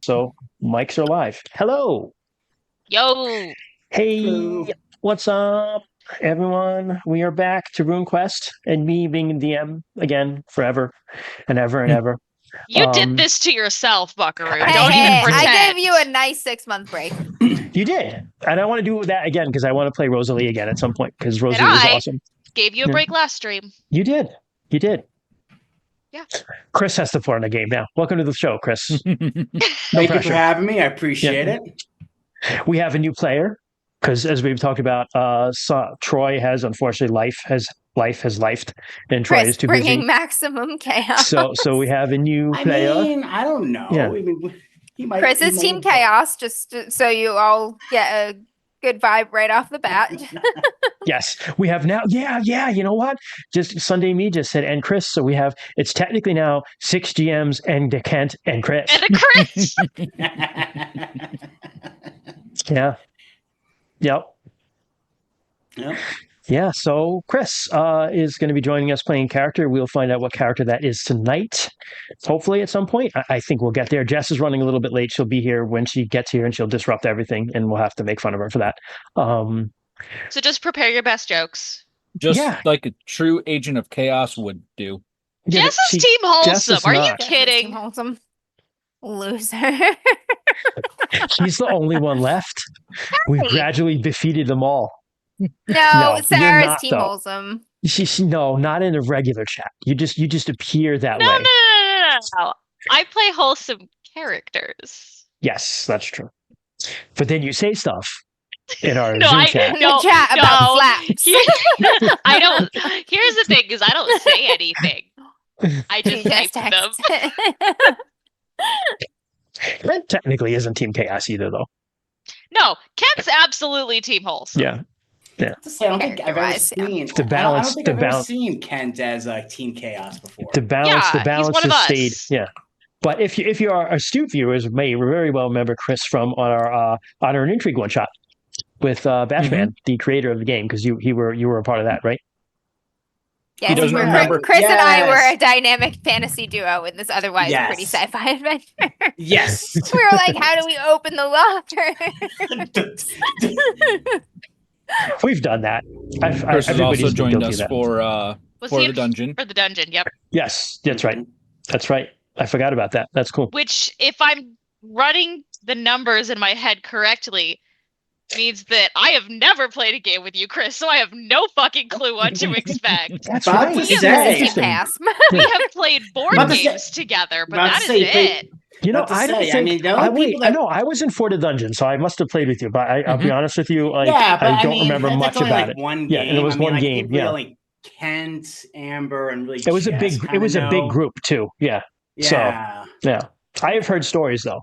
So mics are live. Hello. Yo, Hey, Hello. what's up, everyone? We are back to RuneQuest and me being DM again forever and ever and ever. you did this to yourself, Buckaroo. I Don't did. even I pretend. I gave you a nice 6-month break. You did. And I want to do that again because I want to play Rosalie again at some point because Rosalie was I awesome. gave you a Yeah. break last stream. You did. You did. Yeah. Chris has to play in the game now. Welcome to the show, Chris. No Thank pressure. you for having me. I appreciate Yeah. it. We have a new player because, as we've talked about, Troy has unfortunately life has lifed, and Troy Chris is too bringing busy. maximum chaos. So we have a new I player. mean, I don't know. Yeah. I mean, he might. Chris he is might Team have- Chaos, just so you all get a good vibe right off the bat. Yes, we have now. Yeah. You know what? Just Sunday Me just said, and Chris. So we have. It's technically now 6 GMs and Kent and Chris. And a Chris. Yeah. Yep. Yep. Yeah, so Chris is going to be joining us playing character. We'll find out what character that is tonight, hopefully at some point. I think we'll get there. Jess is running a little bit late. She'll be here when she gets here, and she'll disrupt everything, and we'll have to make fun of her for that. So just prepare your best jokes. Just Yeah. like a true agent of chaos would do. Yeah, Jess but is Team Jess Wholesome. is Are you not. Team kidding? Wholesome. Loser. She's the only one left. We've Right. gradually defeated them all. No, you're Sarah's not, Team though. Wholesome. She no, not in a regular chat. You just appear that No, way. no. I play wholesome characters. Yes, that's true. But then you say stuff in our No, Zoom chat. In the chat about slaps. I don't. Here's the thing: is I don't say anything. I She just type them. text. Red technically isn't Team Chaos either, though. No, Kent's absolutely Team Wholesome. Yeah. To say, I don't think I've ever Character-wise, yeah. seen. The I balance- don't think the I've ever balance- seen Kent as Team Chaos before. The balance he's one of has us. stayed. Yeah. But if you are astute viewers may very well remember Chris from our Honor and Intrigue one shot with Batchman, the creator of the game, because you were a part of that, right? Yes, doesn't remember. Chris and I were Yes. a dynamic fantasy duo in this otherwise Yes. pretty sci-fi adventure. Yes. We were like, how do we open the locker? We've done that. Chris has everybody's also been joined guilty us of that. Was for he the in- dungeon. For the dungeon, yep. Yes, that's right. That's right. I forgot about that. That's cool. Which, if I'm running the numbers in my head correctly, means that I have never played a game with you, Chris, so I have no fucking clue what to expect. That's About right. to He say. is That's Team interesting. Chaos. We have played board About to say- games together, but about to that is say, it. You know, Not to I don't say, I think. mean, the only wait, people I that- know I was in For the Dungeon, so I must have played with you. But I'll be honest with you, like Yeah, but I don't mean, remember that's much only, about like, it. One Yeah, game. and it was I mean, one like, game, people yeah. like Kent, Amber, and really. It was a Jess big. It kinda was a big know. group too. Yeah, So- Yeah. yeah. I have heard stories though.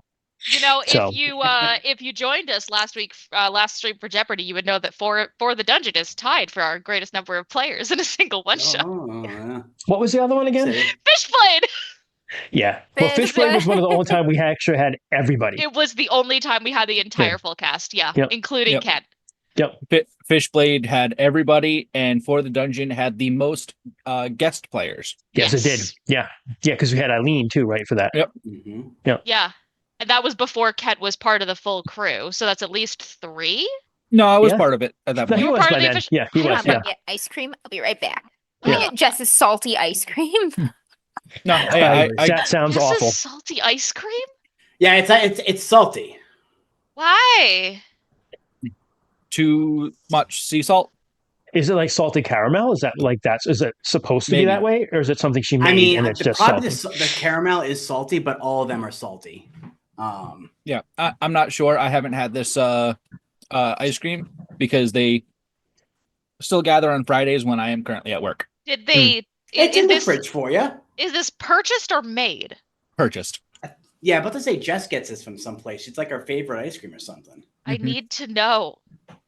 You know, So- if you joined us last week, last stream for Jeopardy, you would know that for the dungeon is tied for our greatest number of players in a single one shot. Oh, yeah. What was the other one again? Say- Fishblade. Yeah. Well, Fishblade was one of the only time we actually had everybody. It was the only time we had the entire full cast, yeah, Yep. including Yep. Ken. Fishblade had everybody, and For the Dungeon had the most guest players. Yes, it did. Yeah, because we had Eileen too, right? For that. Mhm. Yeah, and that was before Ken was part of the full crew, so that's at least 3. No, I was Yeah. part of it at that No, point. he were was part by of the then. official- Yeah, he Hang was. on, Yeah. I'm gonna get ice cream. I'll be right back. I'm gonna Yeah. get Jess's salty ice cream. No, That sounds This awful. is salty ice cream. Yeah, it's salty. Why? too much sea salt. Is it like salted caramel? Is that like that's? Is it supposed to be Maybe. that way, or is it something she made I mean, and it's just probably salty? the caramel is salty, but all of them are salty. Yeah, I'm not sure. I haven't had this ice cream because they still gather on Fridays when I am currently at work. Did they? It's Is in the this fridge for you. is this purchased or made? Purchased. Yeah, about to say Jess gets this from someplace. It's like her favorite ice cream or something. I Mhm. need to know.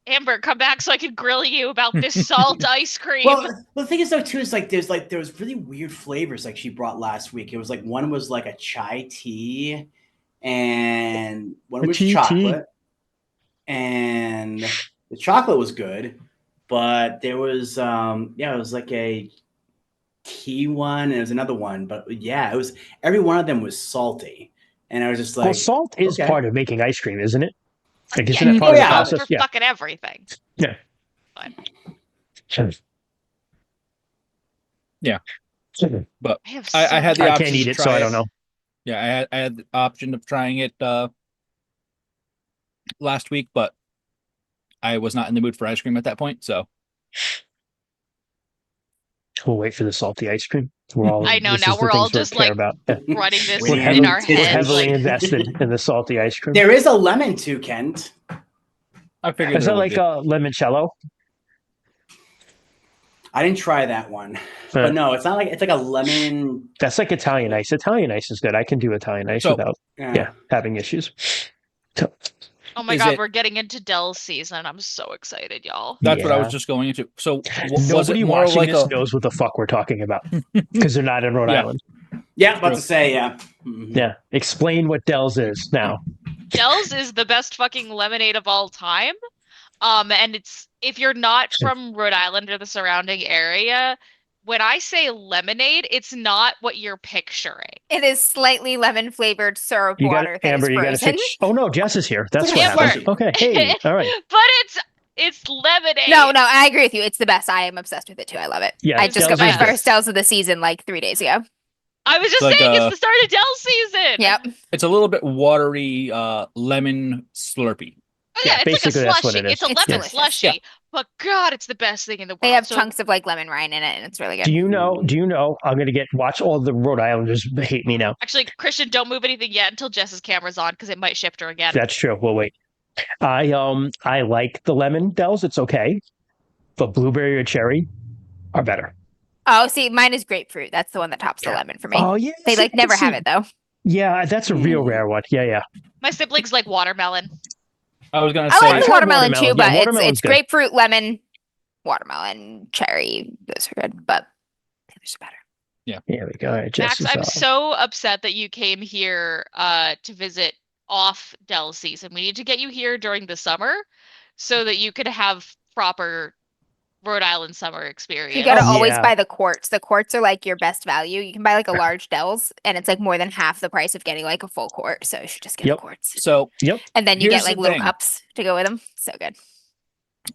Amber, come back so I can grill you about this salt ice cream. Well, the thing is though too is like there was really weird flavors like she brought last week. It was like one was like a chai tea, and one A was tea. chocolate, and the chocolate was good, but there was it was like a tea one and there was another one, but yeah, it was every one of them was salty. And I was just Well, like, salt is okay. part of making ice cream, isn't it? Like, isn't Yeah, it you part need of the yeah. salt process? for Yeah. fucking everything. Yeah. Fine. Yeah. But I have I so had the I option can't eat to it, so try I don't know. Yeah, I had the option of trying it last week, but I was not in the mood for ice cream at that point. So We'll wait for the salty ice cream. We're all. I know, this now is the we're all things we just, care like, about. Yeah. running this We're in heavily- our we're We're heads. heavily Like, invested in the salty ice cream. There is a lemon too, Kent. I figured Is there that would like be. a limoncello? I didn't try that one, Huh. but no, it's not like it's like a lemon. That's like Italian ice. Italian ice is good. I can do Italian ice So- without having issues. So, oh my Is god, it- we're getting into Dell's season. I'm so excited, y'all. That's what I was Yeah. just going into. So was nobody it more watching like this a knows what the fuck we're talking about because they're not in Rhode Yeah. Island. Yeah, about True. to say yeah. Mhm. Yeah. Explain what Dell's is now. Dell's is the best fucking lemonade of all time. And it's, if you're not from Rhode Island or the surrounding area, when I say lemonade, it's not what you're picturing. It is slightly lemon flavored syrup You got water that Amber. is You got to frozen. fix. Oh no, Jess is here. That's what Amber. happened. Okay. Hey. All right. But it's lemonade. No, I agree with you. It's the best. I am obsessed with it too. I love it. Yeah, I just Dell's got my is good. first Dells of the season like 3 days ago. I was just It's like, saying it's the start of Dell season. Yep. it's a little bit watery lemon slurpee. Oh, Yeah, yeah, it's like a basically that's what slushy. it is. It's a It's lemon delicious. slushy. Yeah. But God, it's the best thing in the world. They have So- chunks of like lemon rind in it, and it's really good. Do you know? I'm gonna watch all the Rhode Islanders hate me now. Actually, Christian, don't move anything yet until Jess's camera's on because it might shift her again. That's true. We'll wait. I like the lemon Dells. It's okay, but blueberry or cherry are better. Oh, see, mine is grapefruit. That's the one that tops the lemon for me. Oh yeah, They like never have see- it though. Yeah, that's a real rare one. Yeah. My siblings like watermelon. I was gonna I say like I've the had watermelon too, watermelon. but Yeah, watermelon's it's good. grapefruit, lemon, watermelon, cherry. Those are good, but the others are better. Here we go. All right, Jess Max, is I'm off. so upset that you came here to visit off Dell season. We need to get you here during the summer so that you could have proper Rhode Island summer experience. You gotta Oh, always yeah. buy the quarts. The quarts are like your best value. You can buy like a large Dells, and it's like more than half the price of getting like a full quart. So you should just get Yep. the quarts, so and then you Here's get like the little thing. cups to go with them. So good.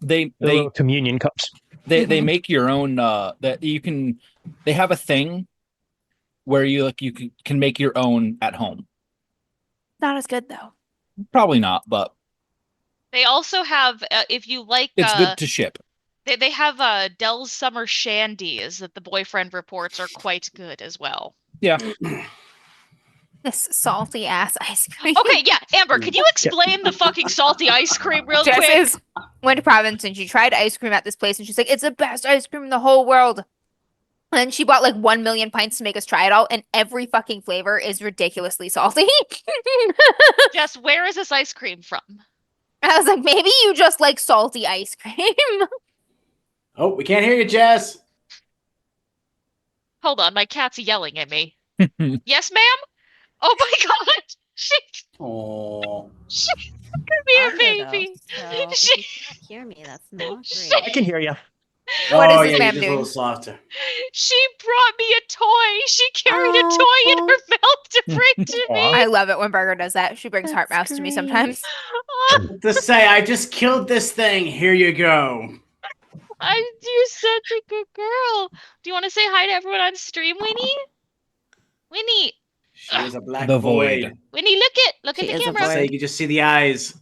they The they little communion cups. they make your own that you can. They have a thing where you can make your own at home. Not as good though. Probably not, but They also have, if you like, it's good to ship. they have Dell's summer shandies that the boyfriend reports are quite good as well. Yeah. This salty ass ice cream. Okay, yeah, Amber, can you explain the fucking salty ice cream real Jess quick? is went to Providence and she tried ice cream at this place, and she's like, "It's the best ice cream in the whole world." And she bought like 1 million pints to make us try it all, and every fucking flavor is ridiculously salty. Jess, where is this ice cream from? I was like, maybe you just like salty ice cream. Oh, we can't hear you, Jess. Hold on, my cat's yelling at me. Yes, ma'am? Oh my god! She's Oh, gonna be a Harder, baby. though, so if She- you can't hear me, that's not She- great. I can hear you. What is oh this yeah, ma'am you're just a doing? little softer. She brought me a toy. She carried a Oh, toy in her mouth to bring to me. I love it when Burger does that. She brings heart That's mouse to me great. sometimes. To say, I just killed this thing. Here you go. You're such a good girl. Do you want to say hi to everyone on stream, Winnie? Winnie, She is a black The void. void. Winnie, look She at is the a camera. So you can just see the eyes.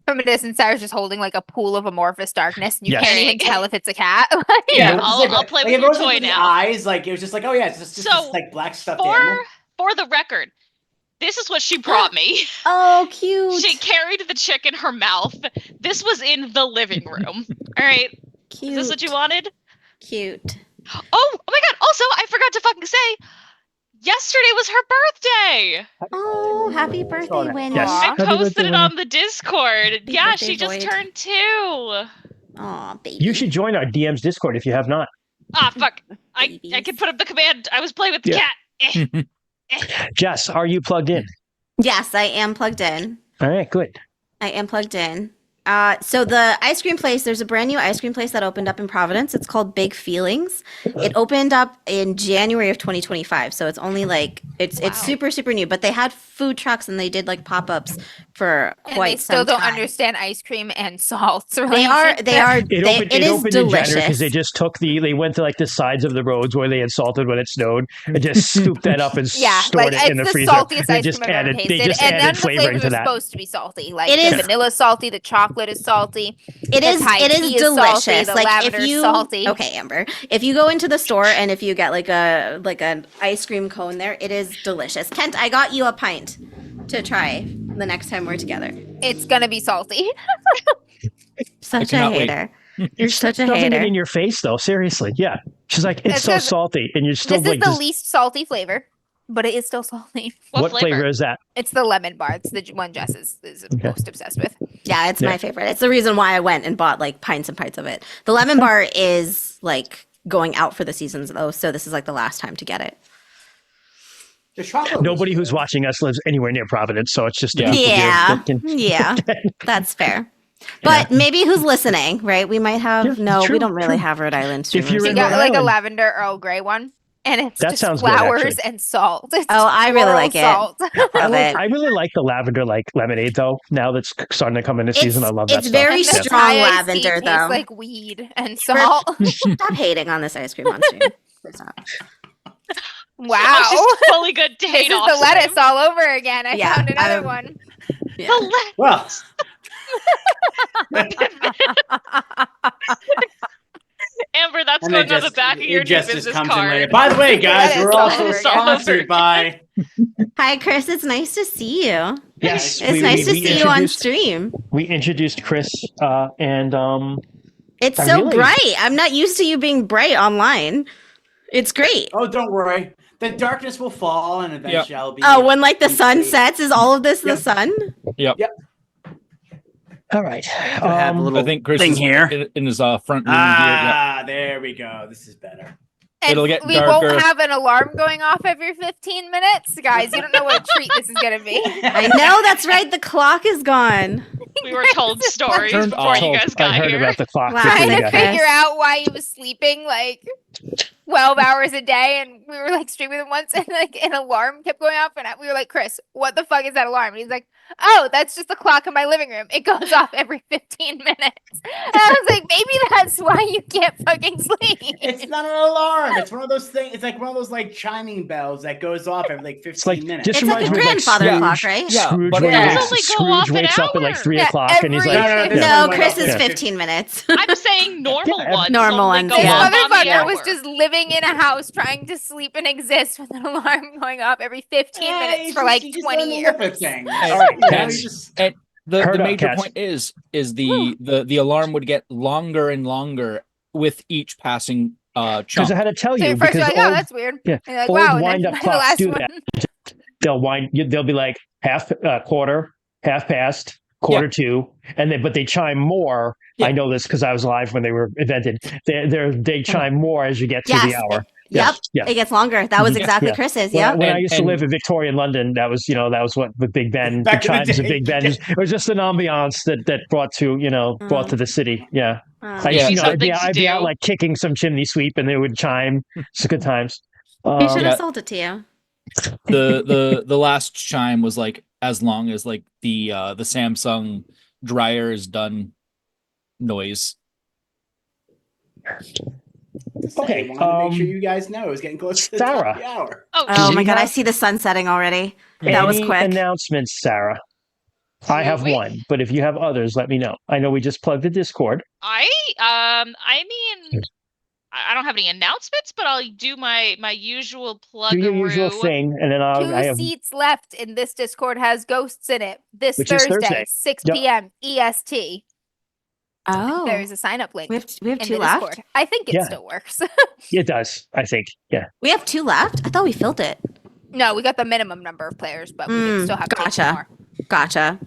From a distance, I was just holding like a pool of amorphous darkness, and you Yes. can't even tell if it's a cat. Yeah, Yeah, it was I'll- just I'll play like, with if it your wasn't toy for the now. Eyes, like it was just like, oh yeah, it's just So, this, like black stuffed animal. For the record, this is what she brought me. Oh, cute. She carried the chick in her mouth. This was in the living room. All right, Cute. is this what you wanted? Cute. Oh my god! Also, I forgot to fucking say, yesterday was her birthday. Oh, happy birthday, Winnie. Yes. I Happy posted birthday, it on the Discord. Happy Yeah, birthday, she just Void. turned 2. Aw, baby. You should join our DM's Discord if you have not. Ah, fuck. I Babies. can put up the command. I was playing with the Yeah. cat. Jess, are you plugged in? Yes, I am plugged in. All right, good. I am plugged in. So the ice cream place, there's a brand new ice cream place that opened up in Providence. It's called Big Feelings. It opened up in January of 2025. So it's only like it's super, super new. But they had food trucks and they did like pop-ups for And quite they still some don't time. understand ice cream and salt. They are It it is opened in January because delicious. they just they went to like the sides of the roads where they had salted when it snowed and just scooped that up and Yeah, stored like it in it's the the freezer. saltiest They ice just cream I've ever added tasted, they just and none added of the flavor flavors into are that. supposed to be salty. Like It the is- vanilla salty, the chocolate is salty. It is Thai it tea is is salty, delicious. the Like if lavender is you salty. okay, Amber, if you go into the store and if you get like an ice cream cone there, it is delicious. Kent, I got you a pint to try the next time we're together. It's gonna be salty. Such a cannot wait. hater. You're such a Shoving it hater. in your face though, seriously. Yeah. She's like, it's It's so 'cause salty. And you're still This like is the just, least salty flavor, but it is still salty. what flavor is that? It's the lemon bar. It's the one Jess is Okay. most obsessed with. Yeah, it's Yeah. my favorite. It's the reason why I went and bought like pints and pints of it. The lemon bar is like going out for the seasons though, so this is like the last time to get it. The chocolate was Nobody who's good. watching us lives anywhere near Providence, so it's just the Yeah. people here Yeah, that can- yeah, that's fair. But maybe who's listening, right? We might have Yeah, no, true, we don't really true. have Rhode Island If you're streamers. She in here. got Rhode like a Island. lavender Earl Grey one, and it's That just sounds good, flowers actually. and salt. It's Oh, I really floral like it. salt. Love it. I really like the lavender like lemonade though. Now that's starting to come into season, I love that it's stuff. very And the Yeah. strong Thai iced tea lavender, tastes though. like weed and salt. Stop hating on this ice cream on stream. Please stop. Wow. Oh, she's fully good to This hate is off the lettuce stream. all over again. I Yeah, found another I'm- one. Yeah. The Well, Amber, that's and going it on the just- back of your it new just business comes in later. card. By the way, guys, That is we're all also over again. sponsored by. Hi, Chris. It's nice to see you. Yes, It's we- nice to we see you on introduced- stream. We introduced Chris and It's I so really- bright. I'm not used to you being bright online. It's great. Oh, don't worry. The darkness will fall, and eventually I'll be. Oh, when like the sun complete. sets, is all of this Yep. the sun? all right. have a little I think Chris thing is here. in his front room here. Yeah. Ah, there we go. This is better. And It'll get we darker. won't have an alarm going off every 15 minutes. Guys, you don't know what a treat this is going to be. I know, that's right. The clock is gone. We were told stories Turned before you off. guys I got heard here. about the clock Wow. before Trying you to got Chris. here. figure out why he was sleeping like 12 hours a day, and we were like streaming him once, and like an alarm kept going off, and we were like, Chris, what the fuck is that alarm? And he's like, oh, that's just the clock in my living room. It goes off every 15 minutes. And I was like, maybe that's why you can't fucking sleep. It's not an alarm. It's one of those things. It's like one of those like chiming bells that goes off every like 15 like minutes. just It's like reminds a me of grandfather Scrooge. clock, right? Yeah, Scrooge, but when it he does wakes, only go off Scrooge an wakes up at like hour. 3 Yeah, o'clock and he's every- like, No, no, this No, one went Chris off is at 15 minutes. I'm saying normal Yeah, ones. normal only ones, go This yeah. off on the motherfucker was hour. just living in a house trying to sleep and exist with an alarm going off every 15 minutes for like 20 years. Thing. All right, Cats. Just, The Heard up, major Cats. point is the alarm would get longer and longer with each passing chunk. because I had to tell So you at first you're because like, oh, old, that's weird. yeah, And you're like, old wow, and wind-up then the clocks last do one. that. they'll be like half quarter, half past, quarter to, and but they chime more. Yeah. I know this because I was live when they were invented. They chime more as you get to the Yes. hour. Yep. Yeah. It gets longer. That was Yeah. exactly Yeah. Chris's. When, Yep. when I And- used to and- live in Victorian London, that was what the Big Ben, the Back in the chimes of day. Big Ben. It was just an ambiance that brought to the city. Yeah, I Yeah. used, I'd be, Something to I'd be out do. like kicking some chimney sweep, and they would chime. It's good times. We should yeah. have sold it to you. the last chime was like as long as like the Samsung dryer is done noise. Okay, wanted to make sure you guys know it's getting close to the top Sarah. of the hour. Oh, Oh Do my you god, I have- see the sun setting already. That was Any quick. announcements, Sarah? I have Wait. one, but if you have others, let me know. I know we just plugged the Discord. I mean, I don't have any announcements, but I'll do my usual plug. Do your usual thing, and then I Two have seats left in this Discord has ghosts in it. This Which is Thursday, Thursday. 6 Yep. p.m. EST. Oh, There's a sign up link we have in two the left. Discord. I think it Yeah. still works. it does. I think We have two left. I thought we filled it. No, we got the minimum number of players, but we can still have two gotcha. more. Gotcha.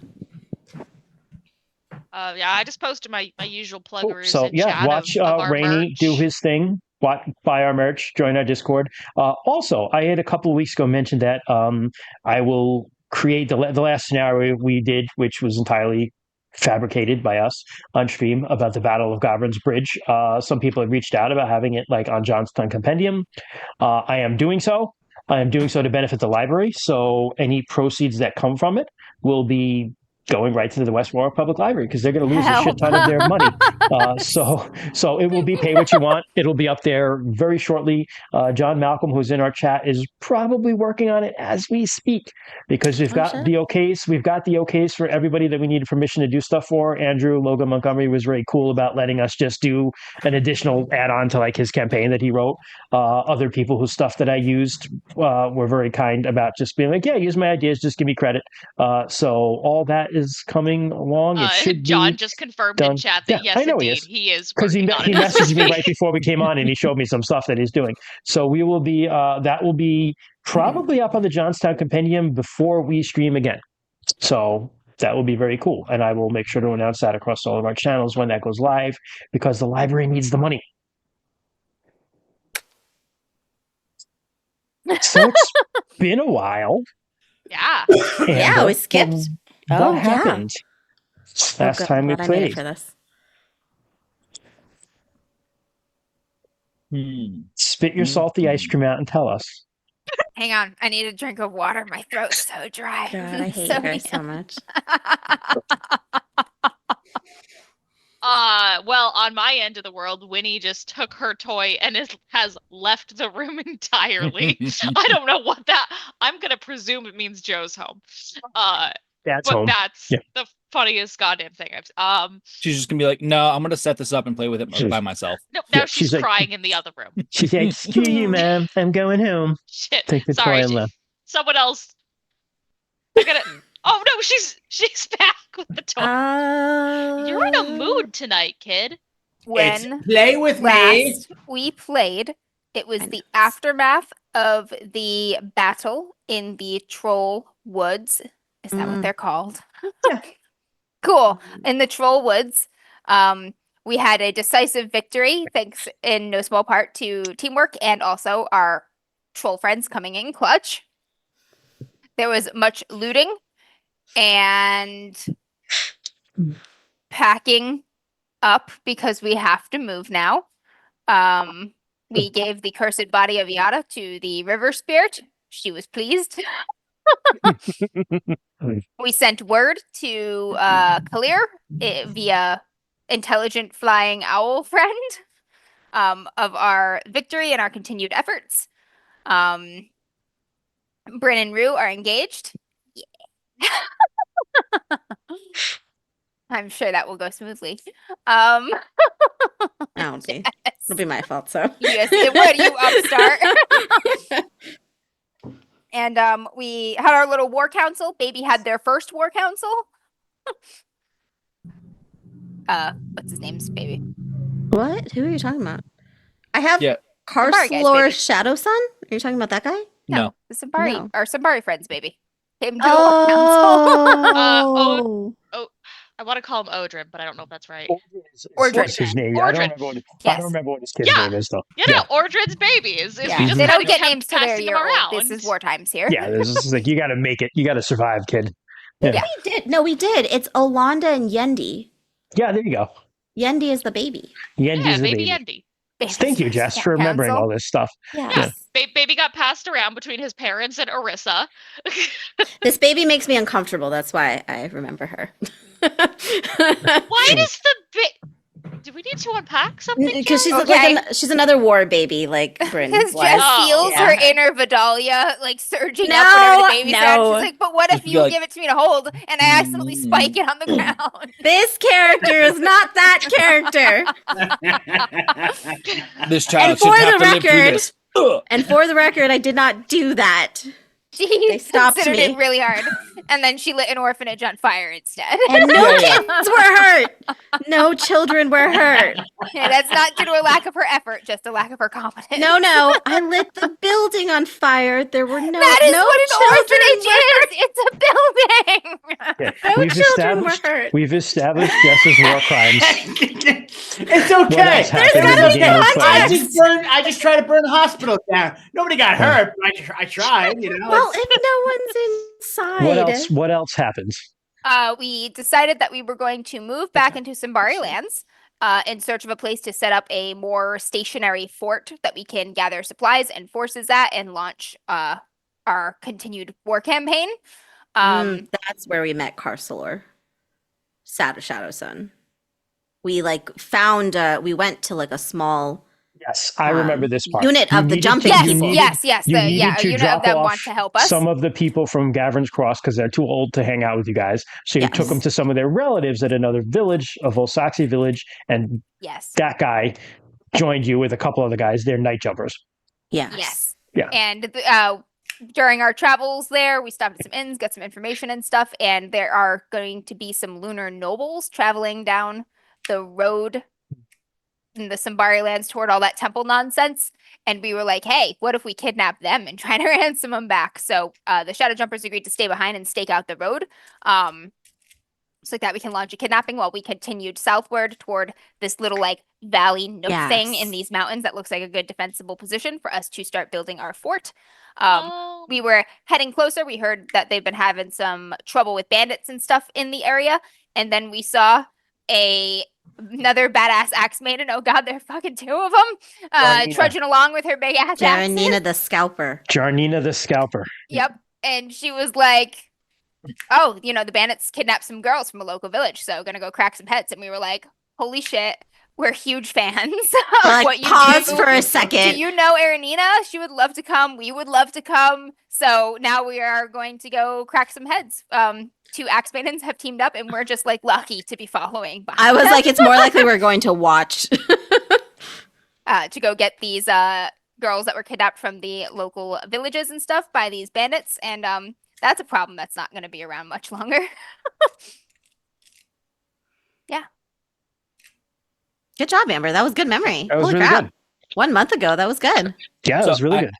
Yeah, I just posted my usual pluggeroos So in yeah, chat watch of our Rainy merch. do his thing. Buy our merch. Join our Discord. Also, I had a couple of weeks ago mentioned that I will create the last scenario we did, which was entirely fabricated by us on stream about the Battle of Gobrin's Bridge. Some people have reached out about having it like on Johnstown Compendium. I am doing so. I am doing so to benefit the library. So any proceeds that come from it will be going right to the West Warwick Public Library because they're going to lose a shit ton of their money. So it will be pay what you want. It'll be up there very shortly. John Malcolm, who's in our chat, is probably working on it as we speak because we've got the okays. We've got the okays for everybody that we needed permission to do stuff for. Andrew Logan Montgomery was very cool about letting us just do an additional add-on to like his campaign that he wrote. Other people whose stuff that I used were very kind about just being like, yeah, use my ideas, just give me credit. So all that is coming along. It should John be just confirmed done. in chat that Yeah, yes, I know indeed, he is. is Because he working on it. messaged me right before we came on and he showed me some stuff that he's doing. So we will be that will be probably up on the Johnstown Compendium before we stream again. So that will be very cool. And I will make sure to announce that across all of our channels when that goes live because the library needs the money. So it's been a while. Yeah. Yeah, we skipped. What Oh, yeah. happened last good. time we Glad I made it played? for this. Spit your salty ice cream out and tell us. Hang on, I need a drink of water. My throat's so dry. God, I hate you guys so much. Well, on my end of the world, Winnie just took her toy and has left the room entirely. I don't know what that. I'm gonna presume it means Joe's home. That's But home. that's Yeah. the funniest goddamn thing She's just gonna be like, no, I'm gonna set this up and play with it by myself. No, now Yeah, she's she's like- crying in the other room. She's like, "Screw you, man! I'm going home." Shit. Take the Sorry, toy and left. someone else. We're gonna. Oh no, she's back with the toy. You're in a mood tonight, kid. It's When play with me. last we played, it was the aftermath of the battle in the Troll Woods. Is that what they're called? Cool. In the Troll Woods, we had a decisive victory, thanks in no small part to teamwork and also our troll friends coming in clutch. There was much looting and packing up because we have to move now. We gave the cursed body of Yada to the river spirit. She was pleased. We sent word to Kalir via intelligent flying owl friend of our victory and our continued efforts. Bryn and Rue are engaged. Yeah. I'm sure that will go smoothly. Oh, gee. It'll be my fault, so. Yes, it would, you upstart. And we had our little war council. Baby had their first war council. What's his name's baby? What? Who are you talking about? I have Yeah. Sambari guy's Carslore baby. Shadow Sun? Are you talking about that guy? No. The Sambari, No. our Sambari friends baby. Came to the war council. Oh. I want to call him Odrin, but I don't know if that's right. Ordrin. What's his name? I don't Ordrin. remember what I Yes. don't remember what his kid's Yeah. name is though. No, Ordrin's baby is. Yeah. We just They had don't to get kept names till they're a passing year them old. around. This is war times here. Yeah, this is like you got to make it. You got to survive, kid. Yeah. We did. No, we did. It's Olanda and Yendi. Yeah, there you go. Yendi is the baby. Yendi's Yeah, the baby baby. Yendi. Baby's Thank you, first Jess, war for remembering council. all this stuff. Yes. Baby got passed around between his parents and Orissa. This baby makes me uncomfortable. That's why I remember her. Why does the do we need to unpack something? Because she's Karen? like she's another war baby, like Bryn. Because was. Jess Oh, feels yeah. her inner Vidalia like surging up whenever the No, baby's no. there. She's like, but what if Just be you like, give it to me to hold and I accidentally spike it on the ground? This character is not that character. This child for should have the to live through record- this. Ugh. And for the record, I did not do that. She stopped considered me. it really hard. And then she lit an orphanage on fire instead. And no Yeah. kids were hurt. No children were hurt. Yeah, that's not due to a lack of her effort, just a lack of her competence. No, I lit the building on fire. There were no That is no what an children orphanage were is. It's a building. Yeah. No children were hurt. We've established Jess's war crimes. It's What okay. else happened in gotta the be game we're context. playing? I just tried to burn the hospital down. Nobody got hurt, but I tried. You know. Well, if no one's inside. What else happens? We decided that we were going to move back into Simbari lands in search of a place to set up a more stationary fort that we can gather supplies and forces at and launch our continued war campaign. That's where we met Carcelor. Shadow Sun. We found we went to a small Yes, I remember this part. unit You of the needed jumping to- Yes, you people. needed- yes. You The needed a to unit drop of them off want to help us. some of the people from Gavrin's Cross because they're too old to hang out with you guys. So you took Yes. them to some of their relatives at another village, a Volsaxi village, and Yes. that guy joined you with a couple other guys. They're night jumpers. Yes. Yeah. And during our travels there, we stopped at some inns, got some information and stuff, and there are going to be some lunar nobles traveling down the road in the Simbari lands toward all that temple nonsense. And we were like, hey, what if we kidnap them and try to ransom them back? So the Shadow Jumpers agreed to stay behind and stake out the road. So that we can launch a kidnapping while we continued southward toward this little valley nook thing in Yes. these mountains that looks like a good defensible position for us to start building our fort. Oh, We were heading closer. We heard that they've been having some trouble with bandits and stuff in the area. And then we saw another badass axe maiden. Oh god, there are fucking two of them. Jarnina. Trudging along with her big ass axe. Jaranina the Scalper. Jarnina the Scalper. Yep. And she was like, oh, the bandits kidnapped some girls from a local village, so gonna go crack some heads. And we were like, holy shit, we're huge fans of what you Pause do. for a Do second. you know Aranina? She would love to come. We would love to come. So now we are going to go crack some heads. Two axe maidens have teamed up, and we're just lucky to be following behind I was them, like, it's more likely we're going to watch. to go get these girls that were kidnapped from the local villages and stuff by these bandits. And that's a problem that's not going to be around much longer. Good job, Amber. That was good memory. That was Holy really crap. good. 1 month ago, that was good. Yeah, it So was really I- good.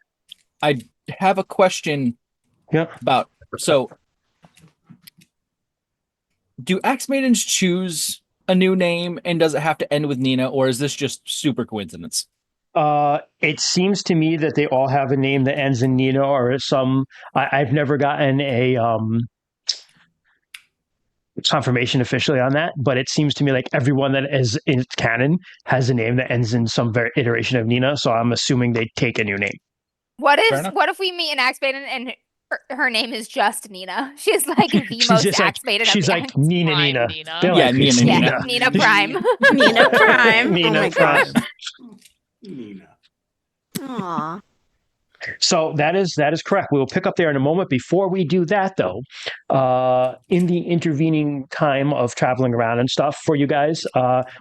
I have a question Yeah. about do Axe Maidens choose a new name, and does it have to end with Nina, or is this just super coincidence? It seems to me that they all have a name that ends in Nina or some. I've never gotten a confirmation officially on that, but it seems to me like everyone that is in canon has a name that ends in some iteration of Nina. So I'm assuming they take a new name. What Fair if enough. what if we meet an axe maiden and her name is just Nina? She's like the She's most just like axe maiden. she's of the like axe. Nina. Fine, Nina. Nina. They're Yeah, like, Nina, "It's Nina." Yeah, Nina Prime. Nina Prime. Nina Oh my Prime. gosh. Nina. Aw. So that is correct. We will pick up there in a moment. Before we do that, though, in the intervening time of traveling around and stuff for you guys,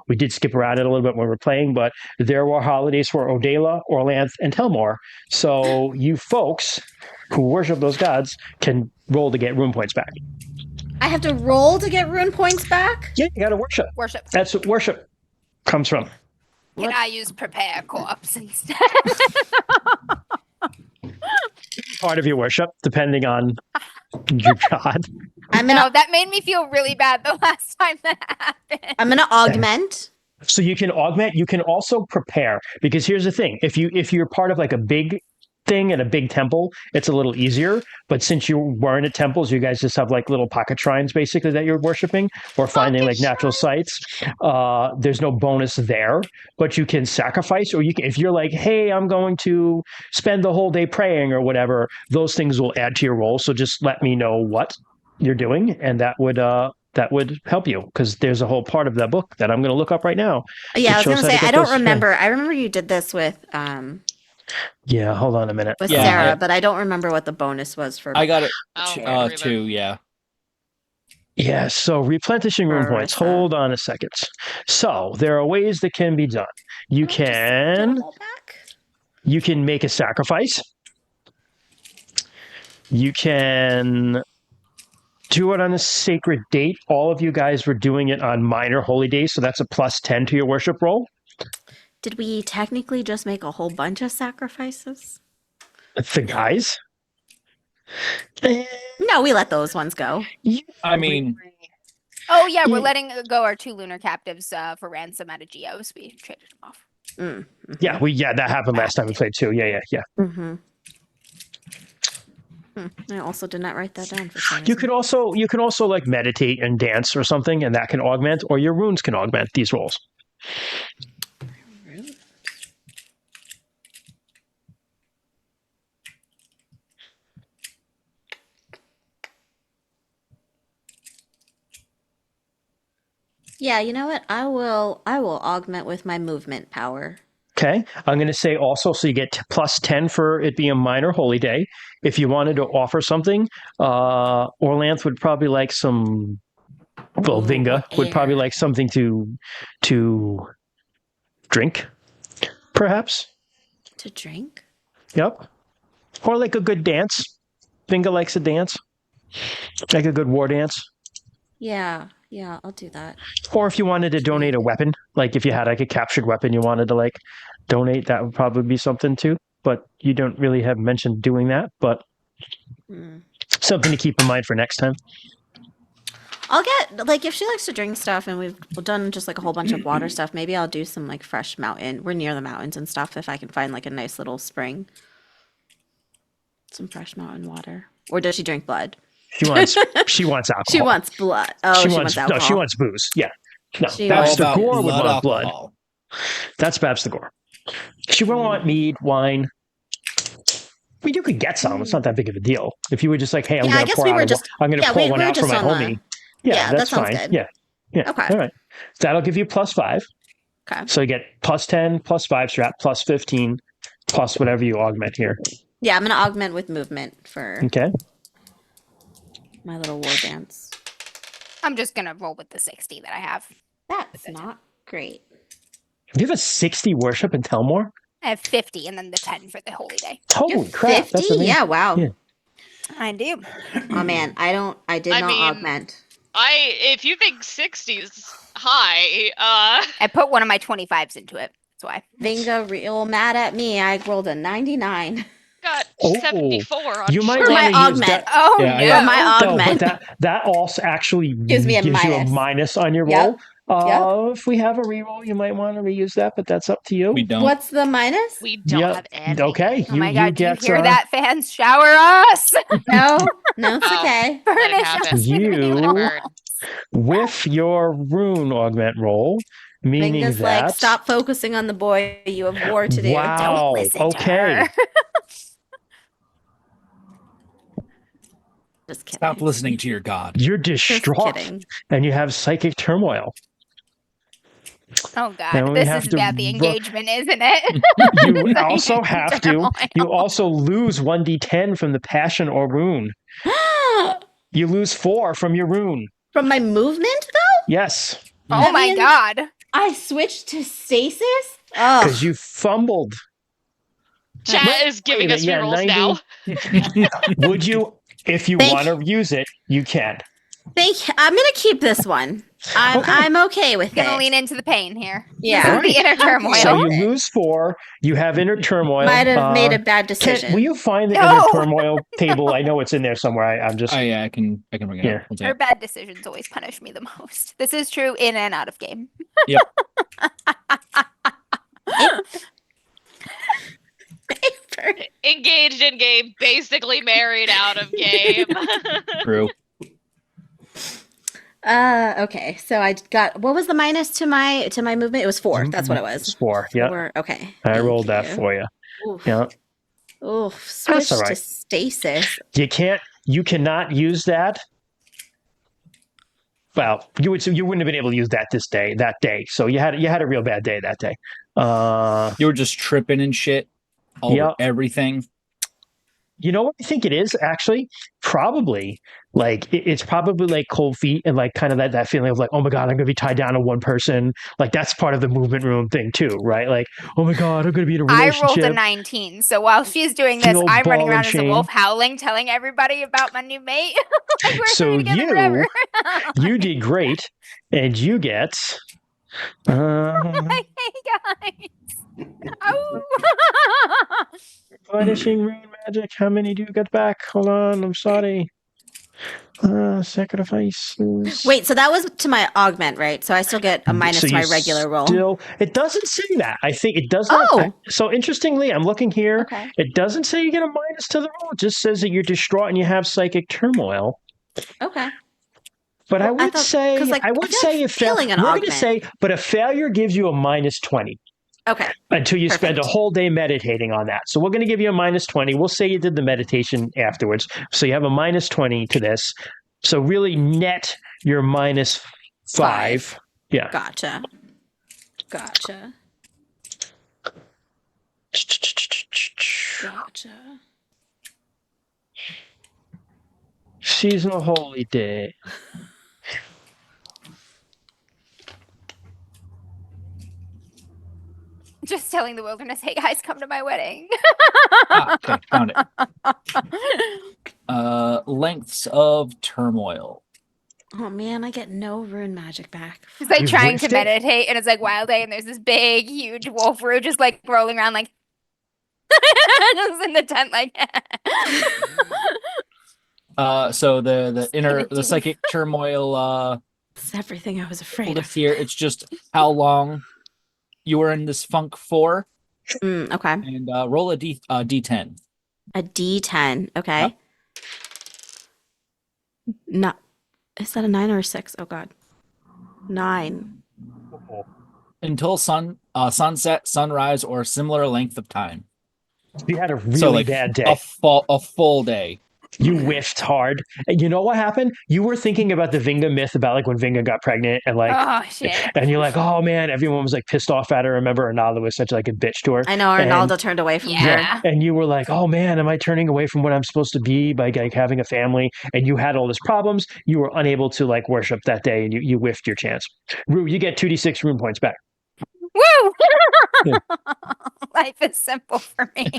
we did skip around it a little bit when we were playing, but there were holidays for Odela, Orlanth, and Telmore. So you folks who worship those gods can roll to get rune points back. I have to roll to get rune points back? Yeah, you got to worship. Worship. That's what worship comes from. Can I use prepare corpse instead? Part of your worship, depending on your god. I'm No, gonna that made me feel really bad the last time that happened. I'm gonna augment. So you can augment. You can also prepare, because here's the thing: if you're part of like a big thing in a big temple, it's a little easier. But since you weren't at temples, you guys just have like little pocket shrines basically that you're worshiping or finding Pocket like natural sites. There's no bonus there, but you can sacrifice, or you can, if you're like, hey, I'm going to spend the whole day praying or whatever, those things will add to your roll. So just let me know what you're doing, and that would help you, because there's a whole part of that book that I'm going to look up right now. Yeah, I It was shows gonna how say to I get don't those- remember. I remember you did this with Yeah, hold on a minute. with Yeah, Sarah, I- but I don't remember what the bonus was for. I got it Oh, yeah, too. Yeah. Yeah, so replenishing rune points. Marissa. Hold on a second. So there are ways that can be done. You Just get them can all back? make a sacrifice. You can do it on a sacred date. All of you guys were doing it on minor holy days, so that's a +10 to your worship roll. Did we technically just make a whole bunch of sacrifices? The guys. Eh, No, we let those ones go. I mean, Oh yeah, we're Yeah. letting go our two lunar captives for ransom out of Geos. We traded them off. Mm-hmm. yeah, that happened last time we played too. Yeah. Mm-hmm. I also did not write that down for some You reason. can also like meditate and dance or something, and that can augment, or your runes can augment these rolls. Yeah, you know what? I will augment with my movement power. Okay, I'm going to say also, so you get plus 10 for it being a minor holy day. If you wanted to offer something, Orlanth would probably like some. Well, Ooh, Vinga would probably air. like something to drink, perhaps. To drink? Yep, or like a good dance. Vinga likes a dance, like a good war dance. Yeah, I'll do that. Or if you wanted to donate a weapon, like if you had like a captured weapon you wanted to like donate, that would probably be something too. But you don't really have mentioned doing that, but something to keep in mind for next time. I'll get, like, if she likes to drink stuff and we've done just like a whole bunch of water stuff, maybe I'll do some like fresh mountain. We're near the mountains and stuff. If I can find like a nice little spring, some fresh mountain water. Or does she drink blood? She wants alcohol. She wants blood. Oh, she wants alcohol. No, she wants booze. Yeah. No, She Babs wants- the All about Gore would want blood. alcohol. That's Babs the Gore. She would want mead, wine. I mean, you could get some. It's not that big of a deal. If you were just like, hey, I'm Yeah, I going to guess pour we out were a- just- I'm going to yeah, pour we one were out for just my on the- homie. Yeah, Yeah, that that's sounds fine. good. Yeah. Okay. All right. That'll give you plus 5. Okay. So you get plus 10, plus 5 strap, plus 15, plus whatever you augment here. Yeah, I'm gonna augment with movement for Okay. my little war dance. I'm just gonna roll with the 60 that I have. That's not great. You have a 60 worship in Telmore? I have 50 and then the 10 for the holy day. Holy crap. 50? That's amazing. Yeah, wow. Yeah. I do. Oh man, I did I not mean- augment. If you think 60's high, I put one of my 25s into it. That's why. Vinga real mad at me. I rolled a 99. got Oh, 74 on you might For my want to use augment. that. Oh Yeah, no. yeah. For my No, augment. but that also actually Gives me a you a minus. minus on your Yep. roll. If we have a reroll, you might want to reuse that, but that's up to you. We don't. What's the minus? We don't Yeah, have any. Okay. Oh my god, do you get, hear that, fans? Shower us! No, no, it's Oh. okay. Let it Furnish happen. us with You- Let it rainbow. burn. with your rune augment roll, meaning Vinga's that like, stop focusing on the boy. You have war to do. Wow. Don't listen to Okay. her. Just kidding. Stop listening to your god. You're Just distraught kidding. and you have psychic turmoil. Oh And god, we this have is to about the ro- engagement, isn't it? You also have to. Turmoil. You also lose 1d10 from the passion or rune. You lose 4 from your rune. From my movement, though? Yes, Oh That my means- god. I switched to stasis? Oh, because you fumbled. Chat is giving us yeah, rerolls 90. now. Would you, if you Thank- want to use it, you can. I'm going to keep this one. I'm okay with Gonna it. lean into the pain here. Yeah. The inner turmoil. So you lose 4. You have inner turmoil. Might have made a bad Kent, decision. will you find the No. inner turmoil table? I know it's in there somewhere. I'm just. Yeah, I can bring it Yeah. up. One Her second. bad decisions always punish me the most. This is true in and out of game. Engaged in game, basically married out of game. True. Okay. So I got, what was the minus to my movement? It was 4. That's what it It's was. 4. Yeah. 4. Okay. I Thank rolled that you. for you. Oof. Yeah. Oof. Switch all to right. stasis. You cannot use that. Well, you wouldn't have been able to use that that day. So you had a real bad day that day. You were just tripping and shit over Yeah. everything. You know what I think it is actually? Probably like it's probably like cold feet and like kind of that feeling of like, oh my God, I'm gonna be tied down to one person. Like that's part of the movement room thing too, right? Like, oh my God, I'm gonna be in a I relationship. rolled a 19, so while she's doing this, Feel I'm running ball around and as a chain. wolf, howling, telling everybody about my new mate. Like we're So together you- forever. You did great, and you get. Hey guys. Oh. Punishing rune magic. How many do you get back? Hold on, I'm sorry. Sacrifices. Wait, so that was to my augment, right? So I still get a minus So to my you regular roll. Still, it doesn't say that. I think it does not. Oh. So interestingly, I'm looking here. Okay. It doesn't say you get a minus to the roll. It just says that you're distraught and you have psychic turmoil. Okay. But I Well, would thought- say, 'cause, like, I I would feel say like if we're failing an going to augment. say, but a failure gives you a minus 20 Okay. until you spend a Perfect. whole day meditating on that. So we're going to give you a minus 20. We'll say you did the meditation afterwards. So you have a minus 20 to this. So really net your minus 5. Yeah. Gotcha. Gotcha. Seasonal holy day. Just telling the wilderness, hey guys, come to my wedding. Okay, found it. Lengths of turmoil. Oh man, I get no rune magic back. It's like You trying to whiffed it? meditate, and it's like wild day, and there's this big, huge wolf roo just like rolling around, like just in the tent, like. So the inner Gonna the do. psychic turmoil It's everything I was afraid hold it of. here. It's just how long you were in this funk for, Okay. and roll a d10. A D10. Okay. Yep. Not. Is that a 9 or a 6? Oh god. 9. Until sunset, sunrise, or similar length of time. You had a really So like bad day. a full day. You whiffed hard. And you know what happened? You were thinking about the Vinga myth about like when Vinga got pregnant and like, Oh shit! and you're like, oh man, everyone was like pissed off at her. Remember, Arnaldo was such like a bitch to her. I know Arnaldo turned away from her. Yeah. And you were like, oh man, am I turning away from what I'm supposed to be by like having a family? And you had all these problems. You were unable to like worship that day and you whiffed your chance. Rue, you get 2d6 rune points back. Woo! Yeah. Life is simple for me.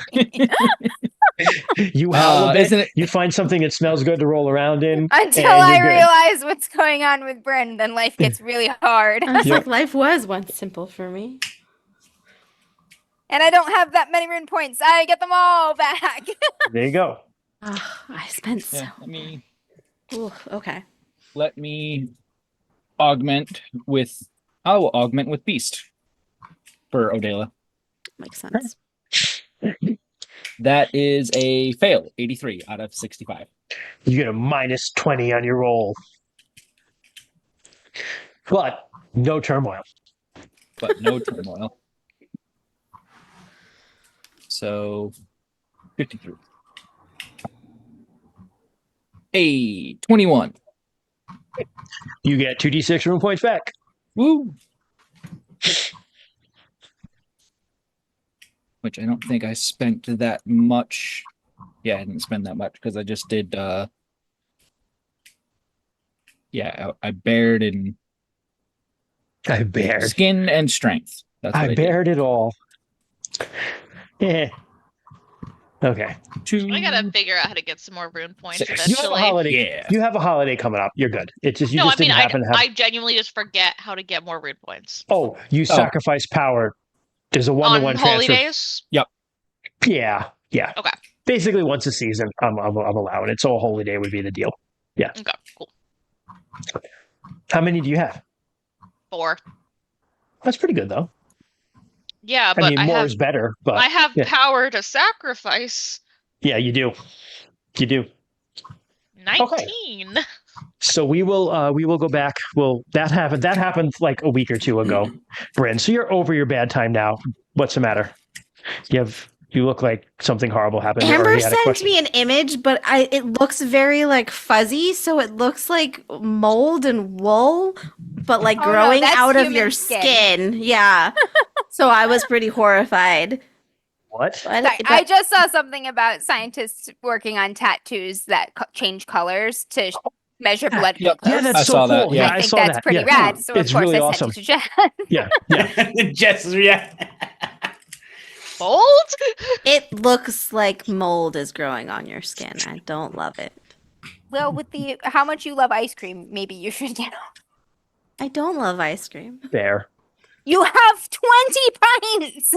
You howl a bit, Isn't it? you find something that smells good to roll around in. Until and I you're good. realize what's going on with Bryn, then life gets really hard. I was Yep. like, life was once simple for me. And I don't have that many rune points. I get them all back. There you go. Oh, I spent so. Yeah, Ooh, okay. let me augment with. I will augment with beast for Odela. Makes sense. That is a fail, 83 out of 65. You get a minus 20 on your roll. But no turmoil. But no turmoil. So 53. Hey, 21. You get 2d6 rune points back. Woo! Which I don't think I spent that much. Yeah, I didn't spend that much because I just did I bared in I bared. skin and strength. That's what I did. bared it all. Yeah. Okay. Two. I gotta figure out how to get some more rune points Six. You have a eventually. holiday. Yeah. You have a holiday coming up. You're good. It's just you No, just I mean didn't happen to have. I genuinely just forget how to get more rune points. Oh, you sacrifice power. There's a On one-to-one holy transfer. days? Yeah. Okay. Basically, once a season, I'm allowing it. So a holy day would be the deal. Okay, cool. How many do you have? 4. That's pretty good, though. Yeah, I but mean, more is better, but I have yeah. power to sacrifice. Yeah, you do. You do. 19. So we will go back. Well, that happened like a week or two ago, Bryn. So you're over your bad time now. What's the matter? You look like something horrible happened. You Amber already had a sent question. me an image, but it looks very like fuzzy, so it looks like mold and wool, but like Oh, no, growing that's out of human your skin. skin. Yeah. So I was pretty horrified. What? But, I just saw something about scientists working on tattoos that change colors to measure blood Yep. glucose. Yeah, that's I so saw cool. that, yeah. I think saw that's that. pretty Yeah. rad. So It's of course really I awesome. sent it to Jen. Yeah. Jess is reacting. Bold? it looks like mold is growing on your skin. I don't love it. Well, with the how much you love ice cream, maybe you should. I don't love ice cream. Fair. You have 20 pints.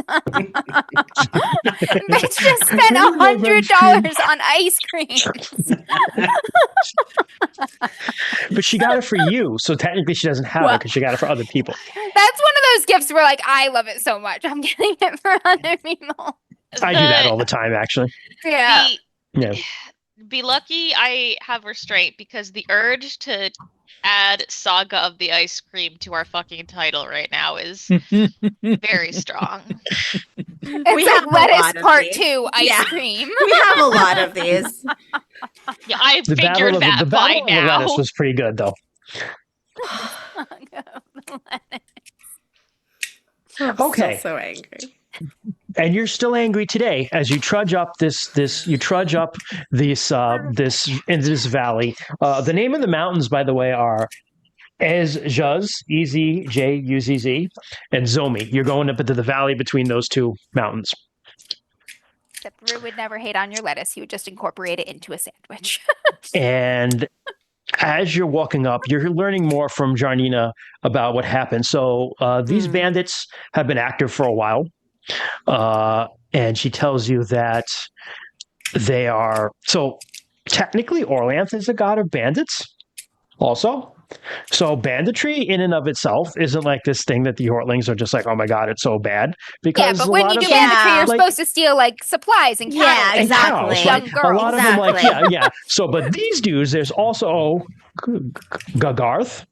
Bitch just spent $100 on ice cream. But she got it for you, so technically she doesn't have it Well- because she got it for other people. That's one of those gifts where like I love it so much. I'm getting it for other people. I do that all the time, actually. Yeah. Yeah. Be lucky I have restraint because the urge to add Saga of the Ice Cream to our fucking title right now is very strong. It's We like have a lettuce lot of part these. 2 ice Yeah. cream. We have a lot of these. Yeah, I The figured that the by battle of the now. lettuce was pretty good, though. Okay. Still so angry. And you're still angry today as you trudge up this into this valley. The name of the mountains, by the way, are Ezjuz, Ezjuzz, and Zomi. You're going up into the valley between those two mountains. Except Rue would never hate on your lettuce. He would just incorporate it into a sandwich. And as you're walking up, you're learning more from Jarnina about what happened. So these bandits have been active for a while. And she tells you that they are... So technically, Orlanth is a god of bandits also. So banditry in and of itself isn't like this thing that the Hortlings are just like, oh my god, it's so bad. Yeah, Because but a when lot you do of banditry, you're like- supposed to steal like supplies and cattle. Yeah, and exactly. cows, Young like, girls. a lot of them, like, Exactly. yeah. So, but these dudes, there's also Gagarth,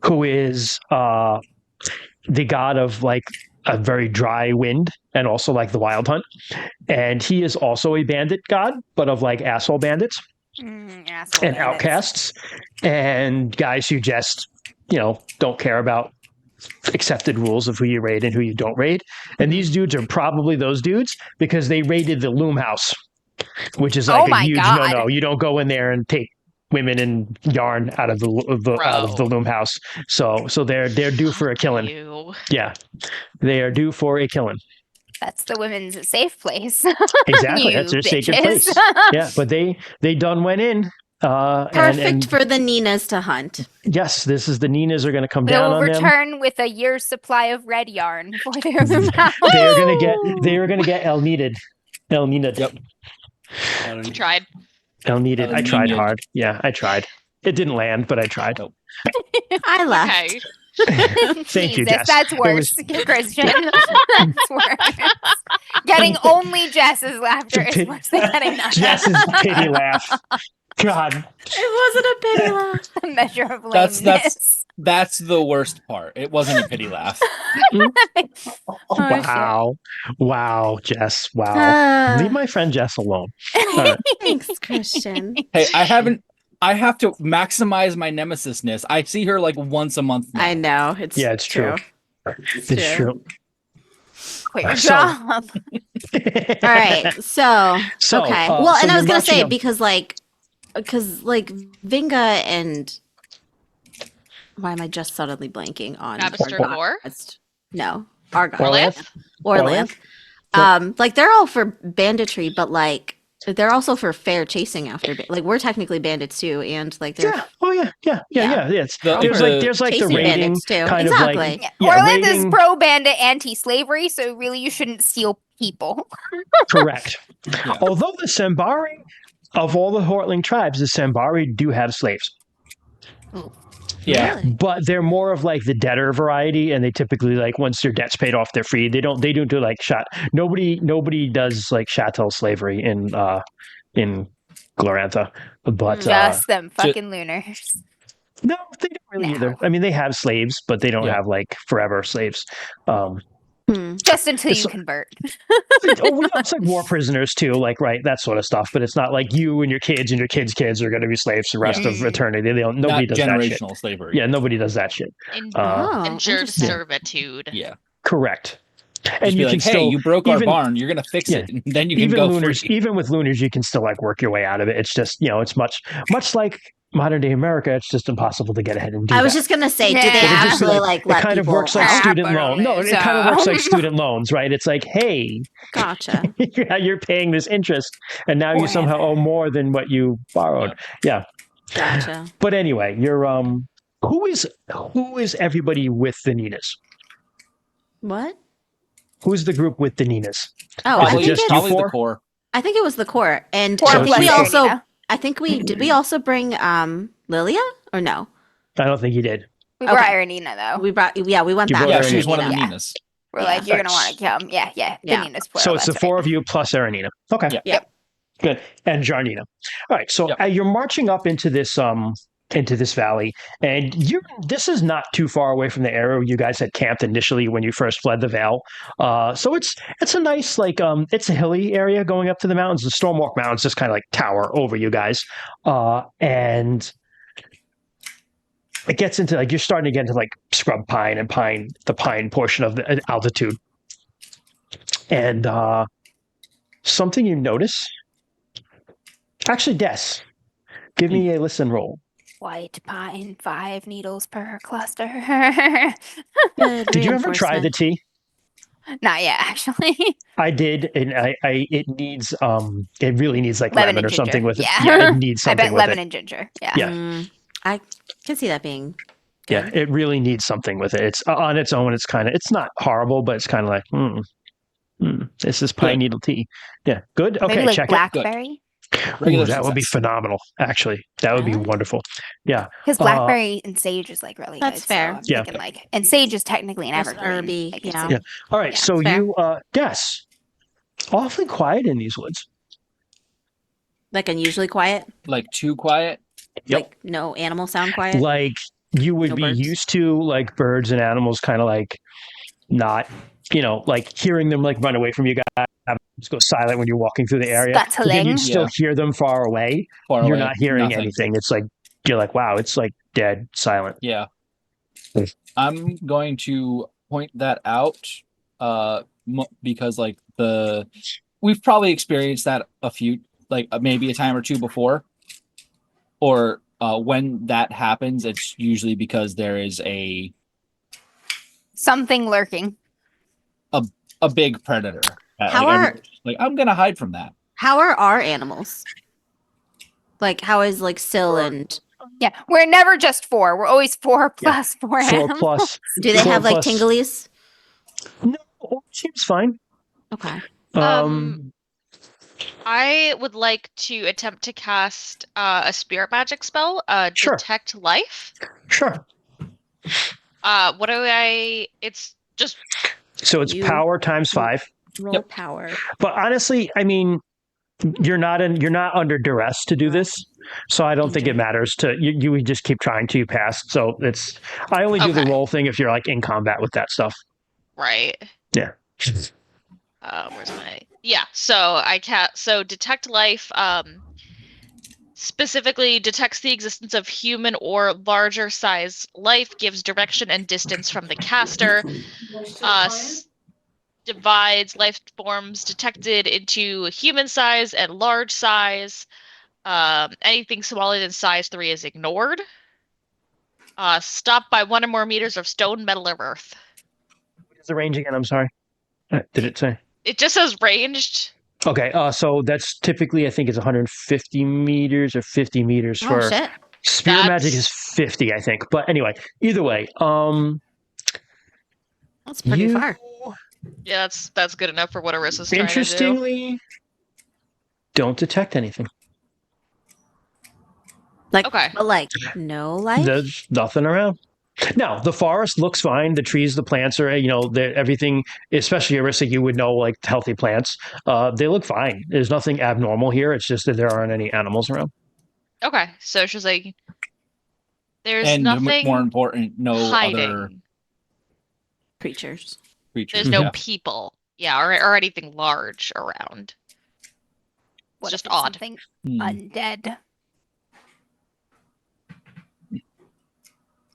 who is the god of like a very dry wind and also like the wild hunt, and he is also a bandit god, but of like asshole bandits Asshole and bandits. outcasts and guys who just don't care about accepted rules of who you raid and who you don't raid. And these dudes are probably those dudes because they raided the Loom House, which is like Oh a my huge God. no-no. You don't go in there and take women and yarn out of the Loom House. So they're due for a killing. You. Yeah, they are due for a killing. That's the women's safe place. Exactly, You that's their sacred bitches. place. Yeah, but they done went in. Perfect and for the Ninas to hunt. yes, this is the Ninas are going to come They down will on them. return with a year's supply of red yarn for their mouth. They are gonna get El Needed. Yep. You tried. El Needed. I tried Needed. hard. Yeah, I tried. It didn't land, but I tried. Nope. I left. Okay. Thank you, Jesus, Jess. that's It worse, Christian. That's worse. Getting only Jess's laughter is Pit- worse than getting none. Jess's pity laugh. God. It wasn't a pity laugh. A measure of That's- lameness. That's the worst part. It wasn't a pity laugh. Wow. Wow, Jess. Wow. Ah, Leave my friend Jess alone. All right. thanks, Christian. Hey, I have to maximize my nemesisness. I see her like once a month now. I know. It's Yeah, it's true. It's true. Quit your So- job. All right. So, So, okay. uh, Well, so and I you're was gonna say marching up- because Vinga and why am I just suddenly blanking on Navister Argyle? Gore? No, Argyle. Orlanth? Orlanth. Like they're all for banditry, but like they're also for fair chasing after. Like we're technically bandits too, and like they're Yeah. Oh yeah. Yeah. It's, The- there's like the chasing raiding bandits too. kind Exactly. of like Yeah, Orlanth is raiding- pro bandit, anti slavery, so really you shouldn't steal people. correct. Yeah. Although the Sambari of all the Hortling tribes, the Sambari do have slaves. Yeah. Really? But they're more of like the debtor variety, and they typically like once their debt's paid off, they're free. They don't do like nobody does like chattel slavery in Glorantha. But Just them fucking lunars. no, they don't really No. either. I mean, they have slaves, but they don't Yeah. have like forever slaves. Just until It's- you convert. It's like war prisoners too, like right, that sort of stuff. But it's not like you and your kids kids are going to be slaves the rest of Yeah. eternity. They don't. Nobody Not does that shit. generational slavery. Yeah, nobody does that shit. Oh, Injured interesting. servitude. Yeah. Correct. Just And be you like, can hey, still you broke our even- barn. You're gonna fix Yeah. it. And then you can even go lunars, free. even with lunars, you can still like work your way out of it. It's just it's much like modern day America. It's just impossible to get ahead and do I was that. just gonna say, do Yeah. they But it just, actually like It let kind of people works like out? student loan. No, it kind of works like student loans, right? It's like, hey, Gotcha. you're paying this interest, and now you somehow owe more than what you borrowed. Yeah. Gotcha. But anyway, you're who is everybody with the Ninas? What? Who's the group with the Ninas? Oh, I Is it think, just it's, you probably four? the core. I think it was the core, and Or So it's we you also. Nina. I think we did. We also bring Lilia or no? I don't think he did. We brought Okay. Irenina though. We went You that brought way. Yeah, Irenina. she was one of the Yeah. Ninas. We're Yeah. like, you're gonna Nice. want to come. Yeah. Yeah. Nina's plural. So it's the that's four right. of you plus Aranina. Okay. Yeah. Yeah. Good. And Jarnina. All right. So Yep. you're marching up into this valley, and this is not too far away from the area you guys had camped initially when you first fled the Vale. So it's a nice it's a hilly area going up to the mountains. The Stormwalk Mountains just kind of like tower over you guys, and it gets into like you're starting to get into like scrub pine and the pine portion of the altitude, and something you notice. Actually, Des, give me a listen roll. White pine, 5 needles per cluster. Good Did you ever try the reinforcement. tea? Not yet, actually. I did, and it needs it really needs like Lemon lemon and or something ginger. with it. Yeah. Yeah, it needs I something bet with lemon it. and ginger. Yeah. Yeah. I can see that being Yeah, good. it really needs something with it. It's on its own. It's not horrible, but it's kind of like, this is pine Good. needle tea. Yeah, good. Maybe Okay, like check blackberry. it. Ooh, Regular that would be success. phenomenal. Actually, that would be Ah. wonderful. Yeah. Because blackberry and sage is like really That's good. fair. So I'm Yeah. thinking like, and sage is technically an That's evergreen. herby, Like, it's yeah. a- Yeah. All right. Yeah, So fair. you, Des, awfully quiet in these woods. Like unusually quiet. Like too quiet. Yep. Like no animal sound quiet. Like you would No be birds. used to like birds and animals kind of like not, like hearing them like run away from you guys, just go silent when you're walking through the area. But then Scuttling. you still Yeah. hear them far away. Far You're away. not hearing Nothing. anything. It's like, you're like, wow, it's like dead silent. Yeah. Mm. I'm going to point that out because like we've probably experienced that a few maybe a time or two before, or when that happens it's usually because there is Something lurking. a big predator. How I'm gonna hide from that. How are our animals? Like how is like Syl and Yeah. We're never just 4. We're always 4 Yeah. plus 4 4 animals. plus. do they 4 have like plus- tinglies? No, seems fine. Okay. I would like to attempt to cast a spirit magic spell, Sure. detect life. Sure. What do I? It's just So it's You- power times 5. Roll Yep. power. But honestly, I mean, you're not under duress to do this, so I don't think it Danger. matters to you. You would just keep trying to pass. So I only do the Okay. roll thing if you're like in combat with that stuff. right. Yeah. Where's my? Yeah. So So detect life. Specifically detects the existence of human or larger size life, gives direction and distance from the caster. Divides life forms detected into human size and large size. Anything smaller than size 3 is ignored. Stopped by 1 or more meters of stone, metal, or earth. What is the range again? I'm sorry. Did it say? It just says ranged. Okay. So that's typically, I think, it's 150 meters or 50 meters Oh for shit. spirit magic That's- is 50, I think. But anyway, either way, That's pretty you- far. Yeah, that's good enough for what Arissa's trying to do. Interestingly, don't detect anything. Like Okay. but like no life? There's nothing around. No, the forest looks fine. The trees, the plants are, everything, especially Arissa, you would know like healthy plants. They look fine. There's nothing abnormal here. It's just that there aren't any animals around. Okay, so she's like, there's And nothing more important, no hiding. other Creatures. creatures. There's no Yeah. people, or anything large around. What just if it's odd. something Hmm, undead?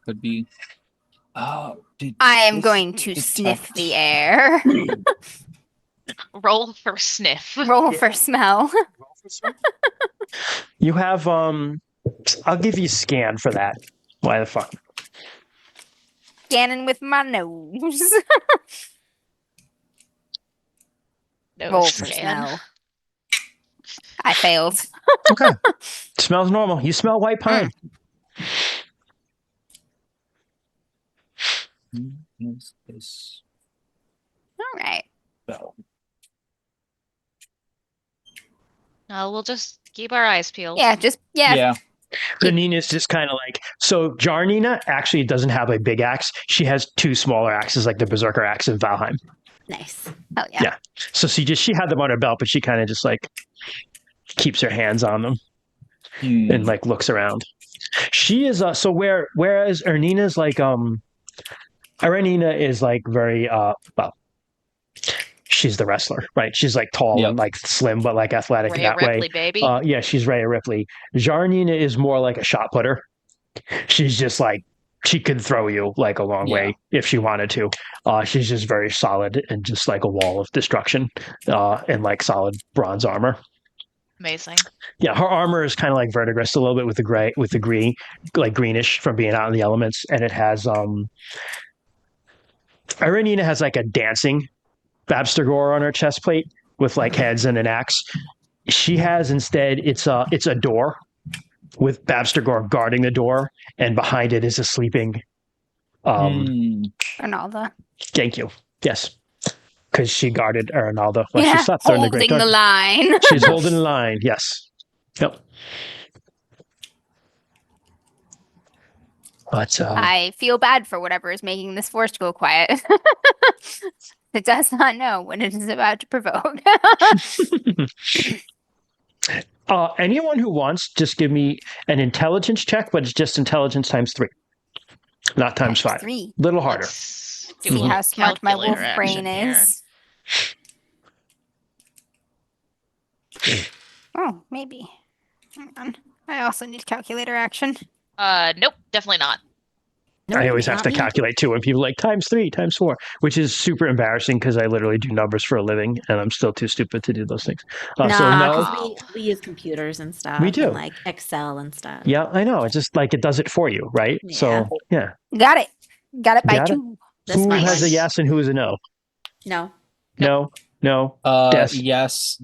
could be. Oh, I am this going to detect- sniff the air. Roll for sniff. Roll for smell. You have, I'll give you scan for that. Why the fuck? Scanning with my nose. No Roll for scan. smell. I failed. Okay. Smells normal. You smell white pine. Is this All right. spell? We'll just keep our eyes peeled. Yeah, just yeah. Yeah. Nina's just kind of like, so Jarnina actually doesn't have a big axe. She has two smaller axes, like the Berserker axe in Valheim. Nice. Hell yeah. Yeah. So she had them on her belt, but she kind of just like keeps her hands on them and like looks around. She is whereas Ernina's like Ernina is like very well, she's the wrestler, right? She's like tall and like slim, but like athletic Rhea that Ripley, way. baby. Yeah, she's Rhea Ripley. Jarnina is more like a shot putter. She's just like, she could throw you like a long way if she wanted to. She's just very solid and just like a wall of destruction and like solid bronze armor. Amazing. Yeah, her armor is kind of like Verdigris a little bit with the green, like greenish from being out in the elements, and it has Irenina has like a dancing Babstergor on her chest plate with like heads and an axe. She has instead it's a door with Babstergor guarding the door, and behind it is a sleeping. Arnalda. Thank you. Yes, because she guarded Arnalda while she slept during the Great Holding the Dark. line. She's holding the line. Yes. Yep. But I feel bad for whatever is making this force go quiet. It does not know when it is about to provoke. anyone who wants, just give me an intelligence check, but it's just intelligence times 3, not times 5. 3. Little harder. Let's do See a little how smart my wolf calculator brain action here. is. Oh, maybe. Hang on. I also need calculator action. Nope, definitely not. I always have not to me. calculate too when people are like times 3, times 4, which is super embarrassing because I literally do numbers for a living and I'm still too stupid to do those things. So no. Nah, 'cause we use computers and stuff. We do. And like Excel and stuff. Yeah, I know. It's just like it does it for you, right? So yeah. Got it. Got it by Got it? 2. This Who much. has a yes and who is a no? No. No. Yes. Yes.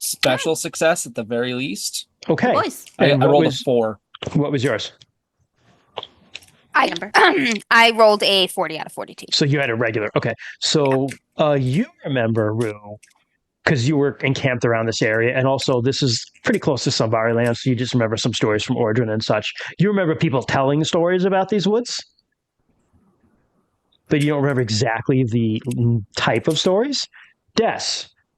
Special success at the very least. Okay. Boys. I And what rolled was- a 4. What was yours? I rolled a 40 out of 42. So you had a regular. Okay. So you remember, Rue, because you were encamped around this area, and also this is pretty close to Sunbari land, so you just remember some stories from Ordrin and such. You remember people telling stories about these woods? But you don't remember exactly the type of stories? Des,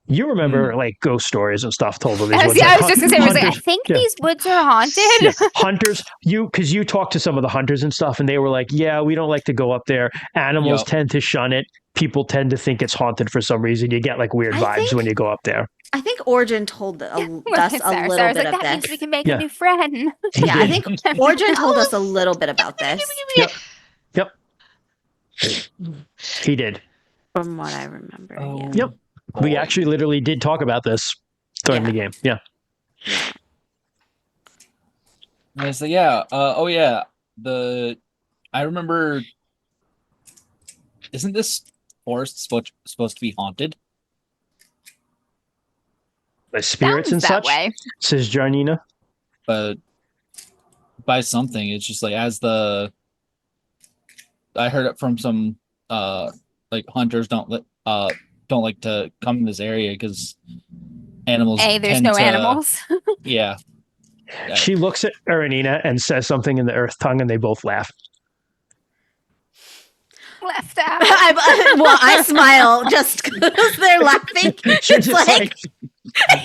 you remember like ghost stories and stuff told of these woods. I like was just gonna say, I was like, I hunters- think yeah. these woods are haunted. Yeah, hunters, because you talked to some of the hunters and stuff, and they were like, yeah, we don't like to go up there. Animals Yep. tend to shun it. People tend to think it's haunted for some reason. You get like weird I vibes think- when you go up there. I think Origin told us a Sarah's little like, bit of that means this. we can make Yeah. a new friend. Yeah, I think Origin told us a little bit about this Yep. He did. from what I remember. Yeah. Yep. We actually literally did talk about this during the game. Yeah. I was like, I remember. Isn't this forest supposed to be haunted? The spirits and Sounds that such, way. says Jarnina. But by something, it's just like I heard it from some like hunters don't like to come in this area because animals. Hey, there's tend no to- animals. Yeah. Yeah. She looks at Erenina and says something in the earth tongue, and they both laugh. Left out. I smile just because they're laughing. She's It's just like,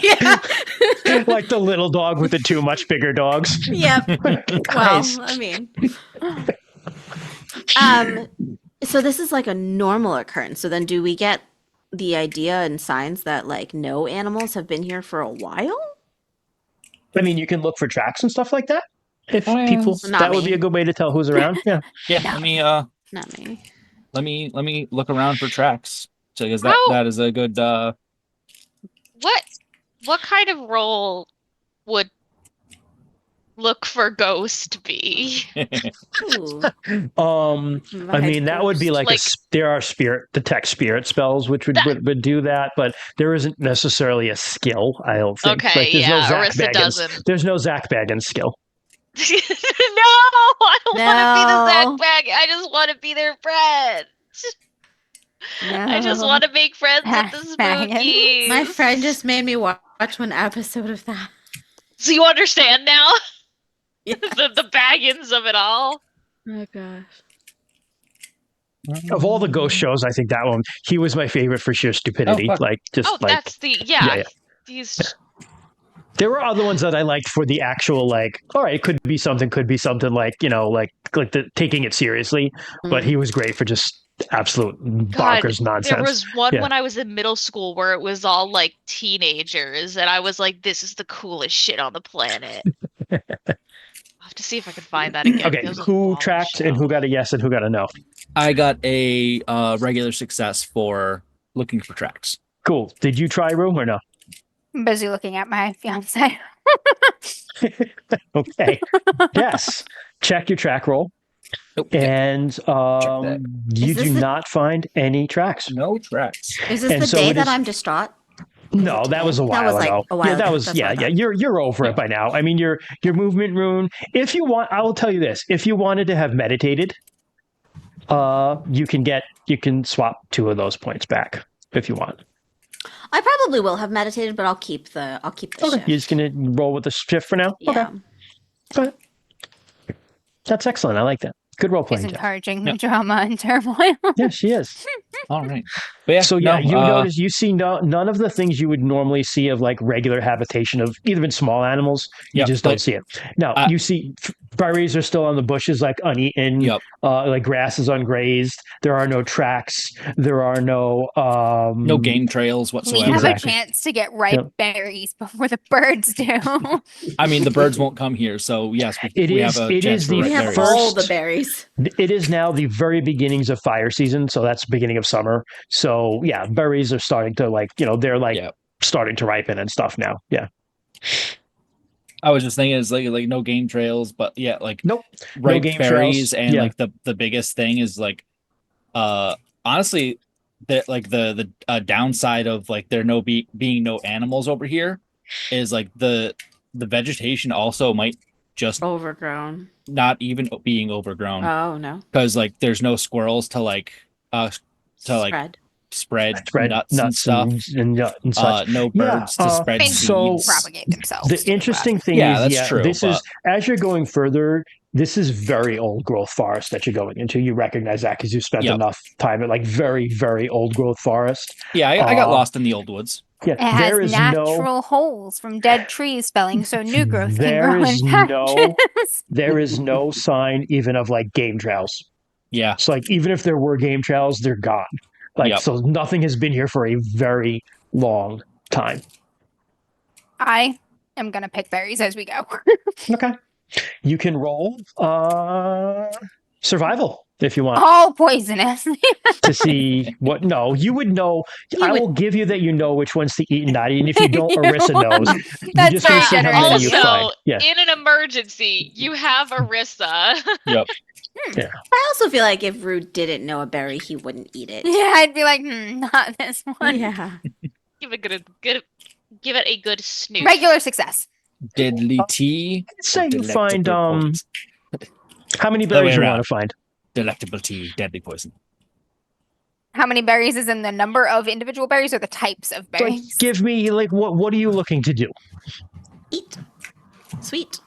yeah. like the little dog with the 2 much bigger dogs. Yep. Well, Guys. I mean, so this is like a normal occurrence. So then, do we get the idea and signs that like no animals have been here for a while? I mean, you can look for tracks and stuff like that. If Oh, yeah. people, Not that would me. be a good way to tell who's around. Yeah. Yeah. Not me. Let me look around for tracks because How- that is a good. What kind of role would look for ghost be? Ooh, I mean, that would be like, Like- there are spirit detect spirit spells, which would do that, but there isn't necessarily a skill. I don't think. Okay, Like, there's yeah, no Zach Arista Baggins. doesn't. There's no Zach Baggins skill. No, I don't want to be the No. Zach Bag. I just want to be their friend. I just want to make friends with the Baggins. spookies. my friend just made me watch one episode of that. So you understand now? the Baggins of it all. Oh gosh. Of all the ghost shows, I think that one he was my favorite for sheer stupidity. fuck. Like just Oh, like that's yeah. yeah. These there were other ones that I liked for the actual like. All right, it could be something like like the taking it seriously. But he was great for just absolute God, bonkers nonsense. there was one Yeah. when I was in middle school where it was all like teenagers, and I was like, "This is the coolest shit on the planet." I'll have to see if I can find that again. Okay, It was a who long tracked and show. who got a yes and who got a no? I got a regular success for looking for tracks. Cool. Did you try room or no? I'm busy looking at my fiance. Okay. Yes. Check your track roll. Nope. And that. you Is this do the- not find any tracks. No tracks. Is this And the so day it that is- I'm distraught? No, that was a That while was, like, ago. a while Yeah, that ago. was That's what I yeah. thought. You're over it by now. I mean, your movement rune. If you want, I will tell you this: if you wanted to have meditated, you can swap 2 of those points back if you want. I probably will have meditated, but I'll keep the shift. You're just gonna roll with the shift for now. Yeah. Okay, that's excellent. I like that. Good role She's playing. Jeff. encouraging Yep. drama and turmoil. Yeah, she is. All right. But yeah, So yeah, no, you notice you see none of the things you would normally see of like regular habitation of even small animals. You Yep, just don't like, see it. Now uh, you see berries are still on the bushes, like uneaten. Yep. Like grass is ungrazed. There are no tracks. There are no no game trails We whatsoever. have Exactly. a chance to get ripe Yep. berries before the birds do. I mean, the birds won't come here, so yes, It we is- have a it chance is for the We red have berries. all first- the berries. It is now the very beginnings of fire season, so that's beginning of summer. So yeah, berries are starting to they're like Yeah. starting to ripen and stuff now. Yeah. I was just thinking it's like no game trails, but yeah, like Nope. ripe game berries trails. and Yeah. like the biggest thing is like honestly the downside of like there being no animals over here is like the vegetation also might just Overgrown. not even being overgrown Oh no. because like there's no squirrels to like Spread. spread Spread nuts and stuff. and nut and such. No Yeah, birds to spread Things seeds. so- propagate themselves. The interesting thing Yeah, is, that's true, this is but- as you're going further. This is very old growth forest that you're going into. You recognize that because you spent Yep. enough time at like very, very old growth forest. Yeah, I got Uh, lost in the old woods. Yeah, It has there is natural no, holes from dead trees felling, so new growth can There grow is in no- patches. there is no sign even of like game trails. Yeah, It's like even if there were game trails, they're gone. Like Yep. so, nothing has been here for a very long time. I am gonna pick berries as we go. Okay, you can roll survival if you want. All poisonous. To see what. No, you would know. You I would- will give you that you know which ones to eat and not eat. And if you don't, Arissa knows. That's just gonna very see how generous many of you you. find. Also, Yeah. in an emergency, you have Arissa. I also feel like if Rude didn't know a berry, he wouldn't eat it. Yeah, I'd be like, not this one. Yeah. Give it give it a good snoop. Regular success. deadly tea. Say you delectable find poison. how many The way berries you around. want to find. Delectable tea, deadly poison. How many berries is in the number of individual berries or the types of Like, berries? give me like what are you looking to do? Eat. Sweet.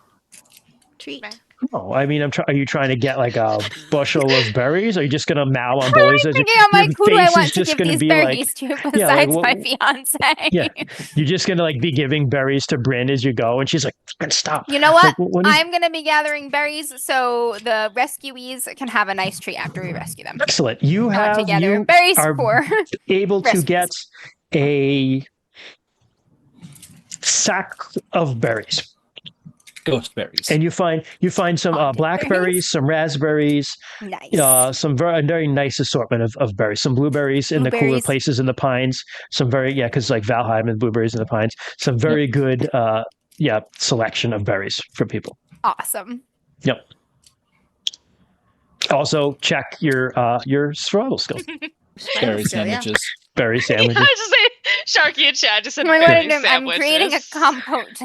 Treat. Right. Oh, I mean, are you trying to get like a bushel of berries? Are you just gonna mow on bullies? As Thinking, I'm like, your who do I face is want to just give gonna these be like- berries to besides Yeah, like, my what- fiance? Yeah. You're just gonna like be giving berries to Bryn as you go, and she's like, "Fucking stop." You know what? Like, what is- I'm gonna be gathering berries so the rescuees can have a nice treat after we rescue them. Excellent. You I want have to gather you berries are for able to rescues. get a sack of berries, Ghost berries. and you find some Pumpkin blackberries, berries. some raspberries, nice. some very nice assortment of berries. Some blueberries in the cooler Blueberries. places in the pines. Some very because like Valheim and blueberries in the pines. Some very good selection of berries for people. Awesome. Yep. Also check your survival skills. berry So, yeah. sandwiches. Berry I sandwiches. just say Sharky and Chad just said I'm, berry I'm creating a sandwiches. compote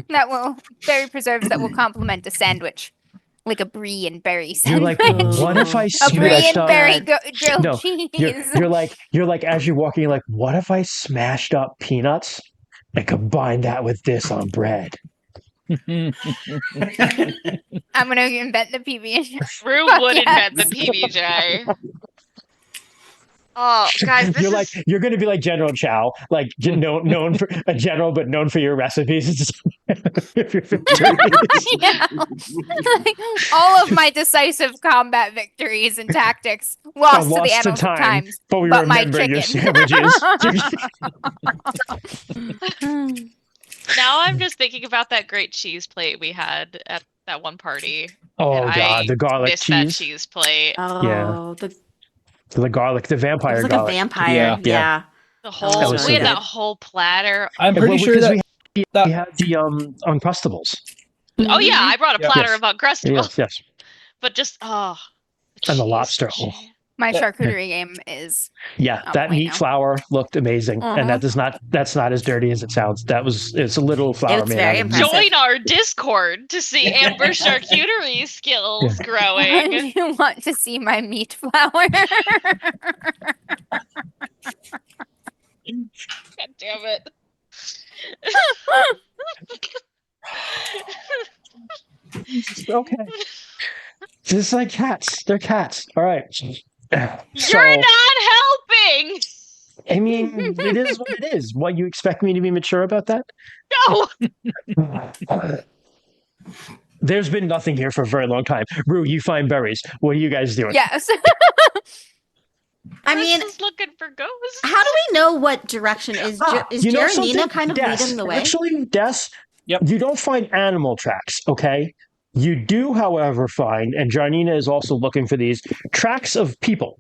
that will berry preserves that will complement a sandwich, like a brie and berry You're sandwich. like, what if I a brie smashed and up? berry grilled No, cheese. You're like as you're walking, you're like, what if I smashed up peanuts and combined that with this on bread? I'm gonna invent the PB. Rue Fuck would yes. invent the PBJ. Oh, guys, this You're is like you're going to be like General Chow, like known for a general, but known for your recipes. Your victories. Yeah. Like, all of my decisive combat victories and tactics lost to the lost to annals of time, times. but we But my remember your chicken. sandwiches. now I'm just thinking about that great cheese plate we had at that one party. Oh and god, I the garlic missed that cheese, cheese plate. Oh, the the garlic, the it vampire was like a garlic. vampire. Yeah. Yeah. The was whole so we had good. that whole platter. I'm Yeah, pretty well, sure because that, we that had the Uncrustables. Oh yeah, I brought a Yeah. platter Yes. of Uncrustables, Yes, yes, but just and the cheese lobster. Oh. jam. My Yeah. charcuterie game is Yeah, Oh, that wait, meat no. flour looked amazing, and Uh-huh. that's not as dirty as it sounds. It's a little flour was made very out of impressive. Join our Discord to see Amber's charcuterie skills growing. Do you want to see my meat flour? God damn it. Okay. Just like cats. They're cats. All right. So, You're not helping. I mean, it is what it is. What, you expect me to be mature about that? No. There's been nothing here for a very long time. Rue, you find berries. What are you guys doing? Yes. I Chris mean, is looking for ghosts. how do we know what direction is is you know Jaranina something? kind of Des, leading the way? Actually, Des, Yep. you don't find animal tracks, okay? You do, however, find, and Jarnina is also looking for these, tracks of people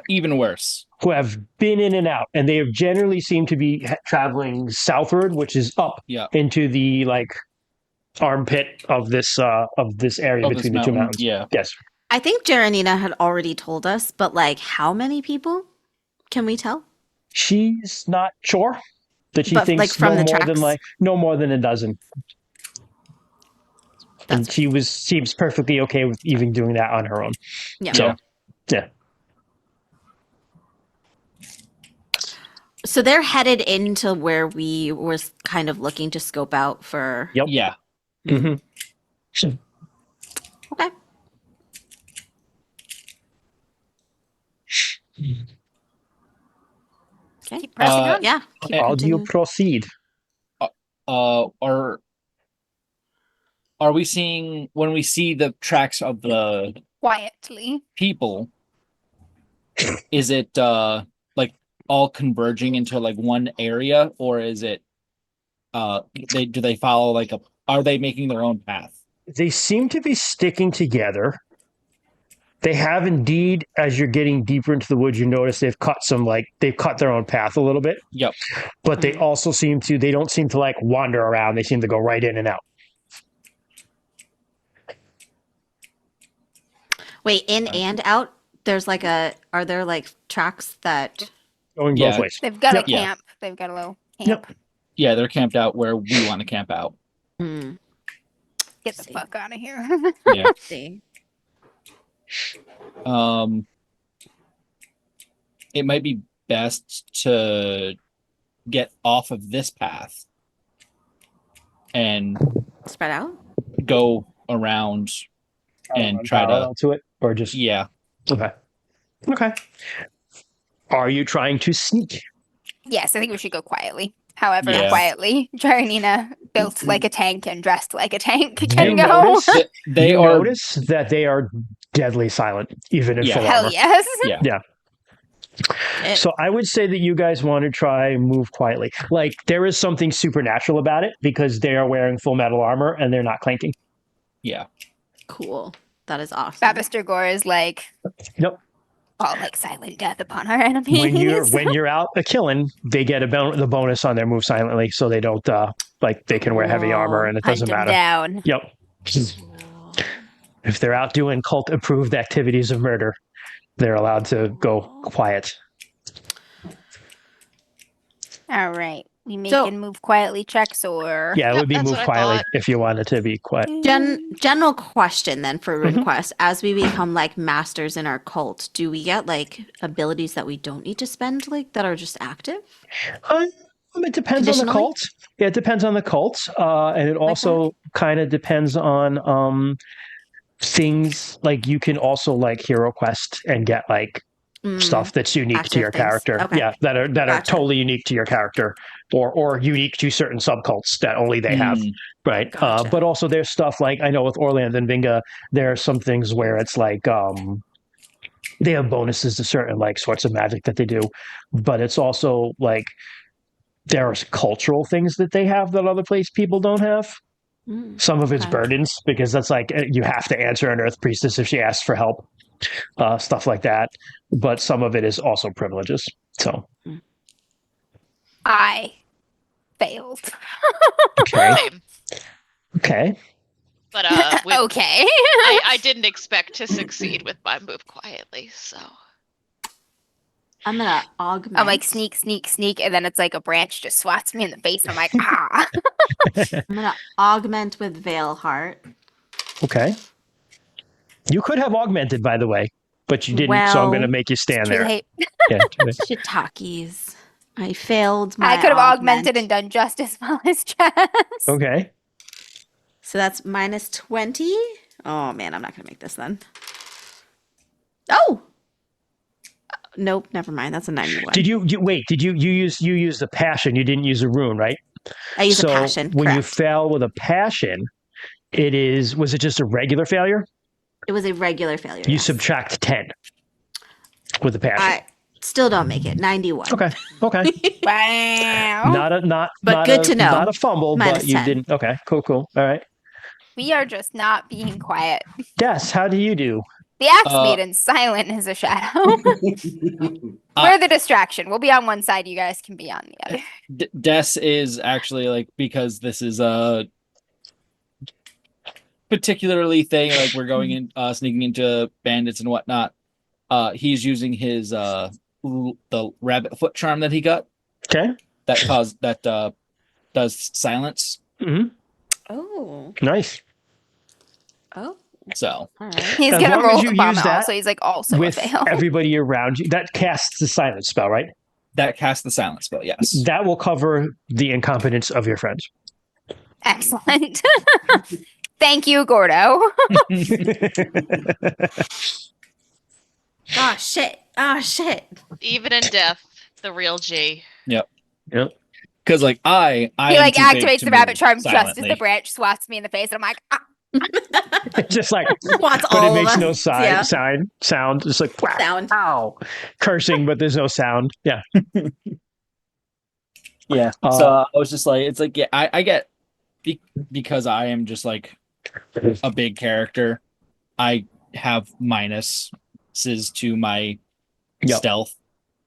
even worse. who have been in and out, and they have generally seemed to be traveling southward, which is up Yeah. into the like armpit of this area Of this between the two mountain, mountains. yeah. Yes. I think Jaranina had already told us, but like how many people? Can we tell? She's not sure that she But, thinks like, from no the more tracks? than no more than a dozen. And That's- she seems perfectly okay with even doing that on her own. Yeah. So, yeah. So they're headed into where we were kind of looking to scope out for. Yep. Yeah. Mm-hmm. Okay. Okay. Keep pressing Uh, on. Yeah. keep How do you continuing. proceed? Are we seeing when we see the tracks of the Quietly. people? Is it like all converging into like one area, or is it do they follow like a? Are they making their own path? They seem to be sticking together. They have indeed, as you're getting deeper into the woods, you notice they've cut their own path a little bit. Yep. But they also they don't seem to like wander around. They seem to go right in and out. Wait, in and out. There's like are there like tracks that? Going both Yeah. ways. They've got Yep. a Yeah. camp. They've got a little camp. Yeah, they're camped out where we want to camp out. Hmm. Get the See. fuck out of here. Yeah. See. It might be best to get off of this path and Spread out. go around and try to. Parallel to it, or just Yeah. okay. Okay. Are you trying to sneak? Yes, I think we should go quietly. However, Yeah. quietly, Jaranina, built like a tank and dressed like a tank, You can go. notice- They you are. notice that they are deadly silent, even in Yeah. full Hell armor. yes. Yeah. So I would say that you guys want to try move quietly. Like there is something supernatural about it because they are wearing full metal armor and they're not clanking. Yeah. Cool. That is awesome. Babister Gore is like, Yep. all like silent death upon our enemies. When you're out a killing, they get the bonus on their move silently, so they don't they can wear heavy armor and it Hunt doesn't them matter. down. Yep. If they're out doing cult approved activities of murder, they're allowed to go quiet. All right. We So- making move quietly checks or Yeah, it Yep, would be that's move what I quietly thought. if you wanted to be quiet. General question then for Mhm. RuneQuest. As we become like masters in our cult, do we get like abilities that we don't need to spend like that are just active? It depends on the Conditionally? cult. Yeah, it depends on the cult, and it also kind of depends on things like you can also like hero quest and get like stuff that's unique to active your things. character. Okay. Yeah, that are Gotcha. totally unique to your character, or unique to certain subcults that only they have. Mm. Right. Gotcha. But also there's stuff like I know with Orland and Vinga, there are some things where it's like they have bonuses to certain like sorts of magic that they do, but it's also like there's cultural things that they have that other place people don't have. Some of it's Okay. burdens because that's like you have to answer an Earth Priestess if she asks for help, stuff like that. But some of it is also privileges. So I failed. okay, Same. okay. But with, Okay. I didn't expect to succeed with my move quietly, so I'm gonna augment. I'm like sneak, sneak, sneak, and then it's like a branch just swats me in the face. I'm like, ah. I'm gonna augment with Veil Heart. Okay. You could have augmented, by the way, but you didn't. So I'm Well, going to make you stand Too there. late. Yeah, too late. Shiitakes. I failed my I could have augmented augment. and done just as well as Jess. Okay. So that's minus 20. Oh man, I'm not gonna make this then. Oh! Nope, never mind. That's a 91. Did you wait? Did you use the passion? You didn't use a rune, right? I use so a passion. when you Correct. fail with a passion, was it just a regular failure? It was a regular failure. You yes. subtract 10 with the passion. I still don't make it. 91. Okay. Okay. Wow. not But not good a, to know. Not a fumble, Minus but you 10. didn't. Okay. Cool. All right. We are just not being quiet. Des, how do you do? The Axe Uh, Maiden's silent as a shadow. We're the distraction. We'll be on one side. You guys can be on the other. Des is actually like, because this is a particularly thing, like we're going in sneaking into bandits and whatnot. He's using his the rabbit foot charm that he got Okay. that does silence. Mm-hmm. Oh. Nice. Oh. So All right. He's As gonna long roll as you the bomb use out, that so he's like also With a fail. everybody around you, that casts the silence spell, right? that casts the silence spell, yes. That will cover the incompetence of your friends. Excellent. Thank you, Gordo. Oh shit. Oh shit. even in death, the real G. Yep. Because like I He am like too big activates to the rabbit move charm just as the silently. branch swats me in the face, and I'm like, ah. Just like, Wants but all it makes of no us. Yeah. sound. Just like, wow, Sound. ow, cursing, but there's no sound. Yeah. Yeah. Uh, So I was just like, it's like, yeah, I get because I am just like a big character. I have minuses to my Yep. stealth.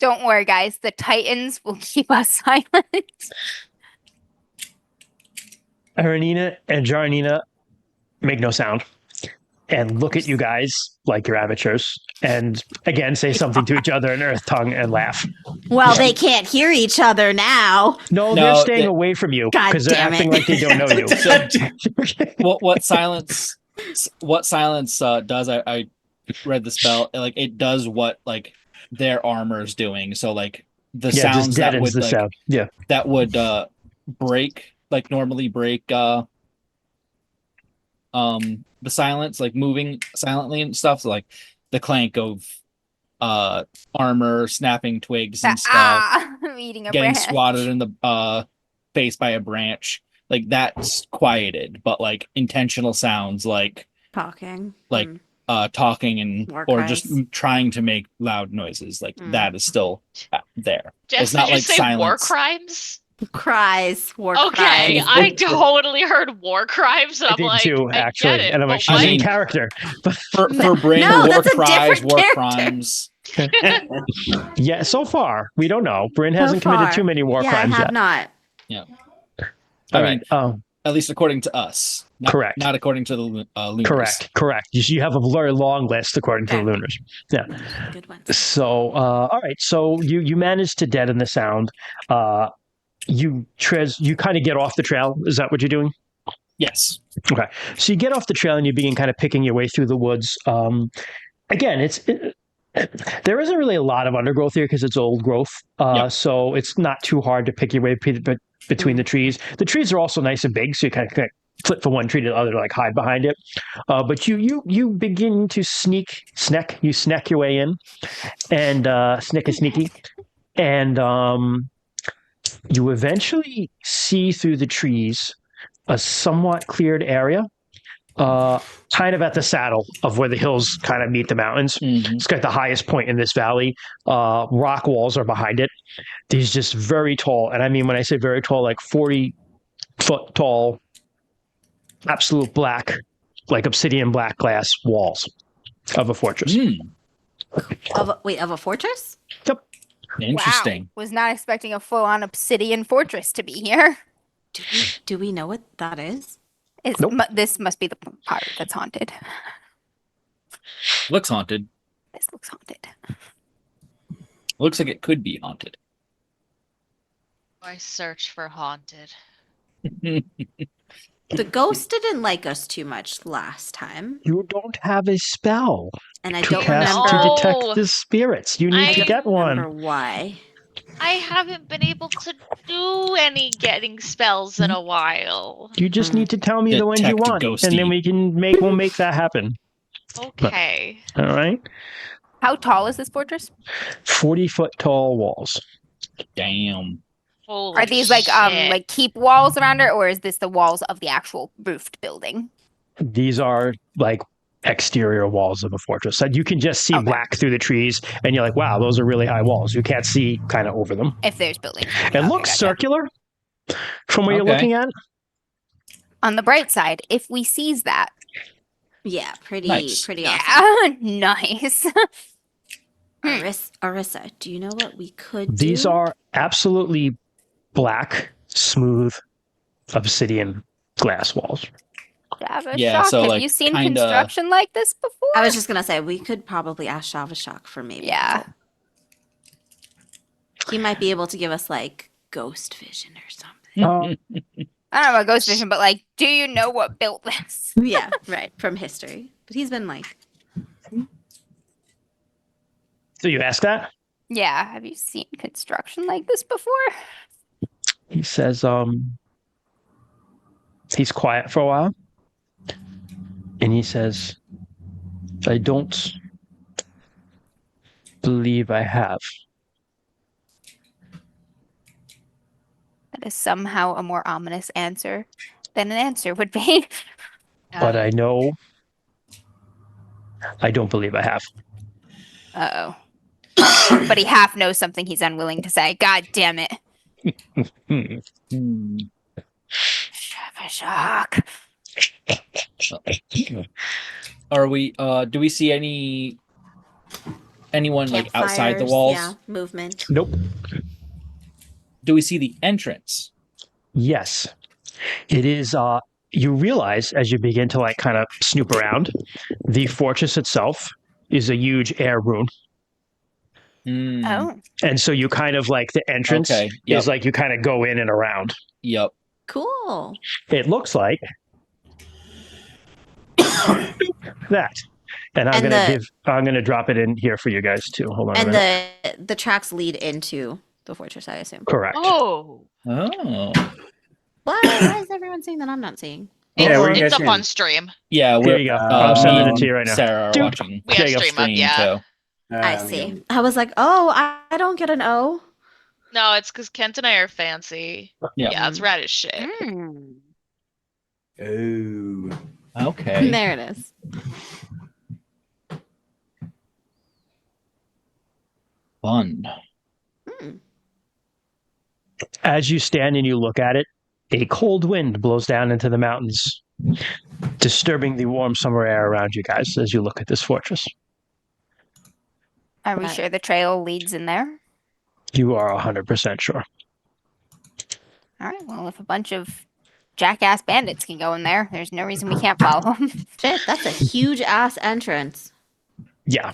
Don't worry, guys. The Titans will keep us silent. Aranina and Jaranina make no sound and look at you guys like you're amateurs and again say something to each other in earth tongue and laugh. Well, they can't hear each other now. No, No, they're staying they- away from you God because they're damn acting it. like they don't know you. So what silence does, I read the spell, like it does what like their armor is doing. So like the Yeah, sounds just that deadens would the like sound. Yeah. that would normally break the silence, like moving silently and stuff. So like the clank of armor, snapping twigs and stuff, I'm eating a getting branch. swatted in the face by a branch. Like that's quieted, but like intentional sounds like Talking. Like, Mm. talking and War or just cries. trying to make loud noises, like Mm. that is still there. Jess, It's not did you like say war silence. crimes? Cries. War Okay, cries. I totally heard war crimes, and I I'm did like, too, I actually. get it, And I'm like, but she's what? in mean- character. For Bryn, No, war that's a cries, different war character. crimes. Yeah, so far. We don't know. Bryn So hasn't committed far. too many war Yeah, crimes I have yet. not. I All mean, right. at least according to us. Not, Correct. Not according to the Lunars. Correct. You have a very long list according to the Okay. Lunars. Yeah. Good ones. So, all right. So you managed to deaden the sound. You kind of get off the trail. Is that what you're doing? Yes. Okay. So you get off the trail and you begin kind of picking your way through the woods. Again, There isn't really a lot of undergrowth here because it's old growth. Yeah. So it's not too hard to pick your way between the trees. The trees are also nice and big, so you kind of flip from one tree to the other to like hide behind it. But you begin to snack your way in, and sneaky, and you eventually see through the trees a somewhat cleared area, kind of at the saddle of where the hills kind of meet the mountains. Mhm. It's got the highest point in this valley. Rock walls are behind it. These just very tall, and I mean when I say very tall, like 40-foot tall, absolute black, like obsidian black glass walls of a fortress. Of a fortress? Yep. Interesting. Wow. Was not expecting a full-on obsidian fortress to be here. Do we know what that is? Nope. This must be the part that's haunted. Looks haunted. This looks haunted. Looks like it could be haunted. I search for haunted. The ghost didn't like us too much last time, You don't have a spell and I to don't cast remember. to detect the spirits. You need to get remember one. why. I haven't been able to do any getting spells in a while. You just need to tell me the ones you Detect want, ghosty. and then we'll make that happen. Okay. All right. How tall is this fortress? 40-foot tall walls. Damn. Holy Are these like shit. keep walls around it, or is this the walls of the actual roofed building? These are like exterior walls of a fortress. And you can just see Okay. black through the trees, and you're like, wow, those are really high walls. You can't see kind of over them. If there's buildings. It Okay, looks gotcha. circular from where you're Okay. looking at. On the bright side, if we seize that, Yeah, pretty Nice. awesome. yeah, nice. Arissa, do you know what we could These do? are absolutely black, smooth obsidian glass walls. Java Yeah, Shock, so, have like, you seen kinda- construction like this before? I was just gonna say we could probably ask Shavashak for maybe. Yeah. help. He might be able to give us like ghost vision or something. I don't know about Ghost Vision, but like, do you know what built this? Yeah, right, from history. But he's been like, So you ask that? Yeah, have you seen construction like this before? He says, he's quiet for a while. And he says, I don't believe I have. That is somehow a more ominous answer than an answer would be. But I know I don't believe I have. Uh-oh. But he half knows something he's unwilling to say. God damn it. Hmm. Shock. Are we? Do we see anyone like outside the campfires, walls? Yeah, movement. Nope. Do we see the entrance? Yes. It is you realize as you begin to like kind of snoop around, the fortress itself is a huge air rune. Hmm. Oh. And so you kind of like the entrance Okay, yep. is like you kind of go in and around. Yep. Cool. It looks like that. And I'm gonna drop it in here for you guys too. Hold on a And minute. the tracks lead into the fortress, I assume. Correct. Oh. Oh. Why is everyone saying that I'm not seeing? Yeah, where you It's guys up on seeing? stream. Yeah, Here we're you go. I'm I'm sending me it to you right now. Sarah are Dude. watching. We There have you go. stream up, Stream, yeah. so I see. I was like, oh, I don't get an O. No, it's because Kent and I are fancy. Yeah. Yeah, it's rad as shit. Hmm. Oh. Okay. There it is. Fun. Hmm. As you stand and you look at it, a cold wind blows down into the mountains, disturbing the warm summer air around you guys as you look at this fortress. Are we Right. sure the trail leads in there? You are 100% sure. All right. Well, if a bunch of jackass bandits can go in there, there's no reason we can't follow them. Shit, that's a huge ass entrance. Yeah.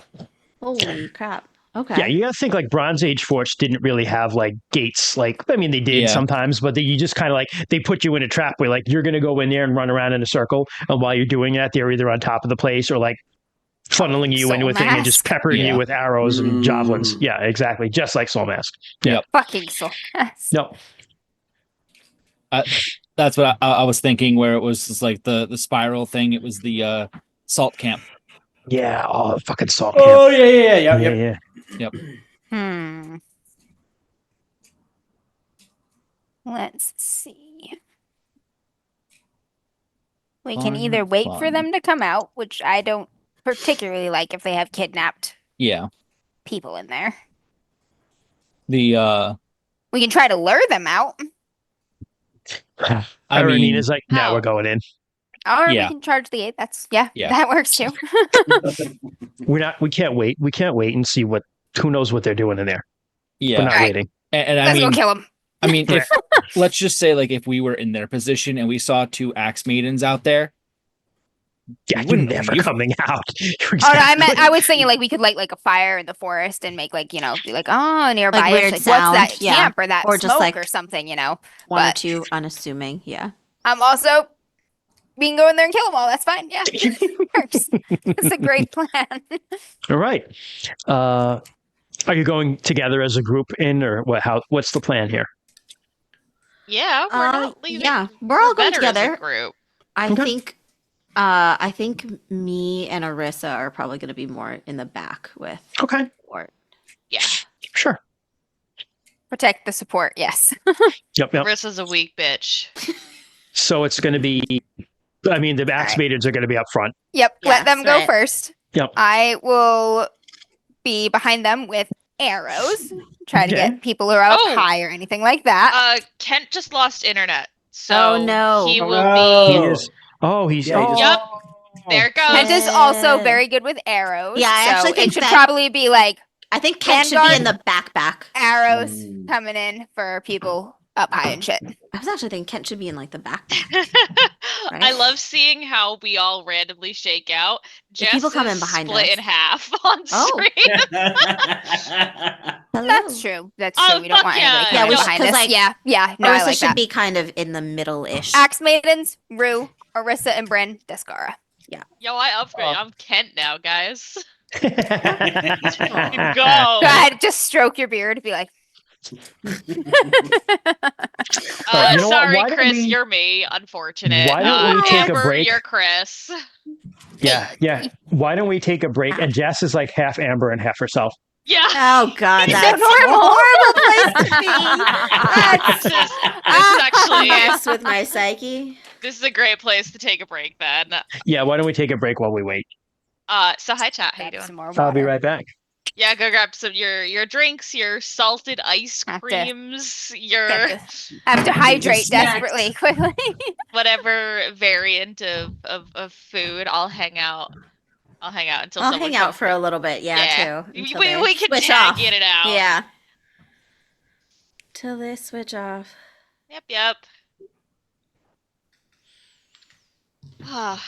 Holy crap. Okay. Yeah, you gotta think like Bronze Age forts didn't really have like gates. Like, I mean, they did Yeah. sometimes, but you just kind of like they put you in a trap where like you're gonna go in there and run around in a circle, and while you're doing that, they're either on top of the place or like funneling you Soul into a thing and just Mask. peppering Yeah. you with arrows and javelins. Mm. Yeah, exactly. Just like Soul Mask. Fucking soul. Mask. No. That's what I was thinking. Where it was just like the spiral thing. It was the salt camp. Yeah. Oh, fucking Salt Camp. Oh yeah. Yeah, Yep. yeah. Let's see. We can Fun, either wait for fun. them to come out, which I don't particularly like if they have kidnapped Yeah. people in there. The We can try to lure them out. I mean, Irene's like, now How? we're going in. Or Yeah. we can charge the 8. That's Yeah. that works too. We can't wait. We can't wait and see who knows what they're doing in there. We're yeah. not Alright. waiting. And I Let's mean, go kill them. I mean, if let's just say like if we were in their position and we saw 2 axe maidens out there, Yeah, you're wouldn't never leave. coming out. Oh, no, I was thinking like we could light like a fire in the forest and make like, be like, oh, nearby weird it's like, what's that sound, yeah. camp or that Or just, smoke like, or something, One or But- two unassuming. Yeah. Also, we can go in there and kill them all. That's fine. Yeah, works. It's a great plan. All right. Are you going together as a group in, or what? What's the plan here? Yeah, we're not leaving. Yeah, we're all going better as a together. group. Okay. I think me and Arissa are probably going to be more in the back with Okay, Wart. Yeah, sure. Protect the support. Yes. Yep. Marissa's a weak bitch. So it's going to be. I mean, the axe right. maidens are going to be up front. Yep. Yeah, Let them go right. first. Yep. I will be behind them with arrows. Try to Okay. get people who are up Oh. high or anything like that. Kent just lost internet, so Oh, no. he Oh, will no. He be. is. Oh, he's. Yeah, he just- Yep. There it goes. Kent is also Yeah. very good with arrows. Yeah, I so actually think it should that- probably be like I think Kent should be in the back. arrows Mm. coming in for people up high and shit. I was actually thinking Kent should be in like the back. I love seeing how we all randomly shake out. If people Jess come in is behind split us. in half on Oh. screen. That's true. That's Oh, true. We don't fuck want yeah. anybody Yeah, coming we should- behind 'cause, us. like, Yeah. No, I Arissa like should that. be kind of in the middle-ish. Axe Maidens, Rue, Arissa, and Bryn, Descara. Yo, I upgrade. Oh. I'm Kent now, guys. All Go. Go ahead, just stroke your beard. Be like, Alright, you know what? Sorry, Why don't Chris, we- you're me. Unfortunate. Why don't we take a Amber, break? you're Chris. Yeah. Why don't we take a break? And Jess is like half Amber and half herself. Yeah. Oh God, It's so that's normal. a horrible place to be. this is actually Mess with my psyche. this is a great place to take a break then. Yeah. Why don't we take a break while we wait? So hi chat, how you grab doing? some more I'll be water. right back. Yeah, go grab some your drinks, your salted ice Have to- creams, your Have to hydrate snacks. desperately, quickly. whatever variant of food. I'll hang out until I'll someone hang out comes for a little bit. Yeah, too. We, until we, they we can switch tag off. in and out. Yeah. Till they switch off. Yep. Ah,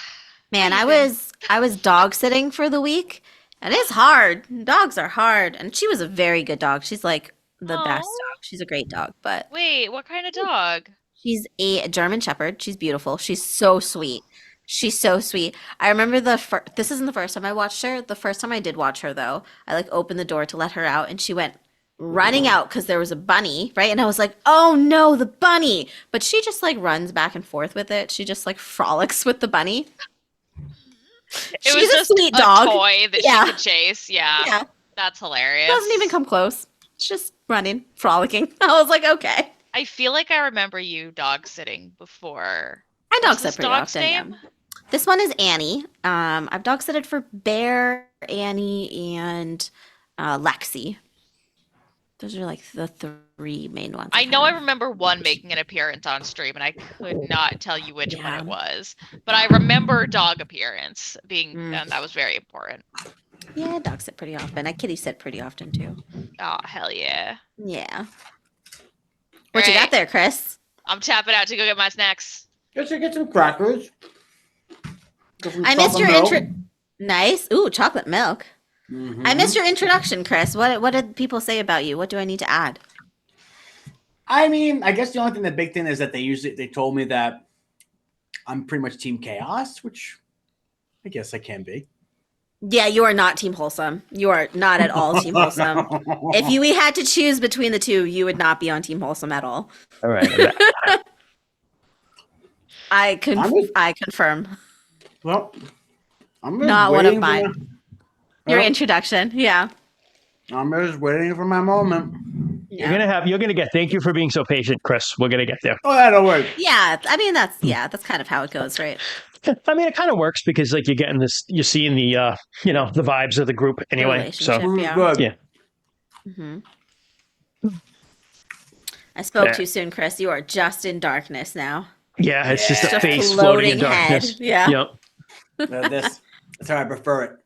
Man, How I you been? was dog sitting for the week, and it's hard. Dogs are hard, and she was a very good dog. She's like the best Aw. dog. She's a great dog, but wait, what kind of dog? she's a German Shepherd. She's beautiful. She's so sweet. She's so sweet. I remember this isn't the first time I watched her. The first time I did watch her, though, I like opened the door to let her out, and she went running out because there was a bunny, right? And I was like, oh no, the bunny. But she just like runs back and forth with it. She just like frolics with the bunny. It She's was a just sweet a dog. toy that Yeah. she could chase. Yeah, Yeah. that's hilarious. Doesn't even come close. It's just running, frolicking. I was like, okay. I feel like I remember you dog sitting before. I dog What's sit this pretty dog's often. yeah. name? This one is Annie. I've dog sitted for Bear, Annie, and Lexi. Those are like the 3 main ones. I know I kind of- remember one making an appearance on stream, and I could not tell you which one Yeah. it was. But I remember dog appearance being, Mm. and that was very important. Yeah, I dog sit pretty often. I kitty sit pretty often too. Oh hell yeah! Yeah. What you Alright. got there, Chris? I'm tapping out to go get my snacks. Get some crackers. Get some I missed chocolate your milk. intro. Nice. Ooh, chocolate milk. I Mhm. missed your introduction, Chris. What did people say about you? What do I need to add? I mean, I guess the only thing, the big thing is that they told me that I'm pretty much Team Chaos, which I guess I can be. Yeah, you are not Team Wholesome. You are not at all Team Wholesome. If we had to choose between the two, you would not be on Team Wholesome at all. All right. I confirm. Well, I'm just Not one of waiting for mine. Your Well, introduction, yeah. I'm just waiting for my moment. You're gonna get. Thank you for being so patient, Chris. We're gonna get there. Oh, yeah, don't worry. Yeah, I mean that's kind of how it goes, right? I mean, it kind of works because like you're getting this, you're seeing the the vibes of the group anyway. So Relationship, yeah. Good. Yeah. hmm I spoke Yeah. too soon, Chris. You are just in darkness now. yeah, it's just a Just face floating in floating head. darkness. Yeah. Yep. That's how I prefer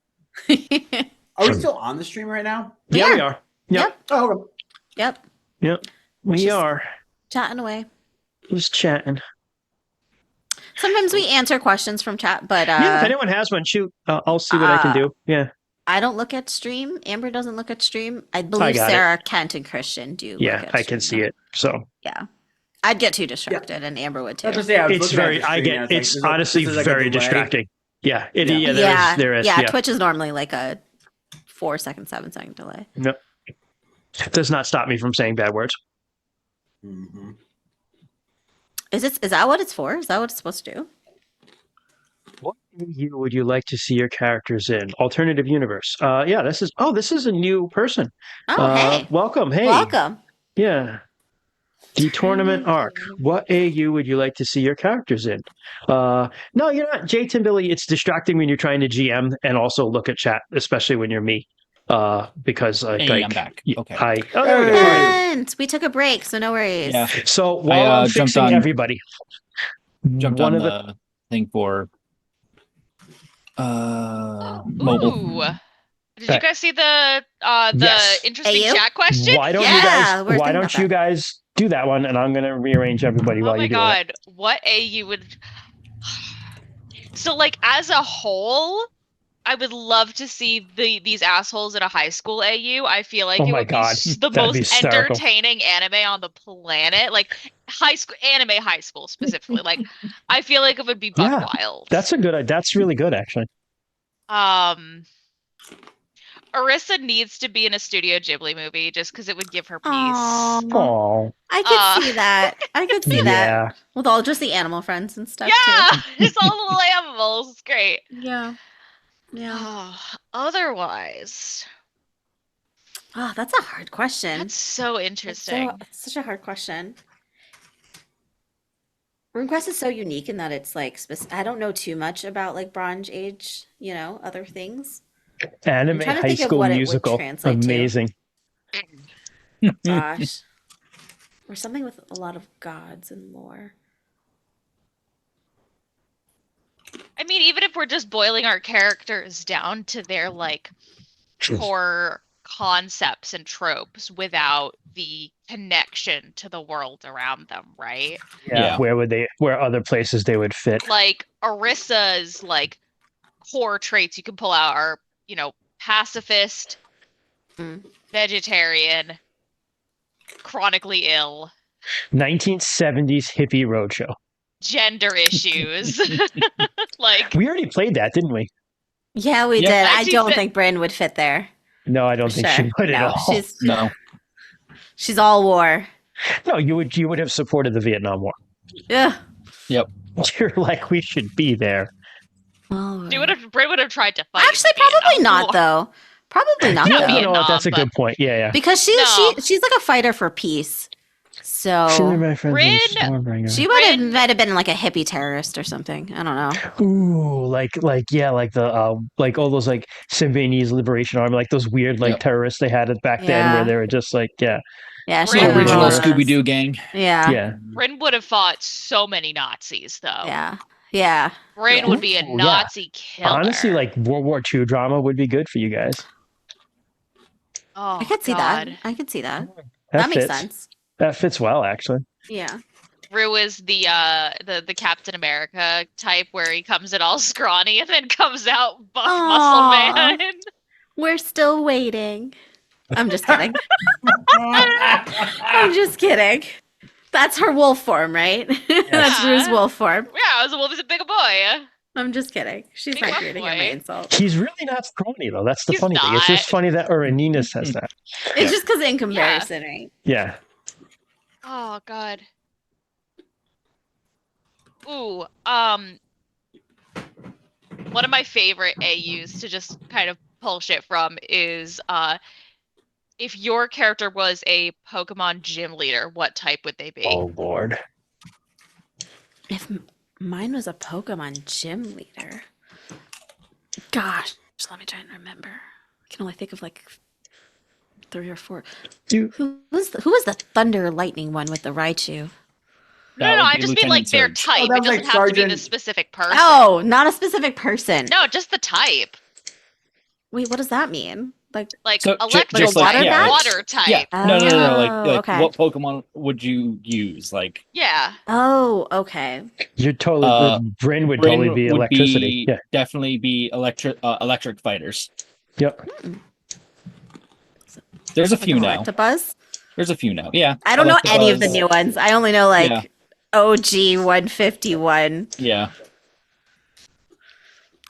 it. Are we still on the stream right now? Yeah, we Yeah. are. Yep. Oh, okay. Yep. Yep. We Just- are. Chatting away. Just chatting. Sometimes we answer questions from chat, but Yeah. If anyone has one, shoot. I'll see what I can do. Yeah. I don't look at stream. Amber doesn't look at stream. I believe got it. Sarah, Kent, and Christian do. Yeah. look at I can see stream. it. So Yeah. I'd get too distracted, and Amber would too. That's what I say, I was it's looking at very. the I stream get. and I was It's like, honestly this is like a very delay. distracting. Yeah. Yeah. There is. Yeah. Twitch is normally like a 4-second, 7-second delay. No. It does not stop me from saying bad words. Mhm. Is that what it's for? Is that what it's supposed to do? What year would you like to see your characters in? Alternative universe. Yeah, this is a new person. Oh, hey. Welcome. Hey. Welcome. Yeah. The tournament arc. What AU would you like to see your characters in? No, you're not Jay Timbilly. It's distracting when you're trying to GM and also look at chat, especially when you're me. Because Hey, I'm back. Okay. There we go. All right. And we took a break, so no worries. Yeah. So while I'm jumped fixing on- everybody, Jumped one on of the thing for mobile. Ooh. Did Okay. you guys see the Yes. interesting AU? chat question? why don't Yeah, you guys? we're Why thinking don't about you that. guys do that one? And I'm gonna rearrange everybody Oh while my you do it. god, what AU would So like as a whole, I would love to see these assholes in a high school AU. I feel like Oh it my would be God, the that'd be most hysterical. entertaining anime on the planet. Like high school specifically. Like I feel like it would be buck Yeah, wild. That's really good actually. Arissa needs to be in a Studio Ghibli movie just because it would give her peace. Aw. Oh, I could see that. I could see that. yeah. With all just the animal friends and stuff Yeah, it's all little animals. It's great. too. Yeah. Yeah. Otherwise, Oh, that's a hard question. that's so interesting. It's such a hard question. RuneQuest is so unique in that it's like I don't know too much about like Bronze Age, other things. Anime trying to High think of School what it would Musical, translate to. amazing. Gosh. Or something with a lot of gods and lore. I mean, even if we're just boiling our characters down to their like core concepts and tropes without the connection to the world around them, right? Yeah, Yeah. where other places they would fit? Like Arissa's like core traits you can pull out are, pacifist, Mm. vegetarian, chronically ill, 1970s hippie roadshow. gender issues. Like We already played that, didn't we? Yeah, we Yep. did. I Actually don't fit- think Bryn would fit there. No, I don't think she Sure. would at No, all. she's all war. No, you would have supported the Vietnam War. Yeah. You're like, we should be there. Bray would have tried to fight. Actually, the Vietnam probably not War. though. Probably not Yeah, though. you know what? That's a Vietnam, good point. Yeah. Because No. she's like a fighter for peace. So My friends Rin- Stormbringer. she might have been like a hippie terrorist or something. I don't know. Ooh, like the like all those like Symbionese Liberation Army, like those weird like Yep. terrorists they had back then, where Yeah. they were just like, yeah, Yeah, she Rin- might have been Original one of those. Scooby Doo gang. Yeah. yeah. Rin would have fought so many Nazis, though. Yeah. Yeah. Rin would be a Ooh, yeah. Nazi killer. Honestly, like World War II drama would be good for you guys. oh, I could see God. that. I could see that. That That makes fits. sense. That fits well, actually. Yeah. Rue is the Captain America type where he comes in all scrawny and then comes out buff Aw. muscle man. We're still waiting. I'm just kidding. I'm just kidding. That's her wolf form, right? That's Yeah. Rue's wolf form. Yeah, I was a wolf is a big boy. I'm just kidding. She's Big not buff here to hear my boy. insult. He's really not scrawny though. That's the He's funny thing. It's just not. funny that Nina says that. It's just because in comparison, right? Yeah. Oh god. Ooh, one of my favorite AUs to just kind of pull shit from is if your character was a Pokemon gym leader, what type would they be? Oh Lord. If mine was a Pokemon gym leader, gosh, just let me try and remember. I can only think of like 3 or 4. Dude. Who was the Thunder Lightning one with the Raichu? No, I just mean like their Lieutenant type. Oh, that It was doesn't like have to be the Sergeant- specific person. Oh, not a specific person. No, just the type. Wait, what does that mean? Like, Like So, electric just like- type, yeah, water type. Yeah. No. Like Oh, okay. what Pokemon would you use? Like Yeah. oh, okay. You're totally Bryn would Bryn totally be would electricity. Yeah. definitely be electric fighters. Yep. There's a Like few now. Electabuzz? There's a few now. Yeah. I don't know any of the Electabuzz. new ones. I only know like Yeah. OG 151. Yeah.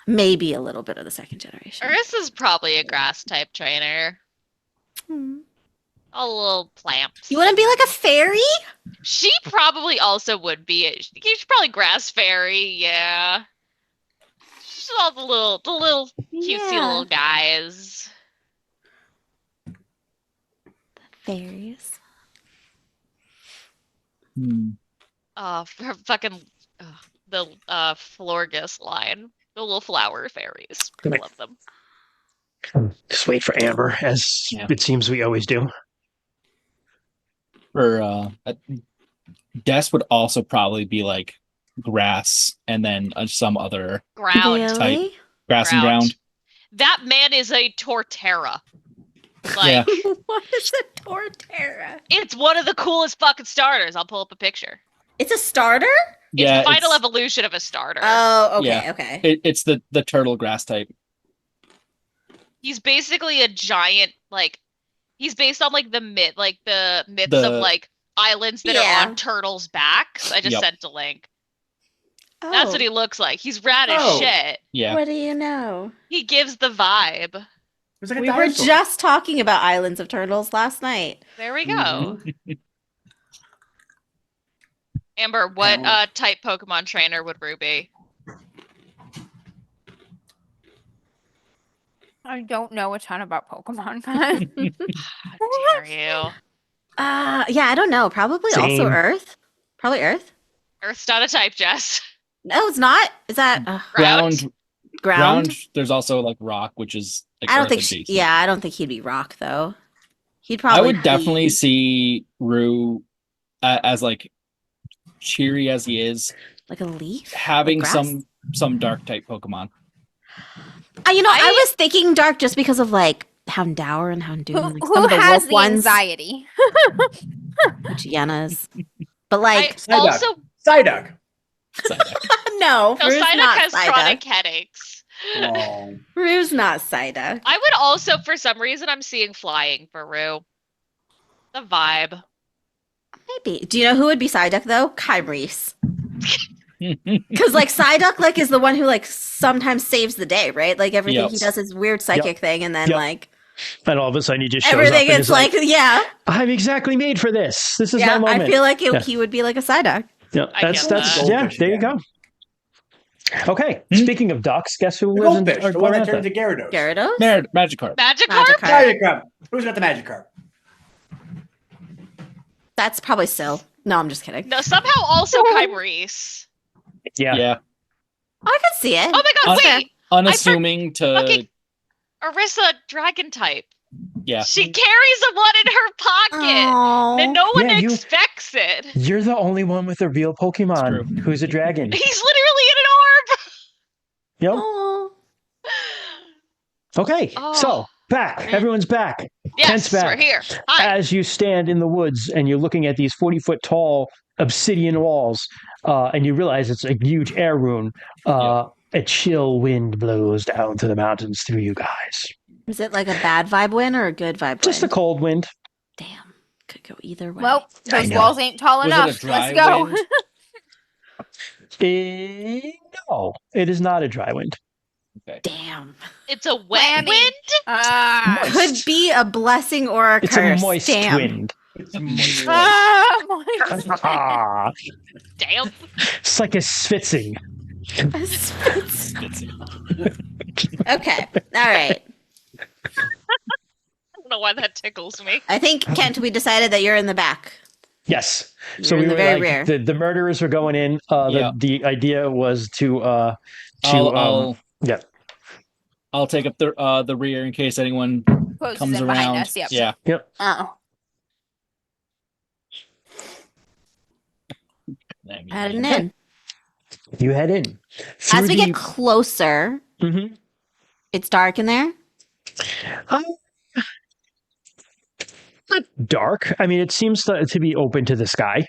Maybe a little bit of the second generation. Arisa's probably a grass type trainer. Hmm. A little plants. You wouldn't be like a fairy? She probably also would be. She's probably grass fairy. Yeah. She's all the little cutesy Yeah. little guys. Fairies. Hmm. Her fucking the Florgus line. The little flower fairies. I Like- love them. Just wait for Amber, as Yeah. it seems we always do. Or Des would also probably be like grass and then some other Ground. Really? grass and ground. That man is a Torterra. Like, Yeah. What is a Torterra? it's one of the coolest fucking starters. I'll pull up a picture. It's a starter? It's Yeah. the final it's- evolution of a starter. Oh, okay, Yeah. okay. It's the turtle grass type. He's basically a giant, like, he's based on like the myths The- of like islands that Yeah. are on turtles' backs. I just Yep. sent a link. That's what he looks like. He's rad as Oh. shit. Yeah. What do you know? He gives the vibe. It was like a We were dinosaur. just talking about Islands of Turtles last night. There we go. Mm-hmm. Amber, what Ow. type Pokemon trainer would Rue be? I don't know a ton about Pokemon. How dare you? Yeah, I don't know. Probably also Same. Earth. Probably Earth. Earth's not a type, Jess. No, it's not. Is that Ground. ground? There's also like rock, which is like I don't earth think. adjacent. Yeah, I don't think he'd be rock though. He'd probably. I would be- definitely see Rue as like cheery as he is, like a leaf. having Like grass? some dark type Pokemon. You know, I I- was thinking dark just because of like Houndour and Houndoom, and, like, some Who of the has wolf the ones, anxiety? Hyenas. But like, I Psyduck. also Psyduck. no, no, Rue's Psyduck not has Psyduck. chronic headaches. Oh. Rue's not Psyduck. I would also, for some reason, I'm seeing flying for Rue. The vibe. Maybe. Do you know who would be Psyduck though? Kyrie's. Because like Psyduck like is the one who like sometimes saves the day, right? Like everything Yep. he does is weird psychic thing, and then Yep. like And all of a sudden he just shows everything up and is is like, yeah, I'm exactly made for this. This is yeah. my moment. I feel like Yeah. he would be like a Psyduck. Yeah, I that's get that's that. yeah. Goldfish There you again. go. Okay. Speaking of ducks, guess who The lives in goldfish, or the one that Guanata? turned into Gyarados. Gyarados. Magikarp. Magikarp? Magikarp. Magikarp. Who's got the Magikarp? That's probably Syl. No, I'm just kidding. No, somehow also Kyrie's. Yeah. Yeah. I can see it. Oh my god, Okay. wait! Unassuming to fucking- Orisa dragon type. yeah. She carries a one in her pocket. Aw. And no one Yeah, you- expects it. You're the only one with a real Pokemon It's who's a dragon. He's literally in an Yep. Aw. Okay. Oh. So back. Everyone's back. orb. Yes, Kent's back. we're here. Hi. As you stand in the woods and you're looking at these 40-foot tall obsidian walls, and you realize it's a huge air rune, a chill wind blows down to the mountains through you guys. Is it like a bad vibe win or a good vibe Just a win? cold wind. Damn. Could go either way. Well, I those know. walls ain't tall Was it a enough. dry Let's go. wind? No, it is not a dry wind. Damn. It's a wet Whammy. wind. Ah. Moist. Could be a blessing or a It's curse. a moist Damn. wind. Ah, moist. Ah, Damn. it's like a svitzing. Okay. All right. I don't know why that tickles me. I think, Kent, we decided that you're in the back. Yes. You're So in we the were very like rear. the murderers were going in. Yeah. The idea was to I'll yeah. I'll take up the rear in case anyone Closes comes in around. behind us. Yep. Yeah. Oh. Heading in. You head in. As we get closer, Mhm. it's dark in there. Not dark. I mean, it seems to be open to the sky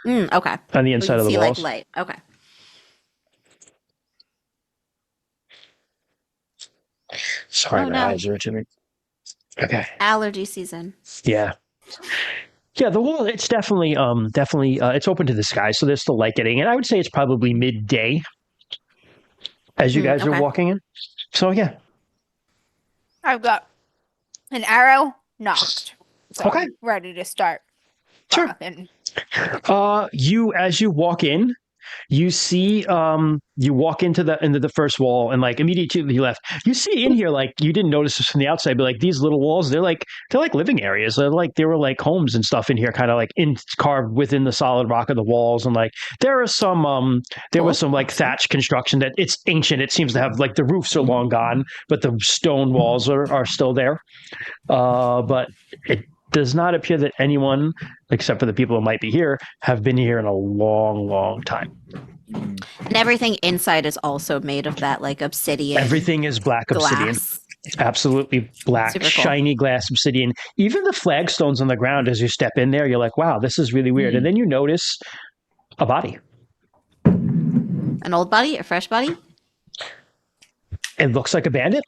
Okay. on the We inside can of the see walls. like light. Okay. Sorry, Oh, my no. eyes are itching. Okay. Allergy season. Yeah. Yeah, the wall, it's definitely it's open to the sky, so there's still light getting in. I would say it's probably midday as you guys okay. are walking in. So yeah. I've got an arrow knocked. So Okay. I'm ready to start. Sure. fucking- As you walk in, you see you walk into the first wall, and like immediately to the left, you see in here, like you didn't notice this from the outside, but like these little walls, they're like living areas. They were like homes and stuff in here, kind of like carved within the solid rock of the walls. And like there are some was some like thatch construction that it's ancient. It seems to have like the roofs are long gone, but the stone walls are still there. But it does not appear that anyone, except for the people who might be here, have been here in a long, long time. And everything inside is also made of that like obsidian Everything is black obsidian. glass. Absolutely black, Super cool. shiny glass obsidian. Even the flagstones on the ground, as you step in there, you're like, wow, this is really weird. And then you notice a body. An old body, a fresh body. It looks like a bandit,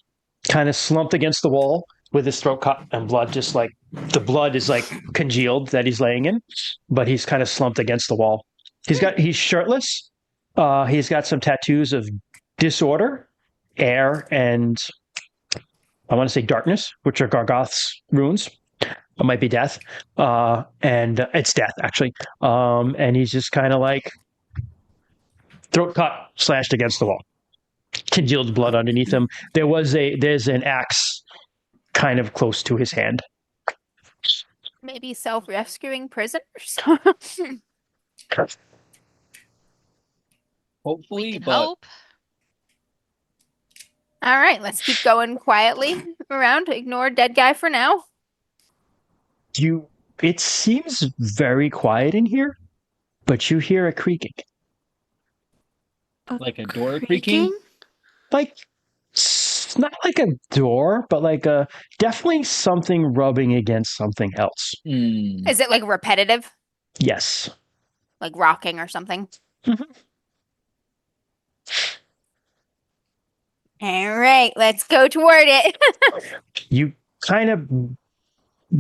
kind of slumped against the wall with his throat cut and blood just like the blood is like congealed that he's laying in, but he's kind of slumped against the wall. He's shirtless. He's got some tattoos of disorder, air, and I want to say darkness, which are Gargoth's runes. It might be death. And it's death, actually. And he's just kind of like throat cut, slashed against the wall. Congealed blood underneath him. There's an axe kind of close to his hand. Maybe self-rescuing prisoners. Hopefully, Can but hope. All right, let's keep going quietly around. Ignore dead guy for now. It seems very quiet in here, but you hear a creaking. like a door creaking. Like not like a door, but like definitely something rubbing against something else. Hmm. Is it like repetitive, Yes. like rocking or something? Mhm. All right, let's go toward it. You kind of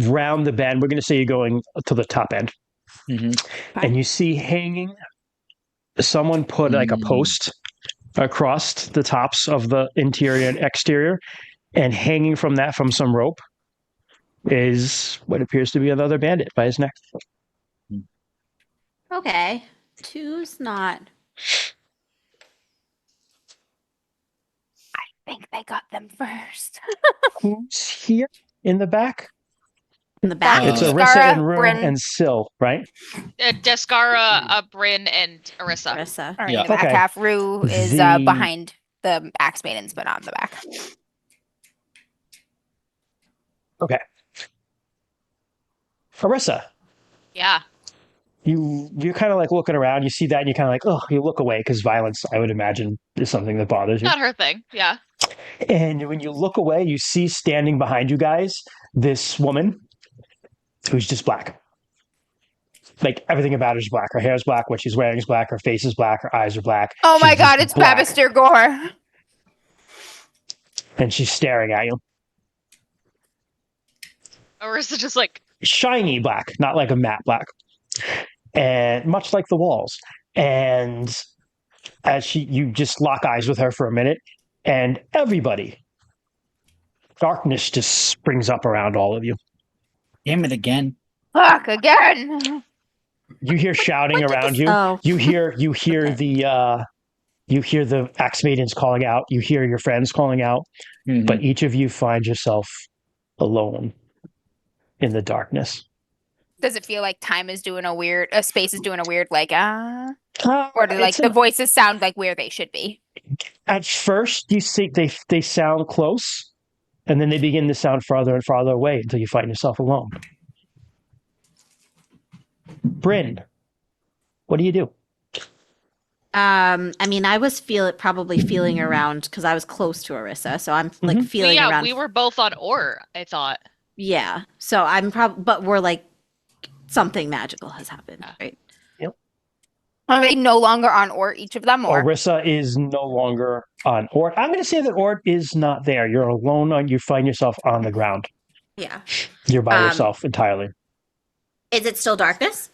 round the bend. We're going to say you're going to the top end, Mhm. and you see hanging. Someone put like a post across the tops of the interior and exterior, and hanging from some rope is what appears to be another bandit by his neck. Okay. Two's not. I think they got them first. Who's here in the back? In the back. It's Uh, Arissa Skara, and Rune Bryn. and Syl, right? Descara, Bryn, and Arissa. Marissa. All right, Yeah. the back Okay. half. Rue is The- behind the Axe Maidens, but not in the back. Okay. Arissa, Yeah. you're kind of like looking around. You see that, and you kind of like, oh, you look away because violence, I would imagine, is something that bothers you. Not her thing. Yeah. And when you look away, you see standing behind you guys this woman who's just black. Like everything about her is black. Her hair is black. What she's wearing is black. Her face is black. Her eyes are black. Oh my She's god, just it's black. Babister Gore. And she's staring at you. Arissa just like, Shiny black, not like a matte black. And much like the walls. And as you just lock eyes with her for a minute, and everybody, darkness just springs up around all of you. Damn it again. Fuck again. You hear shouting When did around this- you. Oh. You hear Okay. you hear the axe maidens calling out. You hear your friends calling out. Mhm. But each of you find yourself alone in the darkness. Does it feel like time is doing space is doing a weird like or do like It's the voices sound like where they should be? at first you see they sound close, and then they begin to sound farther and farther away until you find yourself alone. Bryn, what do you do? I mean, I was probably feeling around because I was close to Orissa, so I'm like Mhm. feeling yeah, around. we were both on Or, I thought. Yeah, so I'm probably, but we're like something magical has happened, right? Are they no longer on Ort, each of them, or Orissa is no longer on Ort. I'm going to say that Ort is not there. You're alone. You find yourself on the ground. Yeah. You're by Um, yourself entirely. Is it still darkness?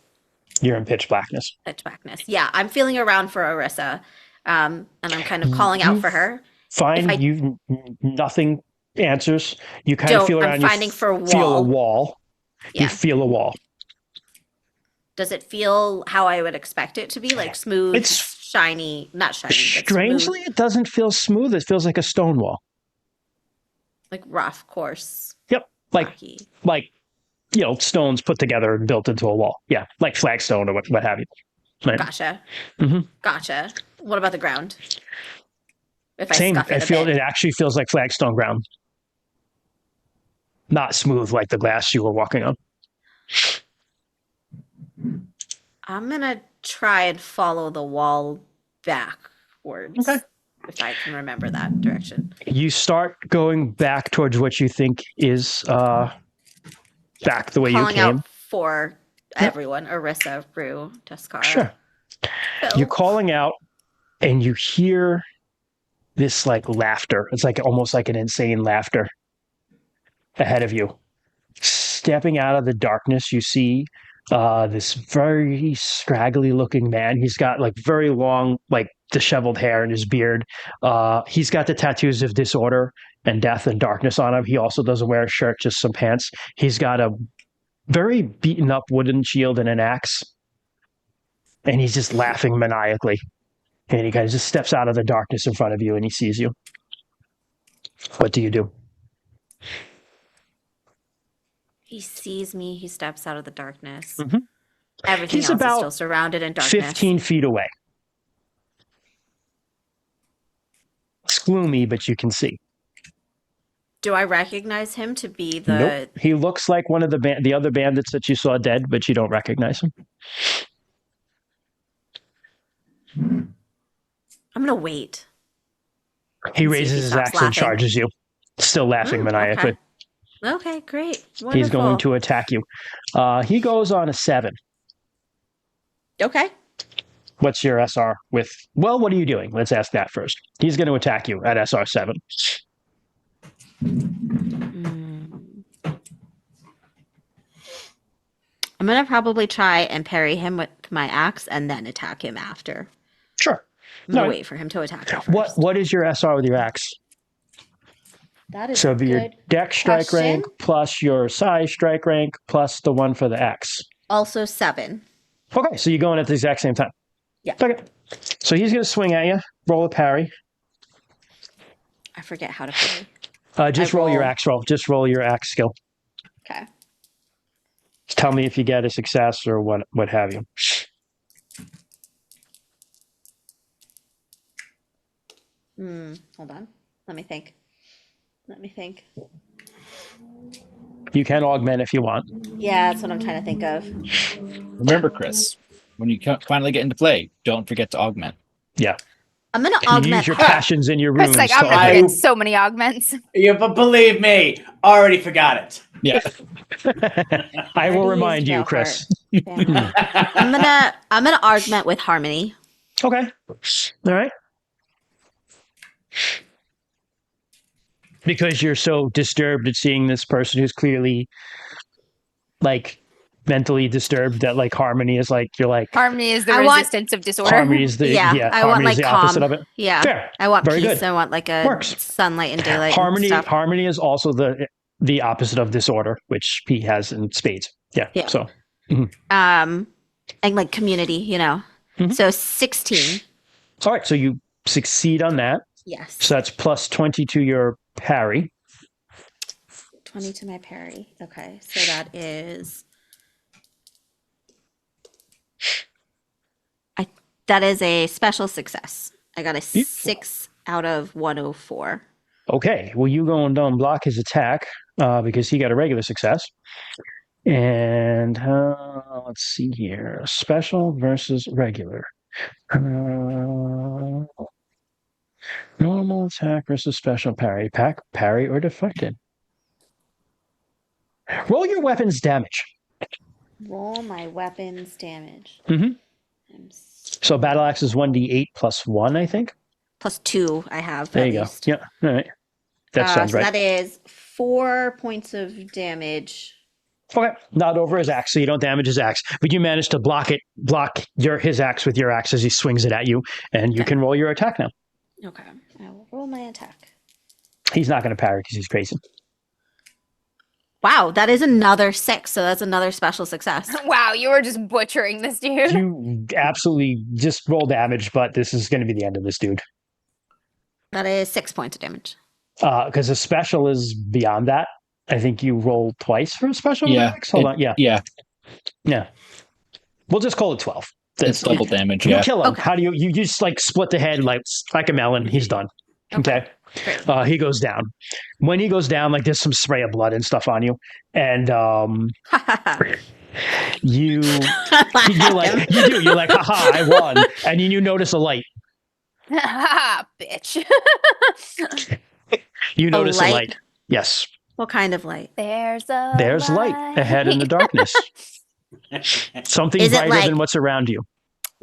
You're in pitch blackness. Pitch blackness. Yeah, I'm feeling around for Orissa, and I'm kind of calling out for her. Find I- you nothing answers. You kind of feel I'm around. finding for a Feel a wall. wall. Yeah. You feel a wall. Does it feel how I would expect it to be? Like smooth, It's- shiny, not shiny, but smooth, Strangely, it doesn't feel smooth. It feels like a stone wall. like rough, coarse, Yep. Like rocky. stones put together and built into a wall. Yeah, like flagstone or what have you. Right. Gotcha. Mhm. Gotcha. What about the ground? If Same. scuff I it a feel bit. it actually feels like flagstone ground, not smooth like the glass you were walking on. I'm gonna try and follow the wall backwards. Okay. If I can remember that direction. You start going back towards what you think is back the way you Calling came. out for Yeah. everyone. Orissa, Rue, Tuscara. Sure. Phil. You're calling out, and you hear this like laughter. It's like almost like an insane laughter ahead of you. Stepping out of the darkness, you see this very scraggly looking man. He's got like very long, like disheveled hair in his beard. He's got the tattoos of disorder and death and darkness on him. He also doesn't wear a shirt, just some pants. He's got a very beaten up wooden shield and an axe. And he's just laughing maniacally. And he kind of just steps out of the darkness in front of you and he sees you. What do you do? He sees me. He steps out of the darkness. Mhm. Everything He's else is about still surrounded in darkness. 15 feet away. It's gloomy, but you can see. Do I recognize him to be the? Nope. He looks like one of the other bandits that you saw dead, but you don't recognize him. I'm gonna wait. He See if raises he his stops axe and laughing. charges you, still laughing Oh, maniacally. Okay, great. He's going Wonderful. to attack you. He goes on a 7. Okay. What's your SR with? Well, what are you doing? Let's ask that first. He's going to attack you at SR 7. I'm gonna probably try and parry him with my axe and then attack him after. Sure. I'm gonna No. wait for him to attack me first. What is your SR with your axe? That is So it'd be your good. deck strike question. rank plus your size strike rank plus the one for the axe. Also 7. Okay, so you're going at the exact same time. Yeah. Okay. So he's going to swing at you. Roll a parry. I forget how to parry. Just I roll your roll. axe roll. Just roll your axe skill. Okay. Just tell me if you get a success or what have you. Hold on. Let me think. You can augment if you want. Yeah, that's what I'm trying to think of. Remember, Chris, when you finally get into play, don't forget to augment. Yeah. I'm gonna You augment. use your passions in your runes. Chris, like, to I'm gonna augment. forget so many augments. Yeah, but believe me, already forgot it. Yeah. I will Already remind used you, Veil Chris. Yeah. I'm gonna augment with harmony. Okay. All right. Because you're so disturbed at seeing this person who's clearly like mentally disturbed that like Harmony is like you're like Harmony is the I want- resistance of disorder. Harmony is the I want Harmony like is the calm. opposite of it. Yeah. Fair. I want Very peace. good. I want like a Works. sunlight and daylight Harmony and stuff. Harmony is also the opposite of disorder, which P has in spades. Yeah. Yeah. So And like community, you know. Mhm. So 16. all right, so you succeed on that. Yes. So that's plus 20 to your parry. 20 to my parry. Okay. So that is that is a special success. I got a Beautiful. 6 out of 104. Okay. Well, you go and don't block his attack because he got a regular success. And let's see here. Special versus regular. Normal attack versus special parry. Parry or deflected. Roll your weapon's damage. Roll my weapons damage. Mhm. So battle axe is 1d8 plus 1, I think. Plus 2 I have. There at you least. go. Yeah. All right. That sounds so right. that is 4 points of damage. Okay. Not over his axe, so you don't damage his axe, but you manage to block his axe with your axe as he swings it at you, and you Okay. can roll your attack now. Okay. I will roll my attack. He's not going to parry because he's crazy. Wow, that is another 6, so that's another special success. Wow, you were just butchering this dude. You absolutely just roll damage, but this is going to be the end of this dude. That is 6 points of damage. Because a special is beyond that. I think you roll twice for a special. Yeah. Max? Hold on. Yeah. Yeah. We'll just call it 12. It's double damage. You Yeah. kill him. Okay. How do you just like split the head like a melon? He's done. Okay. Great. He goes down. When he goes down, like there's some spray of blood and stuff on you, and you're like, haha, I won, and then you notice a light. Bitch. You notice a light? light. Yes, What kind of light? There's a there's light ahead in the darkness. Something Is it brighter like- than what's around you.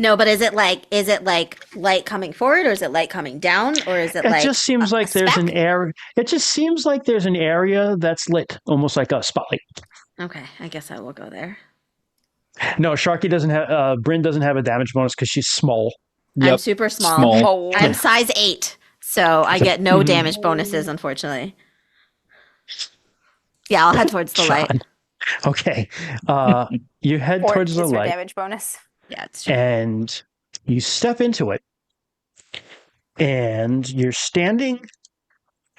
No, but is it like light coming forward, or is it light coming down, or is it It like just seems a like there's an speck? area. It just seems like there's an area that's lit, almost like a spotlight. Okay, I guess I will go there. No, Sharky doesn't have. Bryn doesn't have a damage bonus because she's small. I'm Yep. super small. Small. Oh, I'm size 8, so I get no Mhm. damage bonuses, unfortunately. Yeah, I'll head towards the light. Sean. Okay, you head or towards the is her light. damage bonus. Yeah, it's true. And you step into it, and you're standing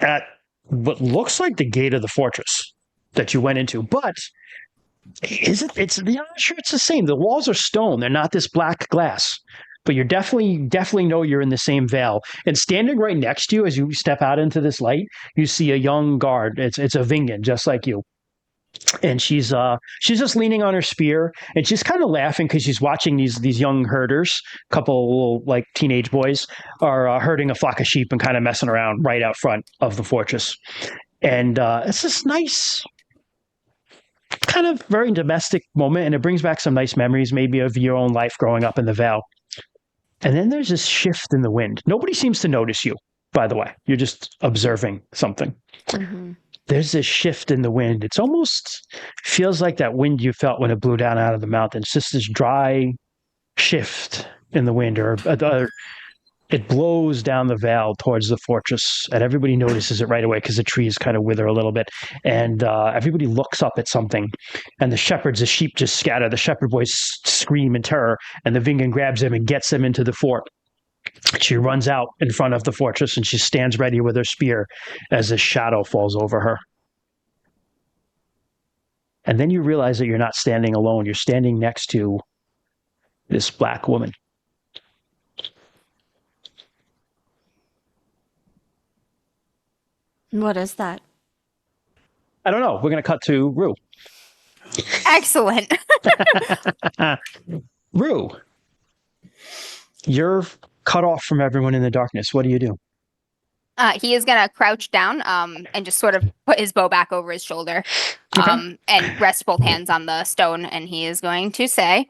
at what looks like the gate of the fortress that you went into. But is it? I'm not sure it's the same. The walls are stone; they're not this black glass. But you're definitely know you're in the same veil. And standing right next to you, as you step out into this light, you see a young guard. It's a Vingan, just like you. And she's just leaning on her spear, and she's kind of laughing because she's watching these young herders, couple little like teenage boys, are herding a flock of sheep and kind of messing around right out front of the fortress. And it's this nice, kind of very domestic moment, and it brings back some nice memories, maybe of your own life growing up in the Vale. And then there's this shift in the wind. Nobody seems to notice you, by the way. You're just observing something. Mhm. There's this shift in the wind. It's almost feels like that wind you felt when it blew down out of the mountains. Just this dry shift in the wind, or it blows down the vale towards the fortress, and everybody notices it right away because the trees kind of wither a little bit, and everybody looks up at something, and the sheep just scatter. The shepherd boys scream in terror, and the Vingan grabs them and gets them into the fort. She runs out in front of the fortress, and she stands ready with her spear as a shadow falls over her. And then you realize that you're not standing alone. You're standing next to this black woman. What is that? I don't know. We're going to cut to Rue. Excellent. Rue, you're cut off from everyone in the darkness. What do you do? He is gonna crouch down, and just sort of put his bow back over his shoulder, Okay. and rest both hands on the stone, and he is going to say,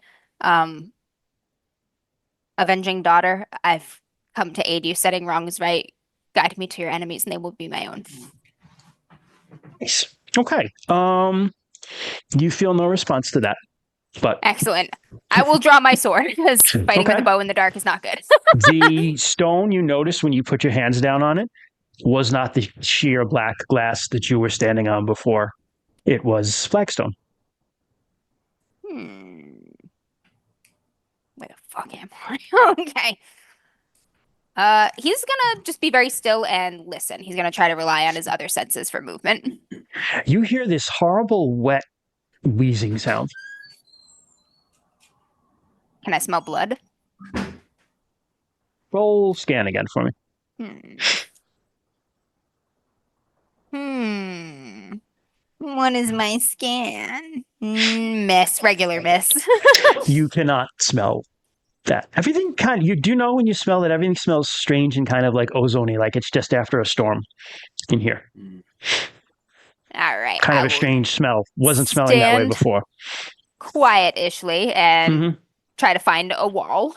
"Avenging daughter, I've come to aid you. Setting wrongs right. Guide me to your enemies, and they will be my own." Nice. Okay. You feel no response to that. But Excellent. I will draw my sword because fighting with Okay. a bow in the dark is not good. the stone you noticed when you put your hands down on it was not the sheer black glass that you were standing on before. It was flagstone. Where the fuck am I? Okay. He's gonna just be very still and listen. He's gonna try to rely on his other senses for movement. You hear this horrible, wet, wheezing sound. Can I smell blood? Roll scan again for me. What is my scan? Miss. Regular miss. You cannot smell that. Everything you do know when you smell it, everything smells strange and kind of like ozony, like it's just after a storm in here. All right. Kind I of a will strange smell. Wasn't smelling that way stand before. quiet-ishly and Mhm. try to find a wall.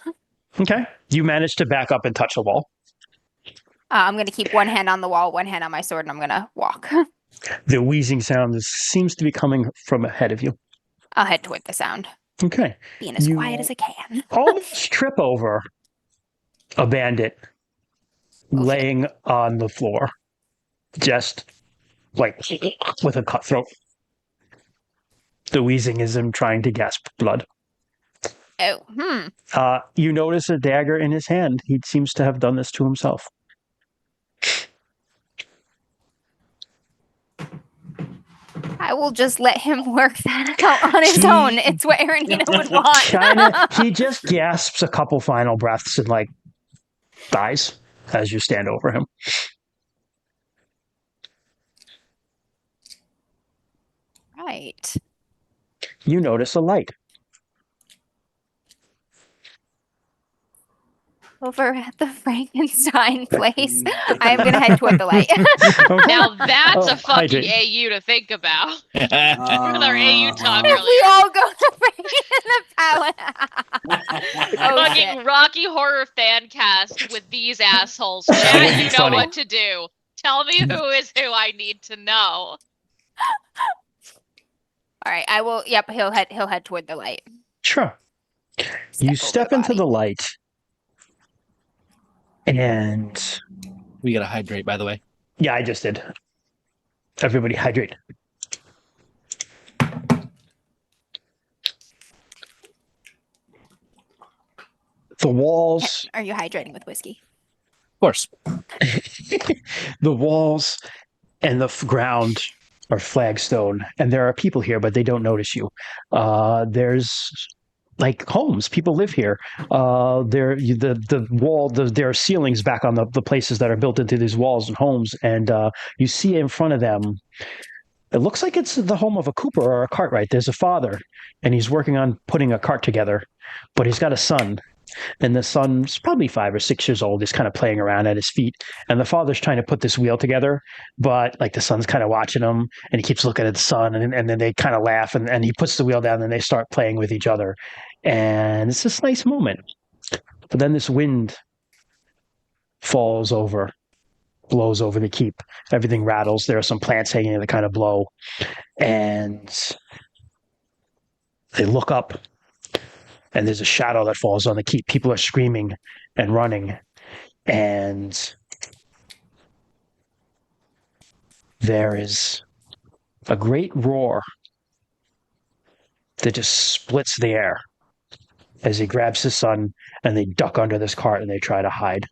Okay. You managed to back up and touch a wall. I'm gonna keep one hand on the wall, one hand on my sword, and I'm gonna walk. The wheezing sound seems to be coming from ahead of you. I'll head toward the sound, Okay. being as You- quiet as I can. Almost trip over a bandit laying on the floor, just like with a cut throat. The wheezing is him trying to gasp blood. Oh, You notice a dagger in his hand. He seems to have done this to himself. I will just let him work that out on his He- own. It's what Aranina would want. He just gasps a couple final breaths and like dies as you stand over him. Right. You notice a light. Over at the Frankenstein place. I am gonna head toward the light. Okay. Now that's Oh, a fucking hydrate. AU to think about. With our Uh, AU talk If we earlier. all go to Frankenstein. Oh, Fucking shit. Rocky Horror fan cast with these assholes. Chat, you know Funny. what to do. Tell me who is who I need to know. All right, I will. Yep, he'll head toward the light. Sure. You over step the into body. the light, and We gotta hydrate, by the way. yeah, I just did. Everybody hydrate. The walls, Are you hydrating with whiskey? Of course. the walls, and the ground are flagstone, and there are people here, but they don't notice you. There's like homes. People live here. The wall. There are ceilings back on the places that are built into these walls and homes, and you see in front of them. It looks like it's the home of a cooper or a cartwright. There's a father, and he's working on putting a cart together, but he's got a son. And the son's probably 5 or 6 years old. He's kind of playing around at his feet. And the father's trying to put this wheel together, but like the son's kind of watching him and he keeps looking at the son and then they kind of laugh and he puts the wheel down and they start playing with each other. And it's this nice moment. But then this wind blows over the keep. Everything rattles. There are some plants hanging that kind of blow. And they look up. And there's a shadow that falls on the keep. People are screaming and running. And there is a great roar that just splits the air as he grabs his son and they duck under this cart and they try to hide.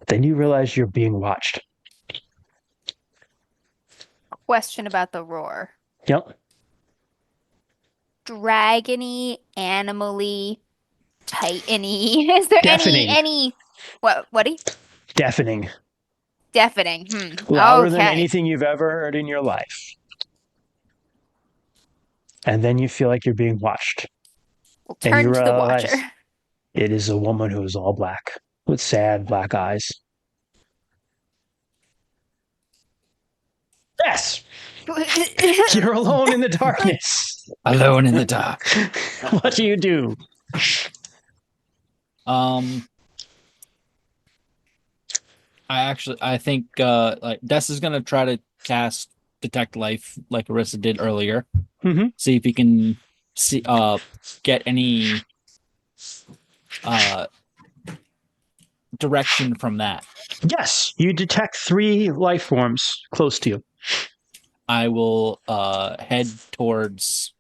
Then you realize you're being watched. Question about the roar. Yep. Dragony, animally, titany. Is there Deafening. any what? Deafening. Deafening. Louder than Okay. anything you've ever heard in your life. And then you feel like you're being watched. We'll And turn you to the realize- watcher. It is a woman who is all black with sad black eyes. Yes, you're alone in the darkness. Alone in the dark. What do you do? I think like Des is gonna try to cast Detect Life like Arissa did earlier. Mhm. See if he can see get any direction from that. Yes, you detect 3 life forms close to you. I will head towards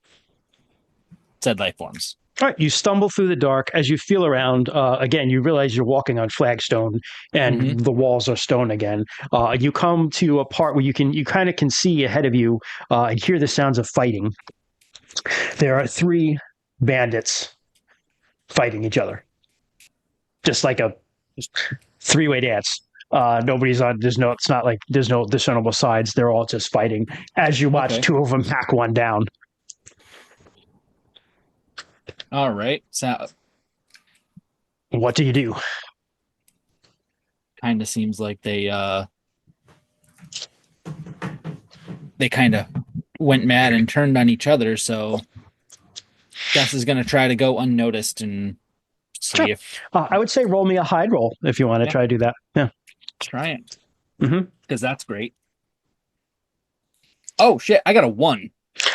said life forms. All right, you stumble through the dark. As you feel around, again, you realize you're walking on flagstone, and the walls are stone again. You come to a part where you kind of can see ahead of you and hear the sounds of fighting. There are 3 bandits fighting each other, just like a 3-way dance. Nobody's on. It's not like there's no discernible sides. They're all just fighting. As you watch 2 of them hack one down. All right. So What do you do? kind of seems like they kind of went mad and turned on each other. So Jess is gonna try to go unnoticed and see Sure. if I would say roll me a hide roll if you want to try to do that. Yeah. try it. Mhm. Because that's great. Oh shit! I got a 1.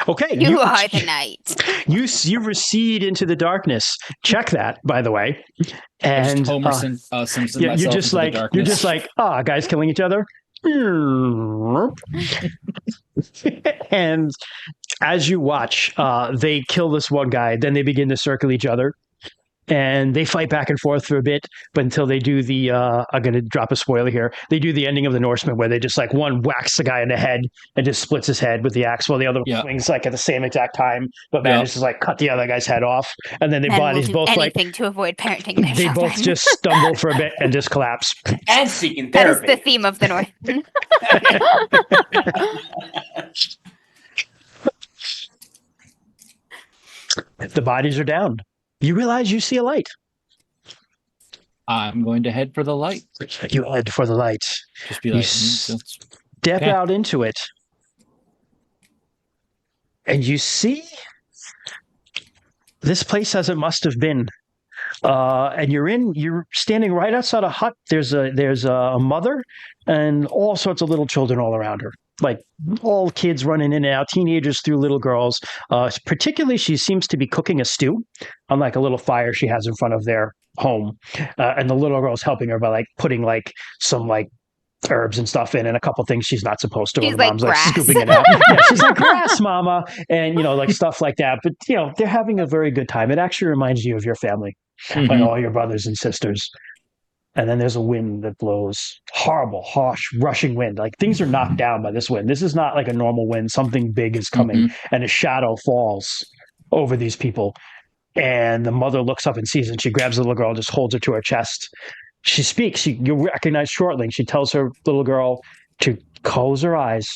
Okay. You are the knight. You recede into the darkness. Check that, by the way. I just And Homer Simpson you're myself just into the like darkness. guys killing each other. And as you watch, they kill this one guy. Then they begin to circle each other, and they fight back and forth for a bit. But until they do the, I'm going to drop a spoiler here. They do the ending of the Norseman, where they just like one whacks the guy in the head and just splits his head with the axe, while the other Yeah. swings like at the same exact time, but manages to like cut the other guy's head off. And then their Men will bodies do both like anything to avoid parenting their they children. both just stumble for a bit and just collapse. And seeking That is therapy. the theme of the North. The bodies are down. You realize you see a light. I'm going to head for the light. You head for the light. Just be You like, step Okay. out into it, and you see this place as it must have been. And you're standing right outside a hut. There's a mother and all sorts of little children all around her, like all kids running in and out, teenagers through little girls. Particularly, she seems to be cooking a stew on like a little fire she has in front of their home, and the little girl's helping her by like putting like some like herbs and stuff in and a couple things she's not supposed to. She's and the like mom's grass. like scooping it out. Yeah, she's like grass, mama, and like stuff like that. But they're having a very good time. It actually reminds you of your family and Mhm. all your brothers and sisters. And then there's a wind that blows, horrible, harsh, rushing wind. Like things are knocked down by this wind. This is not like a normal wind. Something big is coming, and a shadow falls over these people. And the mother looks up and sees it, and she grabs the little girl and just holds her to her chest. She speaks. You recognize shortly. She tells her little girl to close her eyes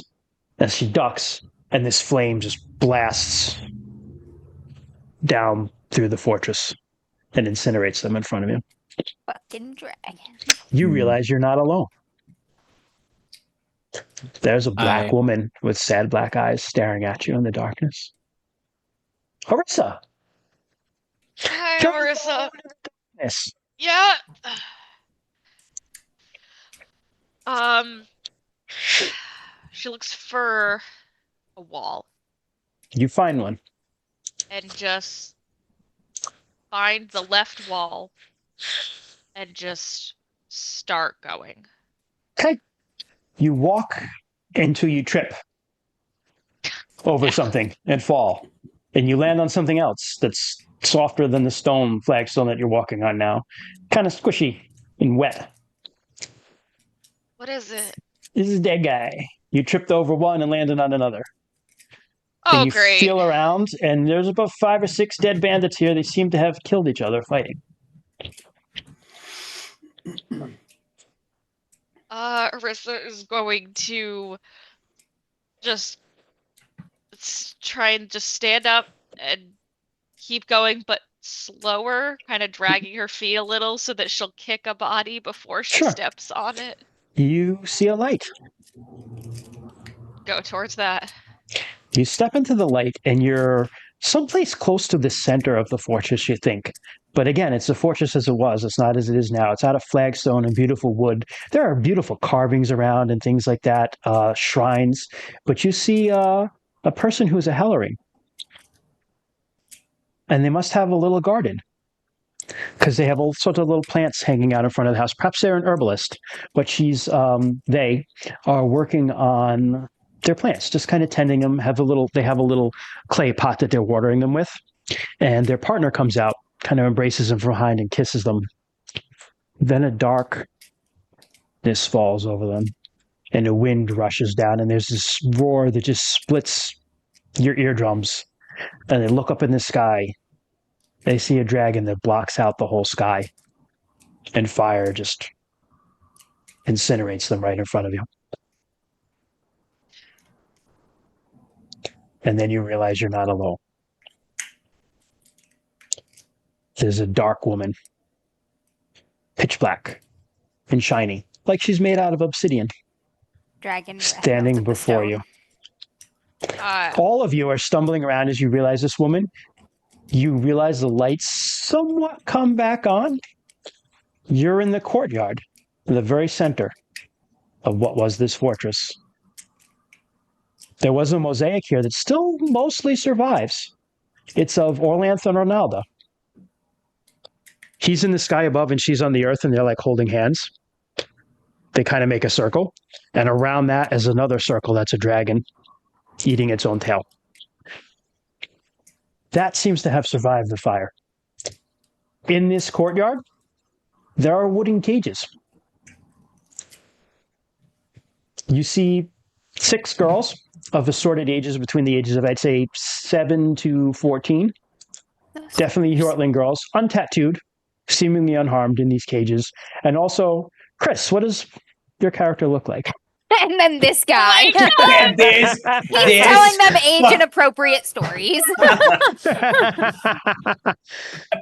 as she ducks, and this flame just blasts down through the fortress and incinerates them in front of you. Fucking dragon. You realize you're not alone. There's a black woman with sad black eyes staring at you in the darkness. Harissa! Hi, Come Marissa. Yes. Yeah. She looks for a wall You find one. and just find the left wall and just start going. Okay. You walk until you trip over something and fall. And you land on something else that's softer than the stone flagstone that you're walking on now. Kind of squishy and wet. What is it? This is a dead guy. You tripped over one and landed on another. Oh, And you great. feel around, and there's about 5 or 6 dead bandits here. They seem to have killed each other fighting. Arissa is going to just try and just stand up and keep going, but slower, kind of dragging her feet a little so that she'll kick a body before she Sure. steps on it. You see a light. Go towards that. You step into the light, and you're someplace close to the center of the fortress, you think. But again, it's the fortress as it was. It's not as it is now. It's out of flagstone and beautiful wood. There are beautiful carvings around and things like that, shrines. But you see a person who's a Hellery. and they must have a little garden because they have all sorts of little plants hanging out in front of the house. Perhaps they're an herbalist, but they are working on their plants, just kind of tending them. They have a little clay pot that they're watering them with, and their partner comes out, kind of embraces them from behind and kisses them. Then a darkness falls over them, and the wind rushes down, and there's this roar that just splits your eardrums. And they look up in the sky. They see a dragon that blocks out the whole sky, and fire just incinerates them right in front of you. And then you realize you're not alone. There's a dark woman, pitch black and shiny, like she's made out of obsidian, Dragon breath standing melted the before stone. you. Uh, All of you are stumbling around as you realize this woman. You realize the lights somewhat come back on. You're in the courtyard, in the very center of what was this fortress. There was a mosaic here that still mostly survives. It's of Orlanth and Ronaldo. He's in the sky above and she's on the earth, and they're like holding hands. They kind of make a circle. And around that is another circle that's a dragon eating its own tail. That seems to have survived the fire. In this courtyard, there are wooden cages. You see 6 girls of assorted ages, between the ages of, I'd say, 7 to 14. Definitely Hjortling girls, untattooed, seemingly unharmed in these cages. And also, Chris, what does your character look like? And then this guy. And this, He's telling them age-inappropriate stories.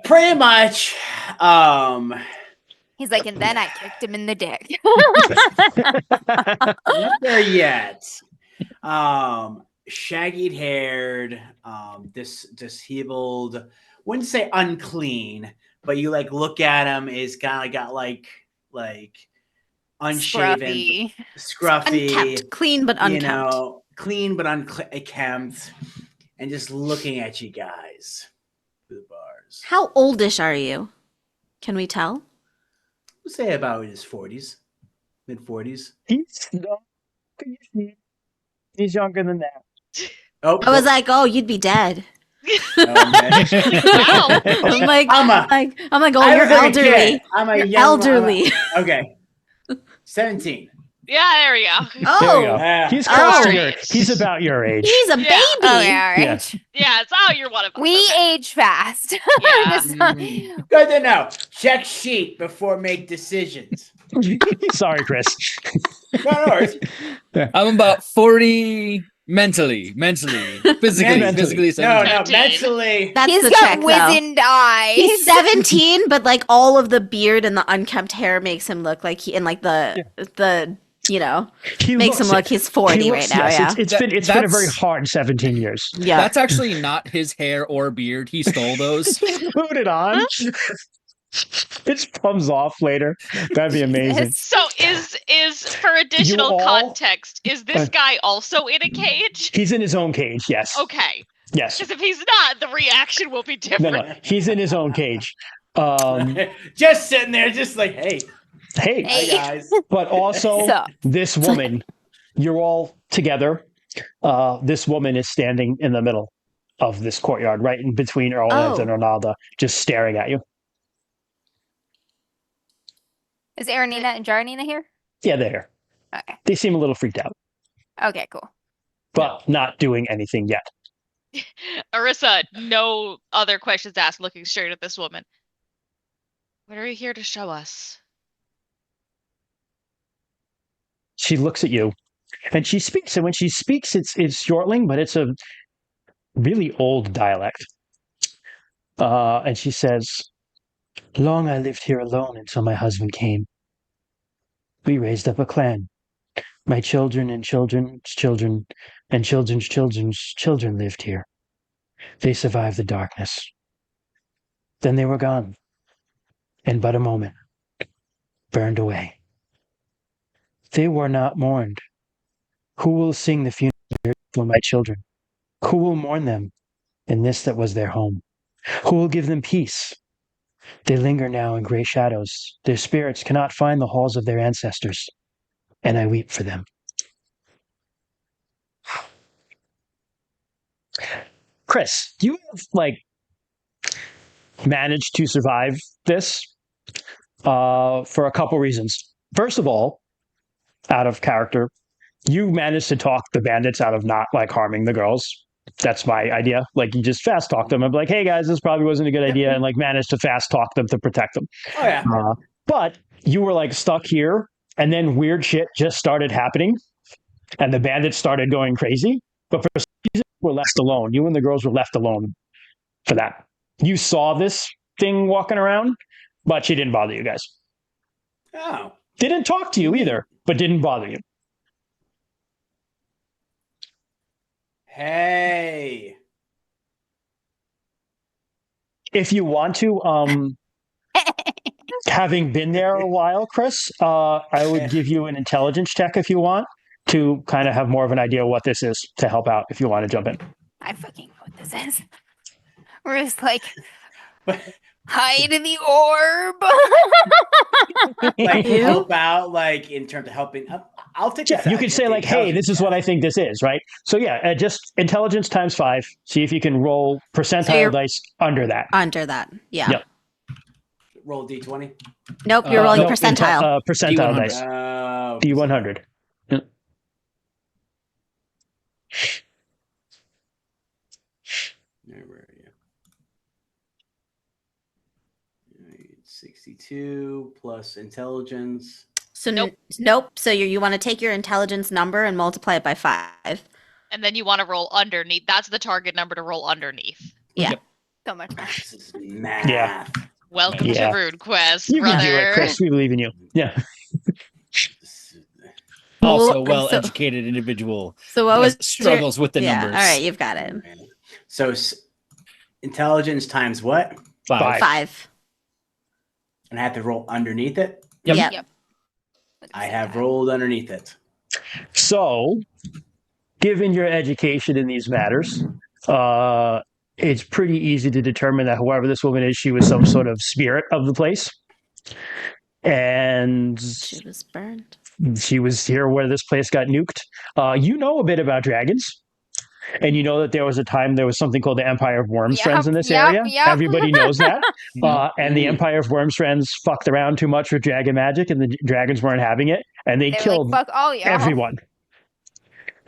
pretty much. He's like, and then I kicked him in the dick. Not there yet. Shaggy haired, disheveled, wouldn't say unclean, but you like look at him, is kind of got like unshaven, scruffy, Unkept, clean but unkempt. you know, clean but unkempt, and just looking at you guys through the bars. How oldish are you? Can we tell? We'll say about his 40s, mid 40s. He's younger than that. Oh, I was like, oh, you'd be dead. oh, man. wow. I'm like, I'm a- oh, I you're was like a elderly. kid. I'm a You're young, elderly. Okay. 17. Yeah, there we go. There you Oh, go. Yeah. He's close to Oh. your. He's about your age. he's a Yeah. baby. Oh, yeah, all right. Yes. Yeah, it's oh, you're one of us. We Okay. age fast. Yeah. This- Good to know. Check sheet before make decisions. Sorry, Chris. No, no worries. I'm about 40 mentally, physically, Mentally. physically. No, 17. no, 17. mentally. That's He's the got check, though. wizened eyes. He's 17, but like all of the beard and the unkempt hair makes him look like he, and like the He makes him looks- look he's 40 he right looks- now. yes, Yeah, it's been a very That's- hard 17 years. yeah. That's actually not his hair or beard. He stole those. Put it on. It comes off later. That'd be amazing. So is for additional all- context, is this guy also in a cage? He's in his own cage. Yes. Okay. Yes. Because if he's not, the reaction will be No, different. no. He's in his own cage. Just sitting there, just like, hey, Hey, hi guys. but also So, this woman, you're all together. This woman is standing in the middle of this courtyard, right in between Erland Oh. and Ronaldo, just staring at you. is Aranina and Jaranina here? Yeah, they're here. Okay. They seem a little freaked out, Okay, cool. but not doing anything yet. Arissa, no other questions asked, looking straight at this woman. What are you here to show us? She looks at you and she speaks. And when she speaks, it's Hjortling, but it's a really old dialect. And she says, "Long I lived here alone until my husband came. We raised up a clan. My children and children's children and children's children's children lived here. They survived the darkness. Then they were gone. In but a moment, burned away. They were not mourned. Who will sing the funeral for my children? Who will mourn them in this that was their home? Who will give them peace? They linger now in gray shadows. Their spirits cannot find the halls of their ancestors, and I weep for them. Chris, you have managed to survive this for a couple reasons. First of all, out of character, you managed to talk the bandits out of not harming the girls. That's my idea. You just fast talk them and be like, hey guys, this probably wasn't a good idea, and manage to fast talk them to protect them. Oh yeah. But you were stuck here, and then weird shit just started happening, and the bandits started going crazy. But for some reason, you were left alone. You and the girls were left alone for that. You saw this thing walking around, but she didn't bother you guys. Oh. Didn't talk to you either, but didn't bother you. Hey. If you want to, having been there a while, Chris, I would give you an intelligence check if you want to kind of have more of an idea what this is to help out if you want to jump in. I fucking know what this is. We're just hide in the orb. Ew. Help out, in terms of helping. I'll take. Yeah, you could say hey, this is what I think this is, right? So yeah, just intelligence times 5. See if you can roll percentile dice under that. Under that. Yeah. Yep. Roll D20. Nope, you're rolling No, percentile. percentile D100. dice. D100. Where are you? 62 plus intelligence. So Nope. nope. So you want to take your intelligence number and multiply it by 5. And then you want to roll underneath. That's the target number to roll underneath. Yeah. So much math. This is math. Yeah. Welcome Yeah. to RuneQuest, You can do it, brother. Chris. We believe in you. Yeah. Also, Well, so- well-educated individual So what was struggles with the yeah, numbers. All right, you've got it. So intelligence times what? 5. 5. And I have to roll underneath it. Yep. Yep. I have rolled underneath it. So, given your education in these matters, it's pretty easy to determine that whoever this woman is, she was some sort of spirit of the place. And She was burned. she was here where this place got nuked. You know a bit about dragons. And you know that there was a time there was something called the Empire of Wormsfriends in this area. Everybody knows that. And the Empire of Wormsfriends fucked around too much with dragon magic, and the dragons weren't having it. And they They were killed fuck all y'all. everyone.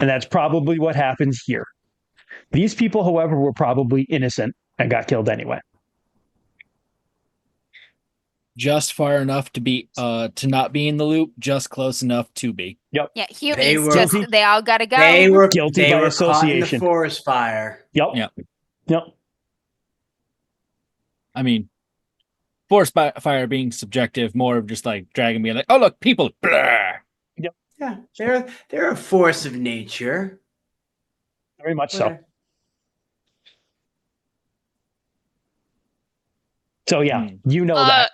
And that's probably what happens here. These people, however, were probably innocent and got killed anyway. Just far enough to be to not be in the loop, just close enough to be. Yeah, They humans were- just they all gotta go. They were Guilty they by were caught in the association. forest fire. Yep. Yeah. Yep. I mean, forest fire being subjective, more of just dragon being oh look, people. Blah. Yeah, they're a force of nature. Very much so. So yeah, you know that.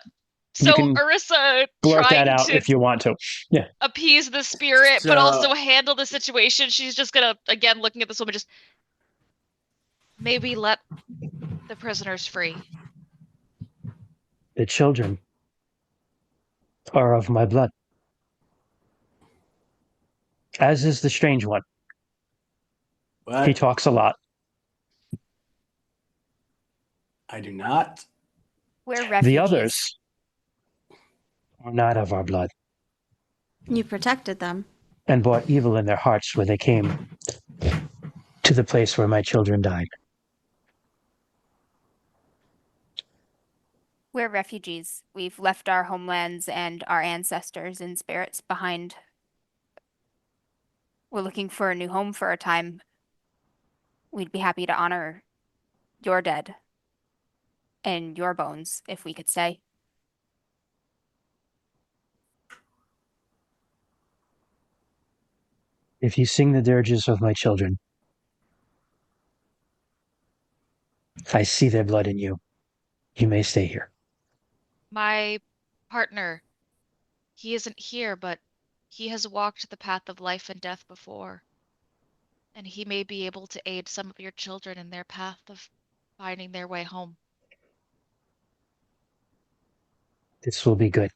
So can Ursa Blurt trying that out to if you want to. appease the spirit, So- but also handle the situation. She's just gonna, again, looking at this woman, just maybe let the prisoners free. The children are of my blood. As is the strange one. He What? talks a lot. I do not. We're refugees. The others are not of our blood You protected them. and brought evil in their hearts when they came to the place where my children died. We're refugees. We've left our homelands and our ancestors and spirits behind. We're looking for a new home for a time. We'd be happy to honor your dead and your bones if we could stay. If you sing the dirges of my children, I see their blood in you. You may stay here. My partner, he isn't here, but he has walked the path of life and death before. And he may be able to aid some of your children in their path of finding their way home. This will be good.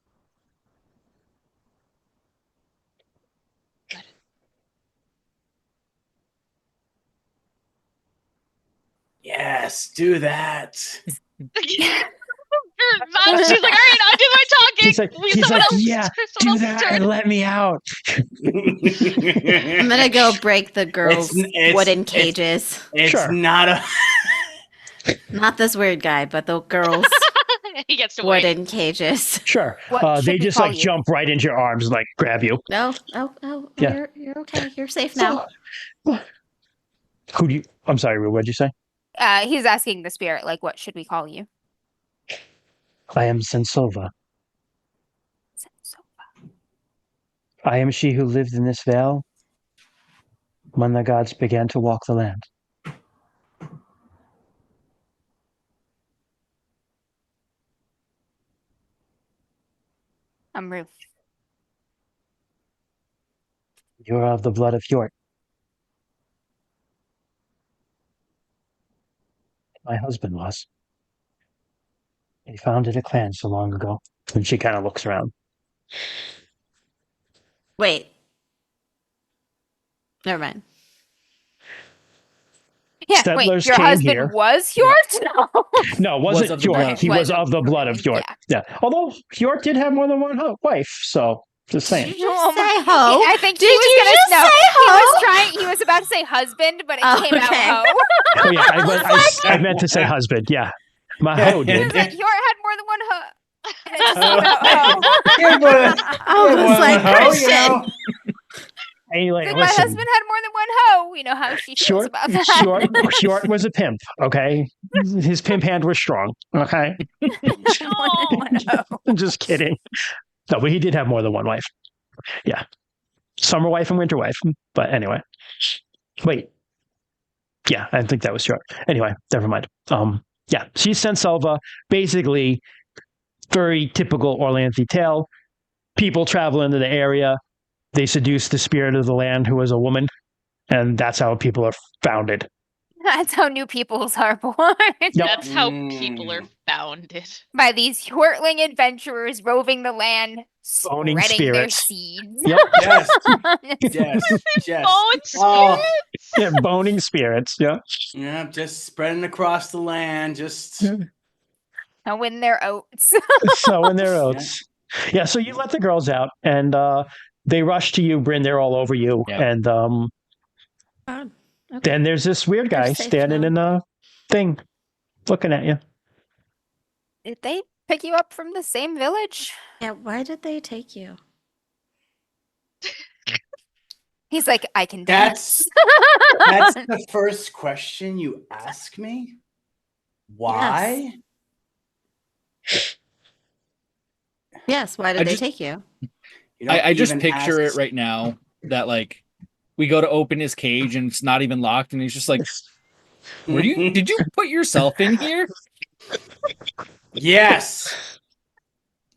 Yes, do that. She's like, all right, I'll do my talking. He's like, yeah, do that and let me out. I'm gonna go break the girls' wooden cages. It's Sure. not a. Not this weird guy, but the girls' He gets to wait. wooden cages. Sure. What should They we just call like you? jump right into your arms and like grab you. No, Yeah. you're okay. You're safe now. Who do you? I'm sorry, Rue, what'd you say? He's asking the spirit, like, what should we call you? I am Sensova. I am she who lived in this vale when the gods began to walk the land. I'm Ruth. You are of the blood of Hjort. My husband was. He founded a clan so long ago. And she kind of looks around. Wait. Never mind. Yeah, Settlers wait, your came husband here. was yours? No. No, it wasn't Was of the blood Hjort. of He Hjort. was of the blood of Hjort. Yeah. Yeah. Although Hjort did have more than one wife, so just saying. Did you Oh just say my- ho? I think Did he was you gonna just no. say He was ho? trying. He was about to say husband, but it Oh, came okay. out ho. Oh yeah, I meant to say husband. Yeah, my hoe He was did. like, Hjort had more than one ho. And it just came out ho. Yeah, but- I was like, Well, Christian. Hey, like, Like, my listen, husband had more than one hoe. You know how she feels Hjort, about that. Hjort was a pimp. Okay, his pimp hand was strong. Okay, I'm just kidding. No, but he did have more than one wife. Yeah, summer wife and winter wife. But anyway, wait. Yeah, I think that was Hjort. Anyway, never mind. Yeah, she's Senselva. Basically, very typical Orlanthe tale. People travel into the area. They seduce the spirit of the land, who is a woman, and that's how people are founded. That's how new peoples are born. Yep. That's how people are founded. By these Hjortling adventurers roving the land, Owning spreading their spirits. seeds. Yep. Yes, yes, yes. Oh, it's Oh, Yeah, boning spirits. Yeah. yeah, just spreading across the land. Just And win their oats. So in their oats. Yeah. So you let the girls out, and they rush to you, Bryn. They're all over you, Yeah. and Okay. then there's this weird guy They're safe standing now. in a thing, looking at you. Did they pick you up from the same village? Yeah, why did they take you? He's like, I can That's- dance. that's the first question you ask me. Why? Yes, why did I they just- take you? You don't I just even picture ask- it right now that like we go to open his cage and it's not even locked, and he's just like, did you put yourself in here? Yes.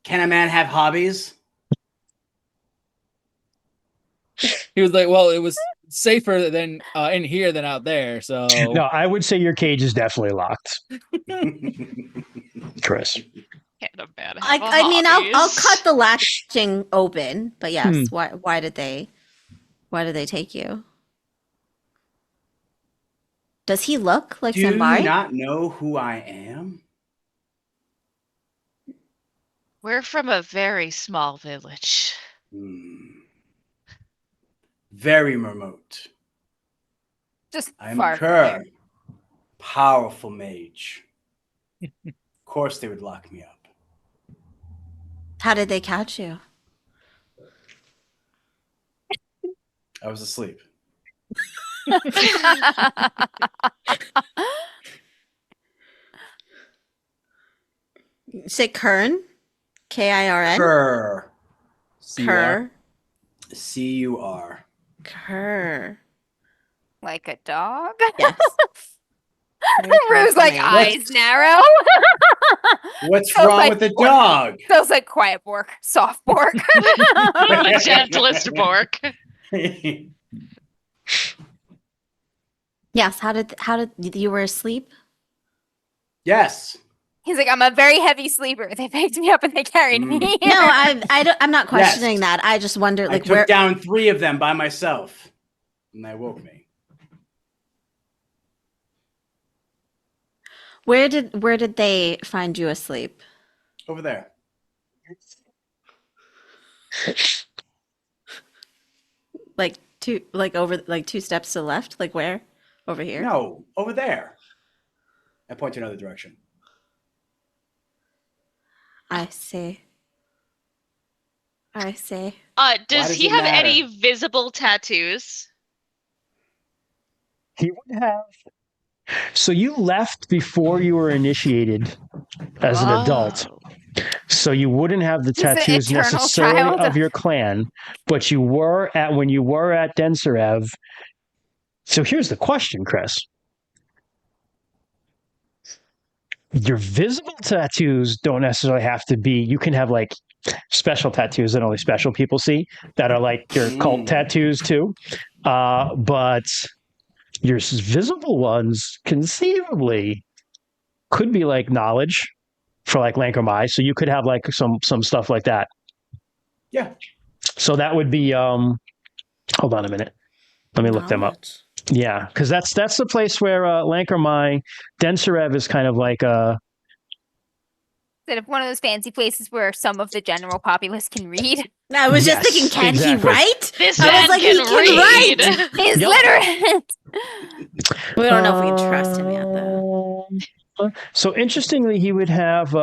Can a man have hobbies? He was like, well, it was safer than in here than out there. So No, I would say your cage is definitely locked, Chris. Can't imagine. I mean, I'll cut the latching open, but yes, why did they take you? Does he look like Do you Sanbari? not know who I am? We're from a very small village. Very remote. Just I'm far from Kerr, there. powerful mage. Of course, they would lock me up. How did they catch you? I was asleep. Say Kern? Kirn? Kerr. Kerr. C-U-R. Kerr. Like a dog? Yes. Rue's like, What's- eyes narrow. What's Sounds wrong like with the pork. dog? Sounds like quiet bork, soft bork. The gentlest bork. Yes. How did you were asleep? Yes. He's like, I'm a very heavy sleeper. They picked me up and they carried me. Mm. here." No, I'm not questioning Yes. that. I just wonder, I like, took where down 3 of them by myself, and they woke me. where did they find you asleep? Over there. Like two steps to the left? Like where? Over here? No, over there. I point to another direction. I see. Does does he it have matter? any visible tattoos? He would have. So you left before you were initiated as an adult. Oh. So you wouldn't have the He's the tattoos eternal necessarily child. of your clan, but you were when you were at Denserev. So here's the question, Chris. Your visible tattoos don't necessarily have to be, you can have like special tattoos that only special people see that are like your cult tattoos too. But your visible ones conceivably could be like knowledge for like Lankermai. So you could have like some stuff like that. Yeah. So that would be hold on a minute. Let me look them up. Knowledge. Yeah, because that's the place where Lankermai, Denserev is kind of like a Instead of one of those fancy places where some of the general populace can read. I was just Yes, thinking, can exactly. he write? This I was man like, he can can read. write. He's Yep. literate. We don't know if we can trust him yet, though. So interestingly, he would have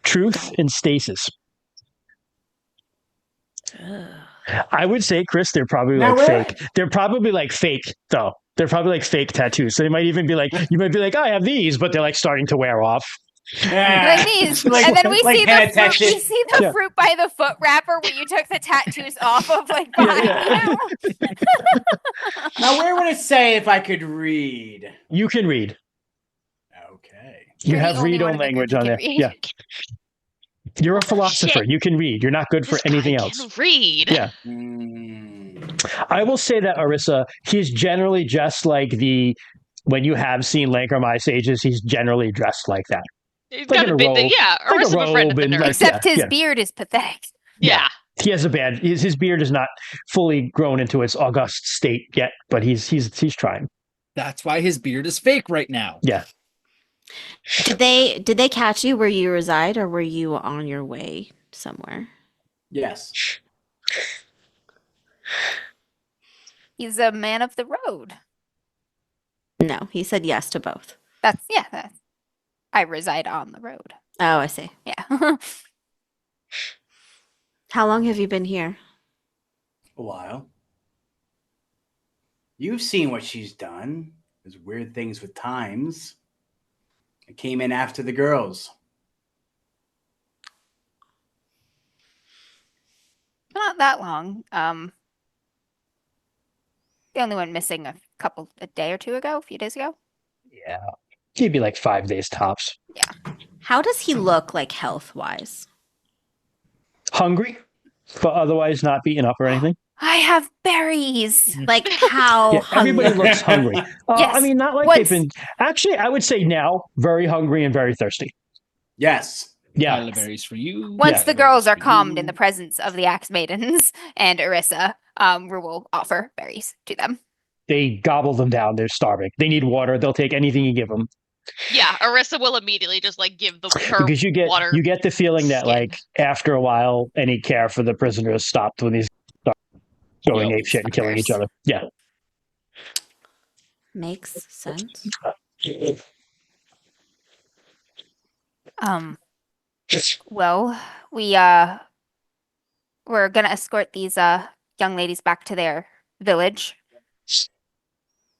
truth and stasis. I would say, Chris, they're probably Now like where- fake. They're probably like fake, though. They're probably like fake tattoos. So they might even be like, you might be like, I have these, but they're like starting to wear off. Like these. Like- and then we like see head the fruit, we attachment. see the Yeah. fruit by the foot wrapper where you took the tattoos off of like Yeah, behind yeah. you. Now, where would it say if I could read? You can read. Okay. You You're the have only read one on in the language group on who there. can read. Yeah. You're a philosopher. Shit. You can read. You're not good for This guy anything can else. read. Yeah. I will say that Orisa, he's generally just like when you have seen Lankermai sages, he's generally dressed like that. He's Like got in a a bit. robe. Yeah, Like a Arissa befriended the robe and, nerd. like, Except his yeah. beard is pathetic. Yeah. He has a bad. His beard is not fully grown into its august state yet, but he's trying. That's why his beard is fake right now. Yeah. Did they catch you where you reside, or were you on your way somewhere? Yes. He's a man of the road. No, he said yes to both. That's I reside on the road. Oh, I see. Yeah. How long have you been here? A while. You've seen what she's done. There's weird things with times. I came in after the girls. Not that long. The only one missing a day or two ago, a few days ago. Yeah. He'd be like 5 days tops. How does he look, like, health-wise? Hungry, but otherwise not beaten up or anything. I have berries. Like, how Yeah, everybody hungry? looks hungry. I Yes. mean, not like Once- they've been. Actually, I would say now very hungry and very thirsty. Yes. Yeah. Pile of berries for you. Once Yeah. the girls are Berries for calmed in you. the presence of the Axe Maidens and Orisa, we will offer berries to them. They gobble them down. They're starving. They need water. They'll take anything you give them. Yeah, Arissa will immediately just like give her Because you water. get the feeling that skin. like after a while, any care for the prisoners stopped when these start going Yep. ape shit and killing each Fuckers. other. Yeah. Makes sense. Well, we're gonna escort these young ladies back to their village.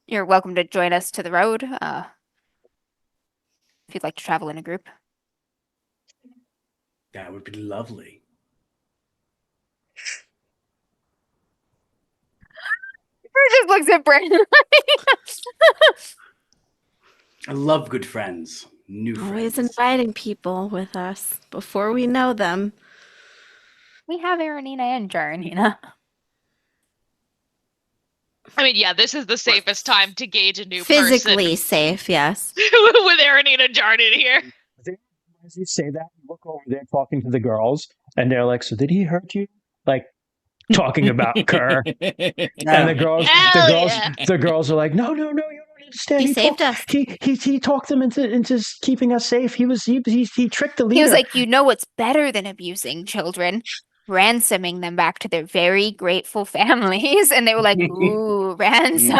You're welcome to join us to the road, if you'd like to travel in a group. That would be lovely. Just looks at Brandon. I love good friends. New Always friends. inviting people with us before we know them. We have Aranina and Jaranina. I mean, yeah, this is the safest time to gauge a new Physically safe, yes. person with Aranita Jardin here. As you say that, you look over there talking to the girls, and they're like, "So did he hurt you?" Like talking about Kerr, and the girls are like, "No, you don't understand. He saved us. He talked them into keeping us safe. He tricked the leader." He was like, you know what's better than abusing children? Ransoming them back to their very grateful families. And they were like, ooh, ransom.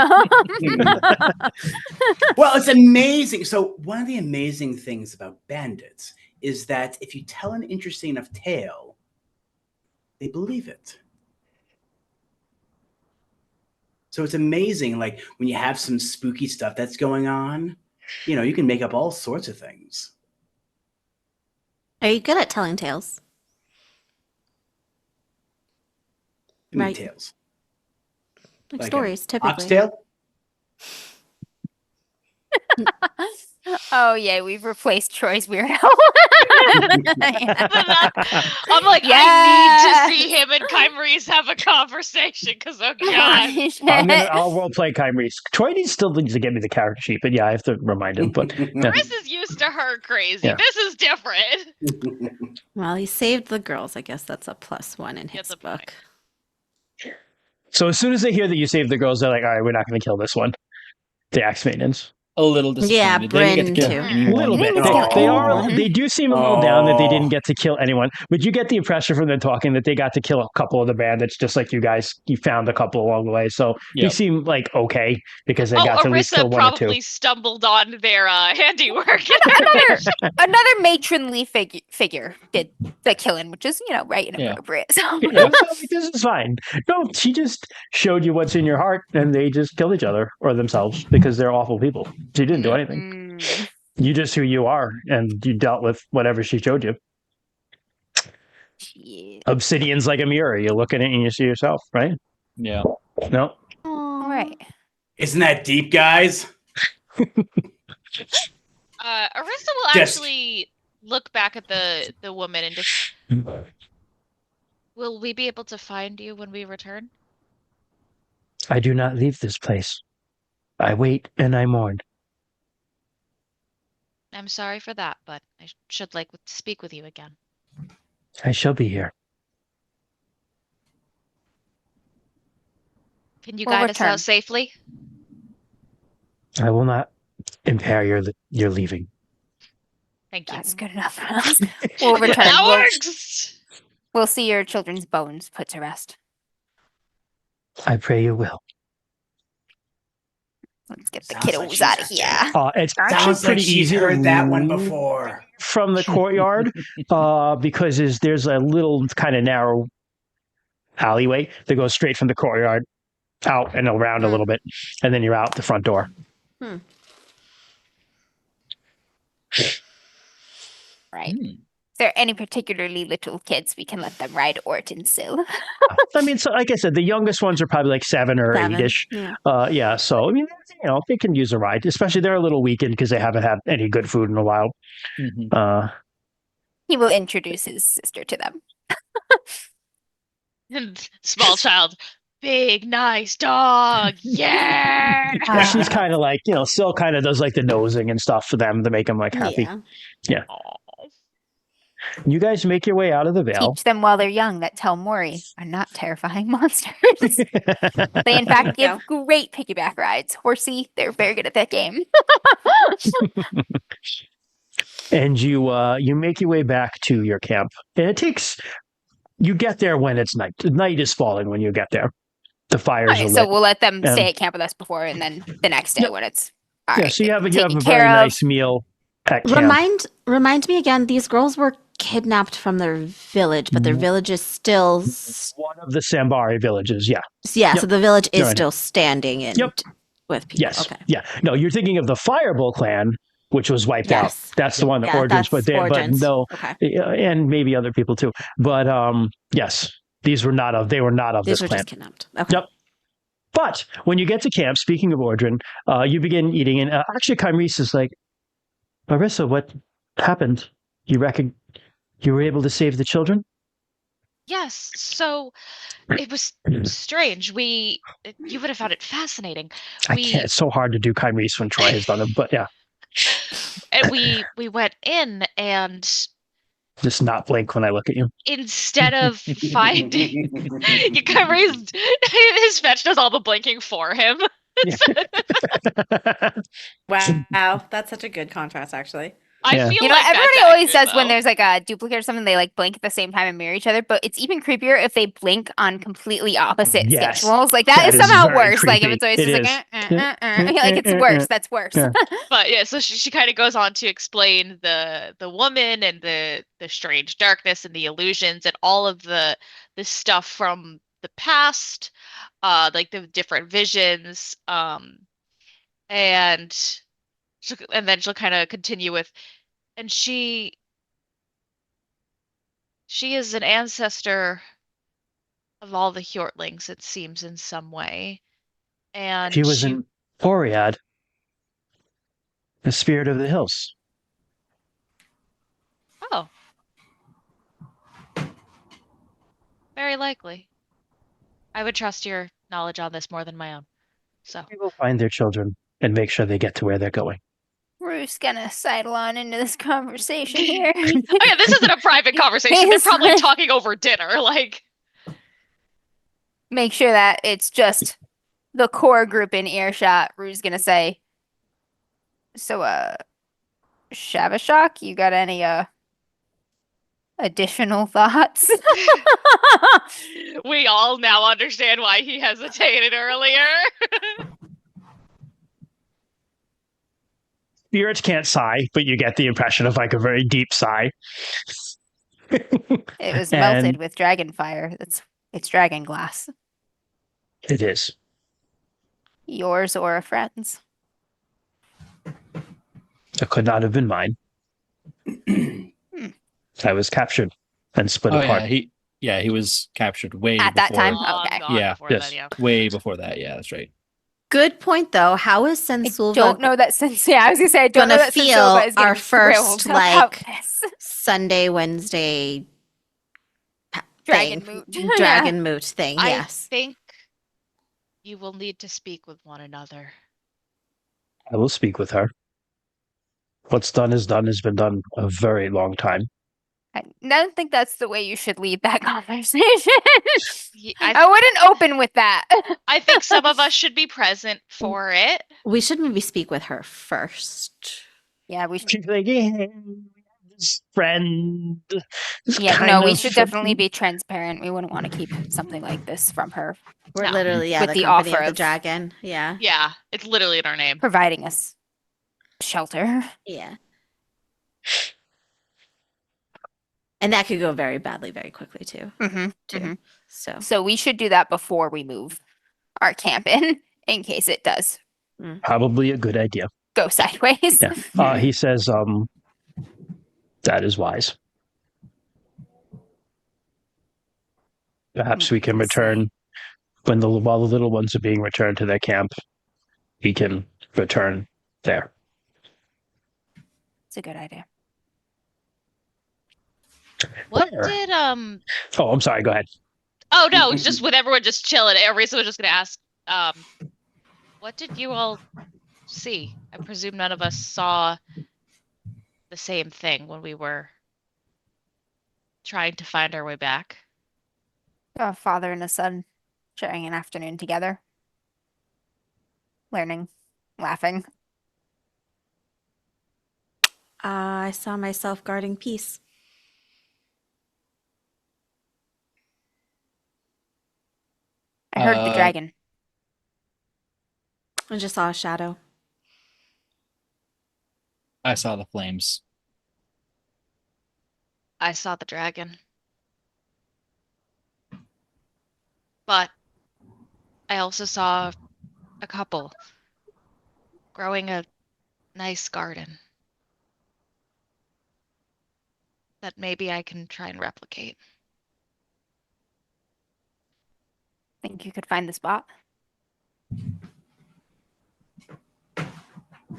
Well, it's amazing. So one of the amazing things about bandits is that if you tell an interesting enough tale, they believe it. So it's amazing, like when you have some spooky stuff that's going on, you can make up all sorts of things. Are you good at telling tales? I mean, Right. tales. Like Like stories, typically. Oxtail? Oh, yeah, we've replaced Troy's weirdo. I'm like, I need to see him and Kymreese have a conversation because, oh god. I'll role play Kymreese. Troy still needs to get me the character sheet, but yeah, I have to remind him. But Chris is used to her crazy. Yeah. This is different. Well, he saved the girls. I guess that's a +1 in That's his a point. book. so as soon as they hear that you saved the girls, they're like, "All right, we're not going to kill this one." The axe maidens. A little disappointed. Yeah, They didn't get to Bryn kill too. A anyone. little bit. Oh. They do seem a little down that they didn't Oh. get to kill anyone, but you get the impression from them talking that they got to kill a couple of the bandits, just like you guys. You found a couple along the way, so they Yep. seem like okay because they got to at least kill Arissa one or two. probably stumbled on their handiwork. Another matronly figure did the killing, which is, right and Yeah. appropriate. So. Yeah, so this is fine. No, she just showed you what's in your heart, and they just killed each other or themselves because they're awful people. She didn't do anything. Mm. You just who you are, and you dealt with whatever she showed you. Shit. Obsidian's like a mirror. You look at it and you see yourself, right? Yeah. No. All right. Isn't that deep, guys? Arissa will Just- actually look back at the woman and just, will we be able to find you when we return? I do not leave this place. I wait and I mourn. I'm sorry for that, but I should like to speak with you again. I shall be here. Can you We'll guide us return. out safely? I will not impair your leaving. Thank you. That's good enough for us. We'll return. That We'll, works! we'll see your children's bones put to rest. I pray you will. Let's get the Sounds like kiddos she's out of actually- here. It's actually Sounds like pretty she's easy to heard that one move before. from the courtyard because there's a little kind of narrow alleyway that goes straight from the courtyard out and around a little bit, and then you're out the front door. Right. Hmm. If there are any particularly little kids, we can let them ride Orton Sill. I mean, so like I said, the youngest ones are probably like 7 or 8-ish. Yeah. Yeah, so I mean, they can use a ride, especially they're a little weakened because they haven't had any good food in a while. Mhm. He will introduce his sister to them. And small child, big nice dog, yeah! Yeah, she's kind of like, still kind of does like the nosing and stuff for them to make them like happy. Yeah. Aw. You guys make your way out of the Vale. Teach them while they're young that Tell Mori are not terrifying monsters. They, in fact, give great piggyback rides. Horsey, they're very good at that game. And you make your way back to your camp. And you get there when it's night. The night is falling when you get there. The fires Okay, are so lit. we'll let them And- stay at camp with us before, and then the next day Yep. when it's all Yeah, right, so you have a taken very care of. nice meal at camp. Remind me again, these girls were kidnapped from their village, but their village is still One of the Sambari villages, yeah. yeah, Yep. so the village is You're right. still standing and Yep. with people. Yes. Okay. Yeah. No, you're thinking of the Fireball clan, which was wiped out. Yes. That's the one that Yeah, Origins, but that's Origins. no, Okay. and maybe other people too. But yes, they were not of These this were clan. just kidnapped. Okay. Yep. But when you get to camp, speaking of Ordrin, you begin eating, and actually Kymreese is like, Arissa, what happened? You reckon you were able to save the children? Yes, so it was strange. You would have found it fascinating. I can't. It's so hard to do Kyrie's when Troy has done it, but yeah, And we went in, and just not blink when I look at you. instead of finding, you can raise his fetch does all the blinking for him. Wow, that's such a good contrast, actually. I Yeah. feel You know, like everybody that's always accurate, says when though. there's like a duplicate or something, they like blink at the same time and mirror each other. But it's even creepier if they blink on completely opposite Yes. schedules. Like that That is is somehow very worse. Like if creepy. it's always It just is. like, like it's worse. That's worse. Yeah. But yeah, so she kind of goes on to explain the woman and the strange darkness and the illusions and all of the stuff from the past, like the different visions, and and then she'll kind of continue with, and she is an ancestor of all the Hjortlings, it seems, in some way, and She was in Boread, the spirit of the hills. oh, very likely. I would trust your knowledge on this more than my own. So. They will find their children and make sure they get to where they're going. Bruce gonna sidle on into this conversation here. Oh yeah, this isn't a private conversation. They're probably talking over dinner. Like, Make sure that it's just the core group in earshot. Rue's gonna say, so Shavashak, you got any additional thoughts? we all now understand why he hesitated earlier. Spirits can't sigh, but you get the impression of like a very deep sigh. It was And- melted with dragon fire. It's dragon glass. It is. Yours or a friend's. It could not have been mine. I was captured and split Oh apart. he was captured way At that before- time? Long Okay. gone Yeah, before yes. then, yeah. way before that. Yeah, that's right. Good point, though. How is I Sensulva don't know that since I was gonna say I don't know gonna that feel Sensilva is gonna our be first, thrilled about like, this. Sunday, Wednesday Dragon thing. moot. Dragon moot thing? I Yes. think you will need to speak with one another. I will speak with her. What's done is done, has been done a very long time. I don't think that's the way you should lead that conversation. I I wouldn't open with that. I think some of us should be present for it. We should maybe speak with her first. Yeah, we should. She's like, yeah, this friend. this Yeah, kind no, we of should friend." definitely be transparent. We wouldn't want to keep something like this from her We're No. literally, yeah, With the the company offer of the of- dragon. Yeah. Yeah, it's literally in our name. providing us shelter. Yeah. And that could go very badly very quickly too. Mm-hmm. Too. Mhm. So So we should do that before we move our camp in case it does Probably a good idea. go sideways. Yeah. He says, that is wise. Perhaps we can return while the little ones are being returned to their camp. We can return there. It's a good idea. What Where? did Oh, I'm sorry. Go ahead. Oh no, just with everyone just chilling. Arisa was just gonna ask, what did you all see? I presume none of us saw the same thing when we were trying to find our way back. A father and a son sharing an afternoon together, learning, laughing. I saw myself guarding peace. I heard the Uh, dragon. I just saw a shadow. I saw the flames. I saw the dragon. But I also saw a couple growing a nice garden that maybe I can try and replicate. Think you could find the spot?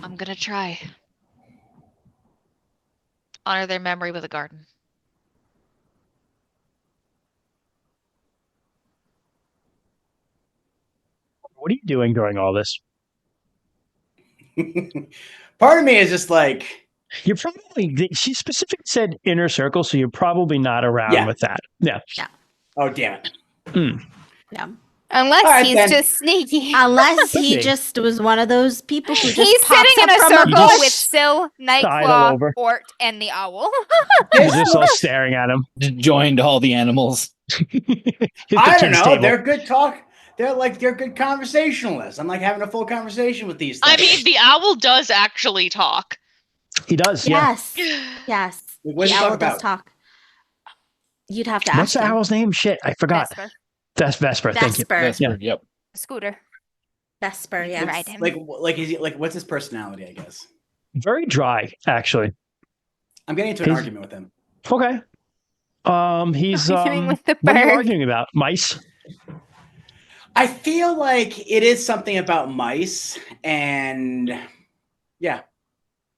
I'm gonna try. Honor their memory with a garden. what are you doing during all this? Part of me is just like, You're probably, she specifically said inner circle, so you're probably not around Yeah. with that. Yeah. oh damn it. Yeah. Unless All right, he's then. just sneaky. Unless Could he be. just was one of those people who just He's pops sitting in up a from circle just with Syl, sidle Nightclaw, over. Ort, and the owl. You're just all staring at him. Joined all the animals. Hit the I don't kids' know. table. They're good talk. They're good conversationalists. I'm like having a full conversation with these I things. mean, the owl does actually talk. He does, yeah. Yes. Yes. What does the he owl talk does about? talk. You'd have to What's ask the him. owl's name? Shit, I forgot. Vesper. That's Vesper. Thank you. Vesper. Vesper, Yep. Scooter. Vesper, yes. Ride him. Like is he like what's his personality? I guess Very dry, actually. I'm getting into an He's- argument with him. Okay. He's Arguing with the what are you bird. arguing about? Mice? I feel like it is something about mice, and yeah,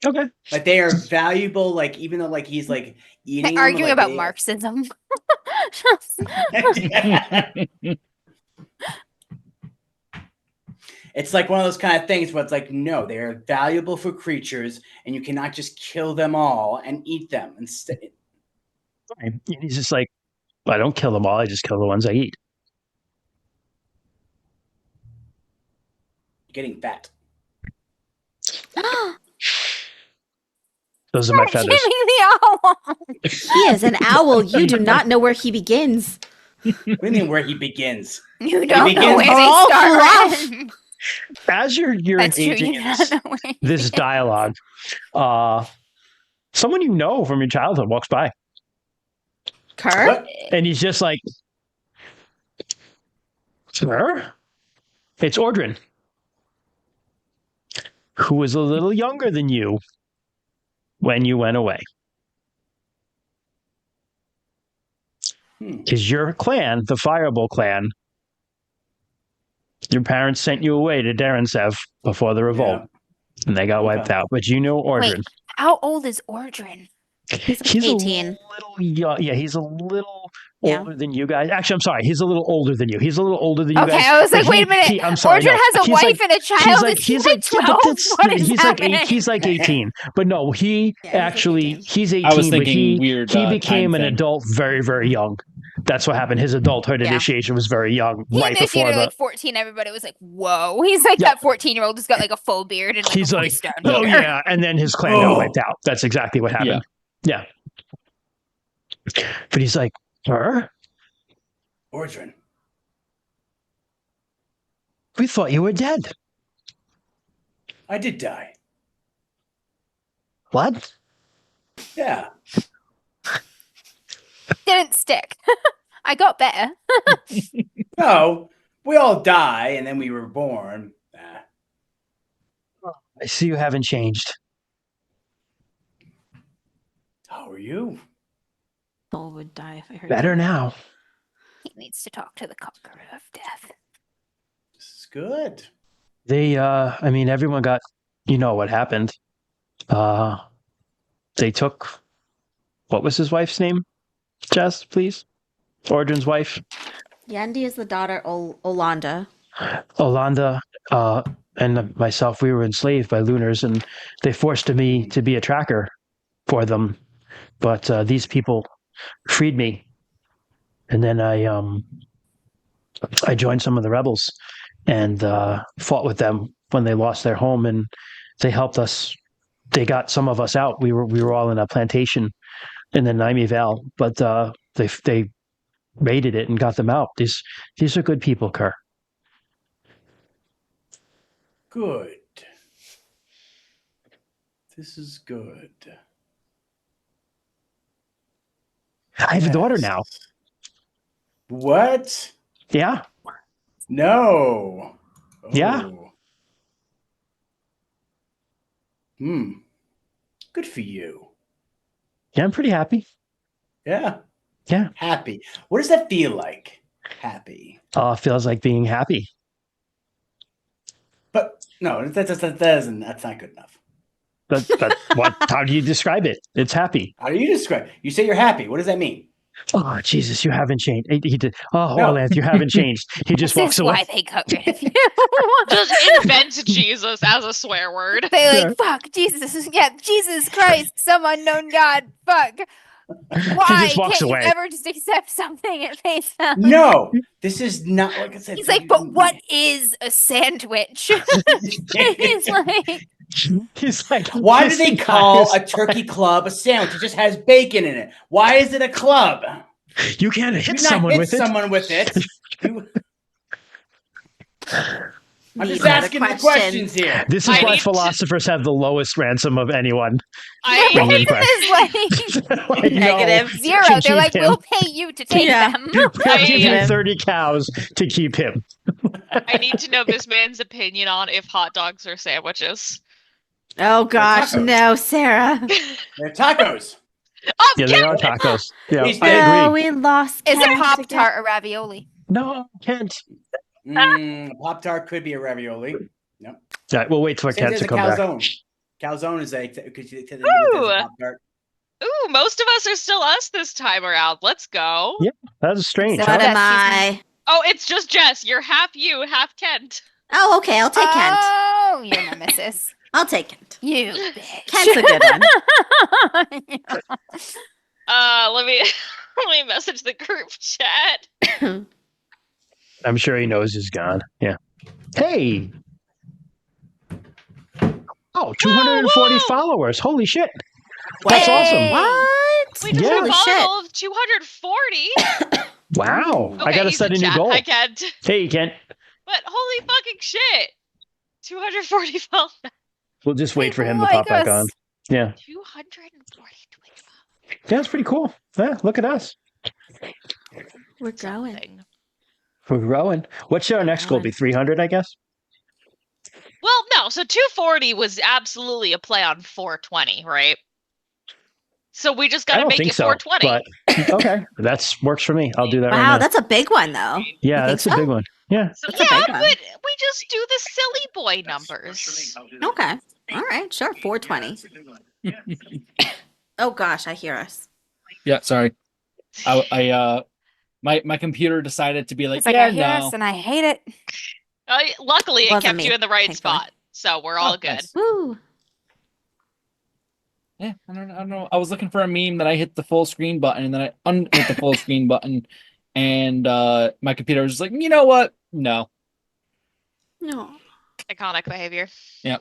Okay. like they are valuable. Like even though like he's like eating, them, Arguing like, about they- Marxism. It's like one of those kind of things where it's like, no, they are valuable for creatures, and you cannot just kill them all and eat them. Instead, And he's just like, I don't kill them all. I just kill the ones I eat. getting fat. Those are my Stop feathers. giving the owl. He is an owl. You do not know where he begins. What do you mean where he begins? You don't begins know where all they start. fluff. As you're That's true. engaging You in don't this, know where this dialogue, someone you know from your childhood walks by, Kurt? What? and he's just like, "Sir, it's Ordrin, who was a little younger than you when you went away. Because your clan, the Fireball clan, your parents sent you away to Darensev before the revolt, and they got wiped out. But you know Ordrin. How old is Ordrin? He's like He's 18. a little young. Yeah, he's a little Yeah. older than you guys. Actually, I'm sorry. He's a little older than you. He's a little older than you Okay, guys. I was like, but wait a minute. I'm sorry. Ordrin no. has a He's wife like- and a child. Is he like yeah, 12? but that's- What is he's happening? like he's like 18. But no, he Yeah, he's like actually 18. he's 18. I was but thinking he weird, he time became an thing. adult very very young. That's what happened. His adulthood Yeah. initiation was very young, He right before initiated the. like 14. Everybody was like, "Whoa!" He's like Yeah. that 14-year-old who's got like a full beard and like He's a like, voice down oh here. yeah, and then his clan got wiped out. That's exactly what happened. Yeah. But he's like, sir, Ordrin. we thought you were dead. I did die. What? Yeah. Didn't stick. I got better. No, we all die and then we were born. I see you haven't changed. How are you? Soul would die if I heard Better that. now. He needs to talk to the conqueror of death. This is good. They I mean everyone got, you know what happened. They took, what was his wife's name? Jess, please. Ordrin's wife. Yendi is the daughter Olanda. Olanda and myself, we were enslaved by Lunars, and they forced me to be a tracker for them. But these people freed me, and then I joined some of the rebels and fought with them when they lost their home, and they helped us. They got some of us out. We were all in a plantation in the Naimi Vale, but they raided it and got them out. These are good people, Kerr. Good. This is good. I have a daughter now. Yes. What? Yeah. No. Yeah. Oh. Good for you. Yeah, I'm pretty happy. Yeah. Yeah. Happy. What does that feel like? Happy. Feels like being happy. But no, that's not good enough. But what? How do you describe it? It's happy. How do you describe? You say you're happy. What does that mean? Oh, Jesus, you haven't changed. He did. Oh, No. Orlanth, you haven't changed. He just This walks is away. why they got rid of you. Just invent Jesus as a swear word. They Yeah. like, fuck, Jesus. Yeah, Jesus Christ, some unknown God. Fuck. Why walks can't you away. ever just accept something at face value? No, this is not like I said. He's like, but what is a sandwich? He's like, He's like, Why do this they guy call is a turkey club a sandwich? It just has bacon in it. Why is it a club? like, you can't You hit not someone hit with it. someone with it. You- I'm Need just another asking the question. questions here. This is I why need to- philosophers have the lowest ransom of anyone. I When you need question. is like Like, no, Negative. zero. to They're keep like, him. we'll pay you to take Yeah. them. We'll give you Negative. 30 cows to keep him. I need to know this man's opinion on if hot dogs are sandwiches. Oh gosh, tacos. no, Sarah. They're tacos. Oh, Yeah, they are tacos. Yeah, He's I No, agree. we lost. Is a Kent Pop again. Tart a ravioli? No, Kent. Pop tart could be a ravioli. Yeah, we'll wait for Same Kent as to a come back. calzone. Calzone is a because you said Ooh. Pop tart. Ooh, most of us are still us this time around. Let's go. Yeah. That was strange. So huh? What Jess, am I? Oh, it's just Jess. You're half you, half Kent. Oh, okay. I'll take Kent. Oh, your nemesis. I'll take Kent. You bitch. Kent's a good one. Let me let me message the group chat. I'm sure he knows he's gone. Yeah. Hey. Oh, 240 whoa. followers. Holy shit. That's awesome. Hey. What? We just Yeah. hit a Holy follow shit. goal of 240. Wow. I Okay, got to he's set in a new chat. goal. Hi, Kent. Hey, Kent. But holy fucking shit. 240 followers. We'll just wait for him to Like pop back us. on. Yeah. 240 Twitch followers. Yeah, that's pretty cool. Yeah, look at us. We're growing. Something. We're growing. What's our next goal be? 300, I guess? Well, no. So 240 was absolutely a play on 420, right? So we just I got to don't make think it so. 420. But okay. That's works for me. I'll do that right Wow, now. that's a big one though. Yeah, You think that's a so? big one. Yeah. So That's a yeah, big but one. we just do the silly boy numbers. Okay. All right. Sure. 420. Oh gosh, I hear us. Yeah, sorry. My computer decided to be like, It's like, yeah, I hear no. us and I hate it. Luckily, it Wasn't kept me, you in the right thankfully. spot, so we're all Oh, good. nice. Woo. Yeah, I don't know. I was looking for a meme that I hit the full screen button and then I hit the full screen button, and my computer was just like, you know what? No. No. Iconic behavior. Yeah.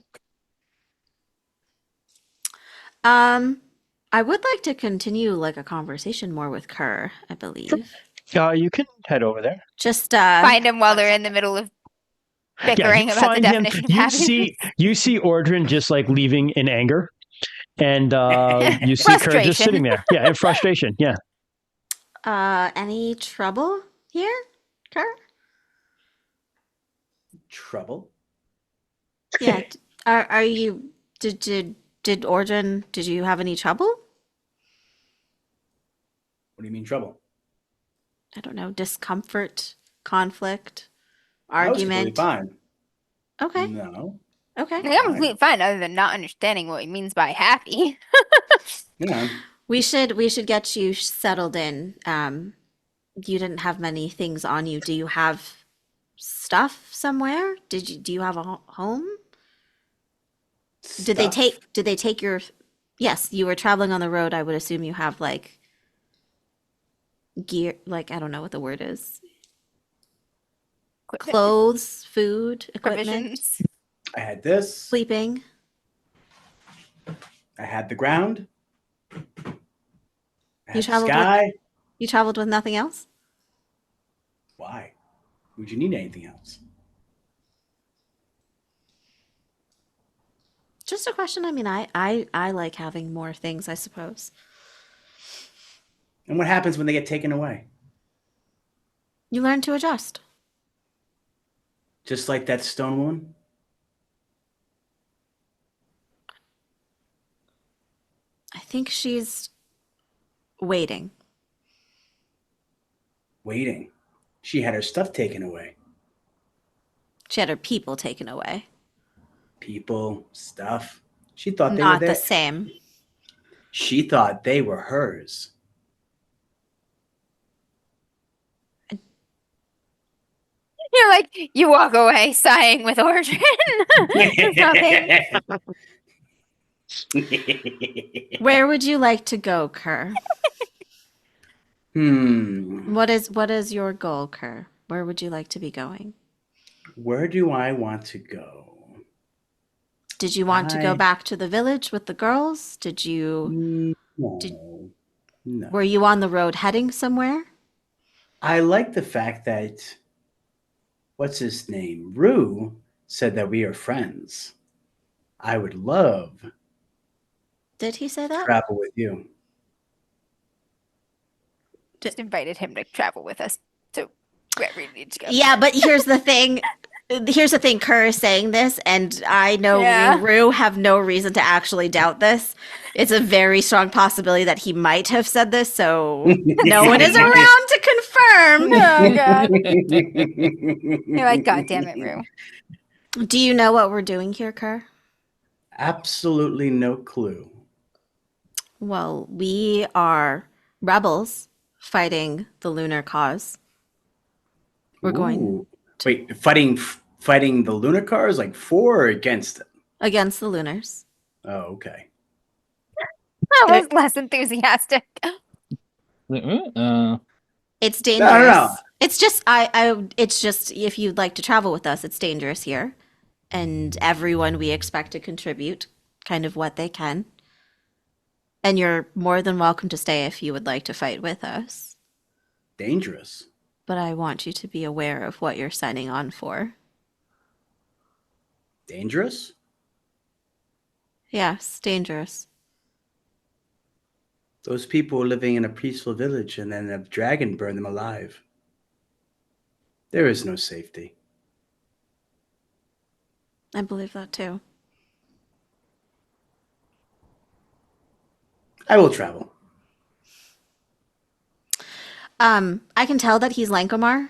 I would like to continue like a conversation more with Kerr, I believe. You can head over there. Just Find him while they're in the middle of bickering you about the find him. definition of You happiness. you see Ordrin just like leaving in anger, and you see Kerr just Frustration. sitting there. Yeah, in frustration. Yeah. any trouble here, Kerr? Trouble. Yeah. Are you did Ordrin, did you have any trouble? What do you mean trouble? I don't know, discomfort, conflict, I was completely argument. fine. Okay. No. Okay. Like, I'm completely fine, other than not understanding what he means by happy. You know. We should get you settled in. You didn't have many things on you. Do you have stuff somewhere? Do you have a home? Did they take your Yes, you were traveling on the road. I would assume you have like gear, like I don't know what the word is. Clothes, food, equipment, Provisions. I had this. sleeping. I had the ground. I had the traveled with- sky. You traveled with nothing else? Why? Would you need anything else? Just a question. I mean, I like having more things, I suppose. And what happens when they get taken away? You learn to adjust. Just like that stone woman? I think she's waiting. Waiting. She had her stuff taken away. She had her people taken away. People, stuff. She thought they Not were the there. same. She thought they were hers. You're like, you walk away sighing with origin. Nothing. Where would you like to go, Kerr? Where What is your goal, Kerr? Where would you like to be going? do I want to go? Did you want to go I- back to the village with the girls? Did you No. Did- No. were you on the road heading somewhere? I like the fact that what's his name? Rue said that we are friends. I would love to Did he say that? travel with you. Just invited him to travel with us to where we need to go. Yeah, but here's the thing. Here's the thing. Kerr is saying this, and I know Yeah. Rue have no reason to actually doubt this. It's a very strong possibility that he might have said this, so no one is around to confirm. Oh god. You're like, God damn it, Rue. Do you know what we're doing here, Kerr? Absolutely no clue. Well, we are rebels fighting the lunar cause. We're going Ooh. Wait, fighting the lunar cars like for or against it? against the lunars. Oh, okay. I was less enthusiastic. It's dangerous. no. It's just it's just if you'd like to travel with us, it's dangerous here. And everyone we expect to contribute kind of what they can. And you're more than welcome to stay if you would like to fight with us. Dangerous. But I want you to be aware of what you're signing on for. Dangerous? Yes, dangerous. Those people are living in a peaceful village and then a dragon burned them alive. There is no safety. I believe that too. I will travel. I can tell that he's Lankomar.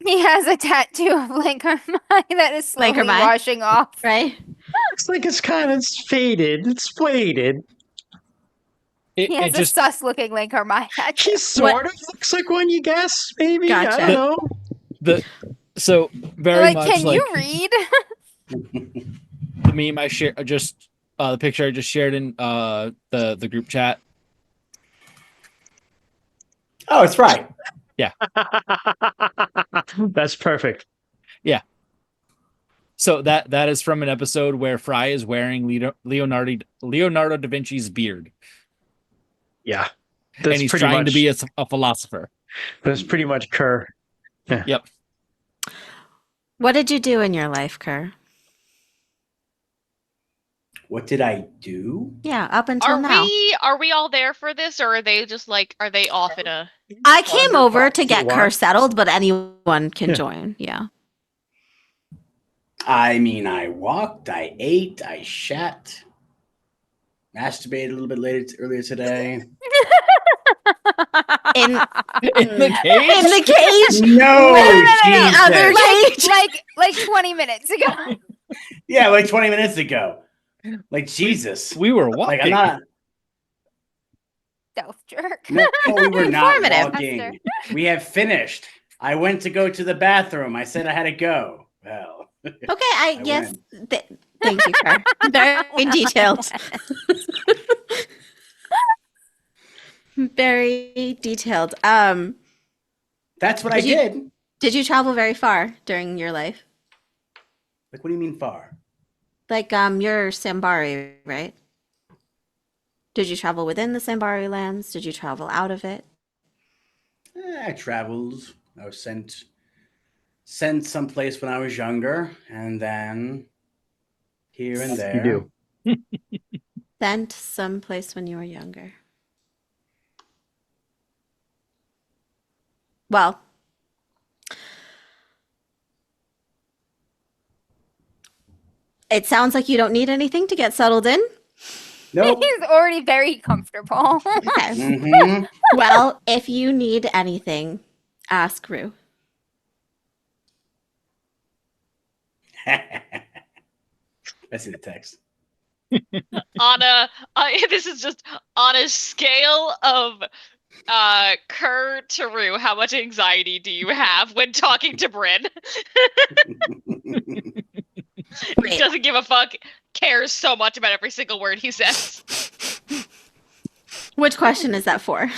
He has a tattoo of Lankermai that is slowly Lankermai? washing off. Right? Looks like it's kind of faded. It's faded. Mm-hmm. He has It a just sus-looking Lankermai tattoo. He sort of looks like one, you guess? Maybe? Gotcha. I don't know. so You're very like, much can like you read? the meme I share, just the picture I just shared in the group chat. Oh, it's right. That's perfect. So that is from an episode where Fry is wearing Leonardo da Vinci's beard, Yeah. and he's trying to be a philosopher. That's pretty much Kerr. Yep. What did you do in your life, Kerr? What did I do? Yeah, up until now. Are we all there for this, or are they just like, are they off in a? I came over to get What? Kerr settled, but anyone can Yeah. join. Yeah. I mean, I walked, I ate, I shat, masturbated a little bit earlier today. In In the cage. in the cage. No, The other Jesus. cage. like 20 minutes ago. Yeah, like 20 minutes ago. Like Jesus. We were walking. Like I'm not. Stealth jerk. No, we were not Informative. walking. We have finished. I went to go to the bathroom. I said I had to go. Well, Okay, I I yes. Thank you, Kerr. Very detailed. Very detailed. that's what I Did you- did. Did you travel very far during your life? Like, what do you mean far? Like you're Sambari, right? Did you travel within the Sambari lands? Did you travel out of it? I traveled. I was sent someplace when I was younger, and then here and there. You do. Sent someplace when you were younger. Well, it sounds like you don't need anything to get settled in. Nope. He's already very comfortable. Okay. hmm Well, if you need anything, ask Rue. That's in the text. On a this is just on a scale of Kerr Taru, how much anxiety do you have when talking to Bryn? Wait. Doesn't give a fuck, cares so much about every single word he says. Which question is that for?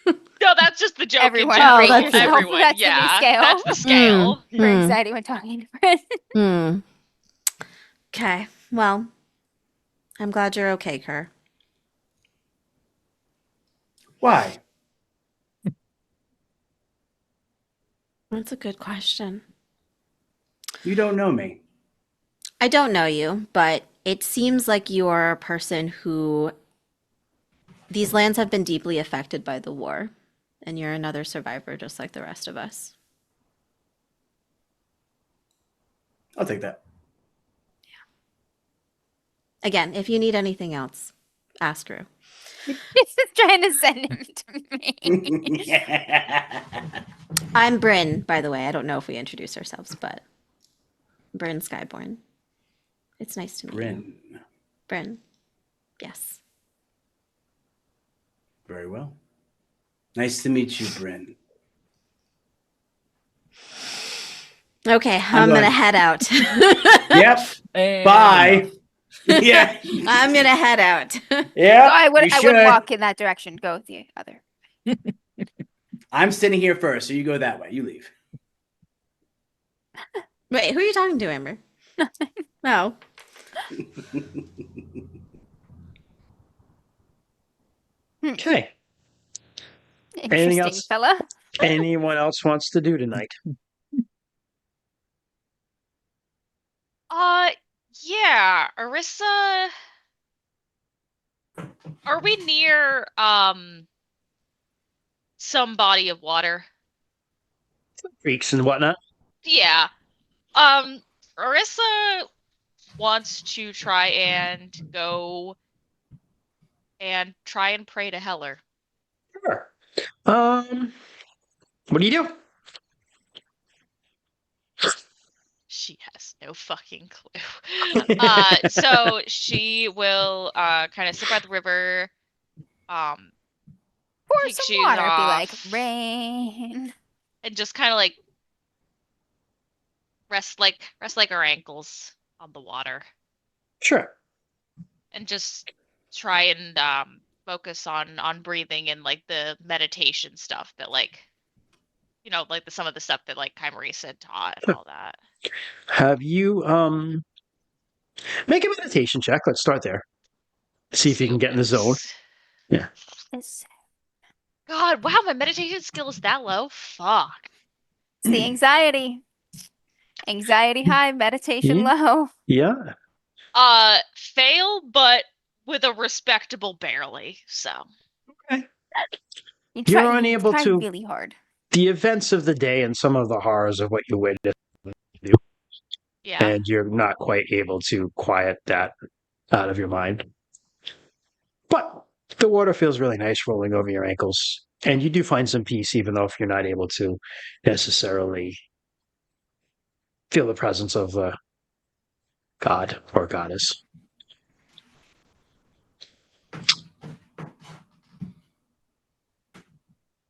No, that's just the joke Everyone in general. rate yourself. Everyone, That's the new yeah. scale. That's the scale. For anxiety when talking to friends. Okay. Well, I'm glad you're okay, Kerr. Why? That's a good question. You don't know me. I don't know you, but it seems like you're a person who these lands have been deeply affected by the war, and you're another survivor just like the rest of us. I'll take that. Again, if you need anything else, ask Drew. He's just trying to send him to me. I'm Bryn, by the way. I don't know if we introduced ourselves, but Bryn Skyborn. It's nice to meet you. Bryn. Bryn. Yes. Very well. Nice to meet you, Bryn. Okay, I'm I'm gonna going. head out. Yep. And Bye. Yeah. I'm gonna head out. Yeah. I would you should. walk in that direction. Go with the other. I'm sitting here first, so you go that way. You leave. Wait, who are you talking to, Amber? Oh. Okay. Interesting else? fella. Anyone else wants to do tonight? Yeah, Arissa. Are we near some body of water? Creeks and whatnot. Yeah. Arissa wants to try and go and try and pray to Heller. Sure. What do you do? She has no fucking clue. So she will kind of sit by the river, Pour take some shoes water. Be like, off, rain. and just kind of like rest like her ankles on the water, Sure. and just try and focus on breathing and like the meditation stuff that like like some of the stuff that like Kymari had taught and all that. Have you make a meditation check? Let's start there. See if you can get in the zone. It's God, wow, my meditation skill is that low. Fuck. the anxiety. Anxiety high, meditation low. Yeah. Fail, but with a respectable barely. So You You're try, unable try to- really hard. The events of the day and some of the horrors of what you witnessed, yeah. and you're not quite able to quiet that out of your mind. But the water feels really nice rolling over your ankles. And you do find some peace, even though if you're not able to necessarily feel the presence of the god or goddess.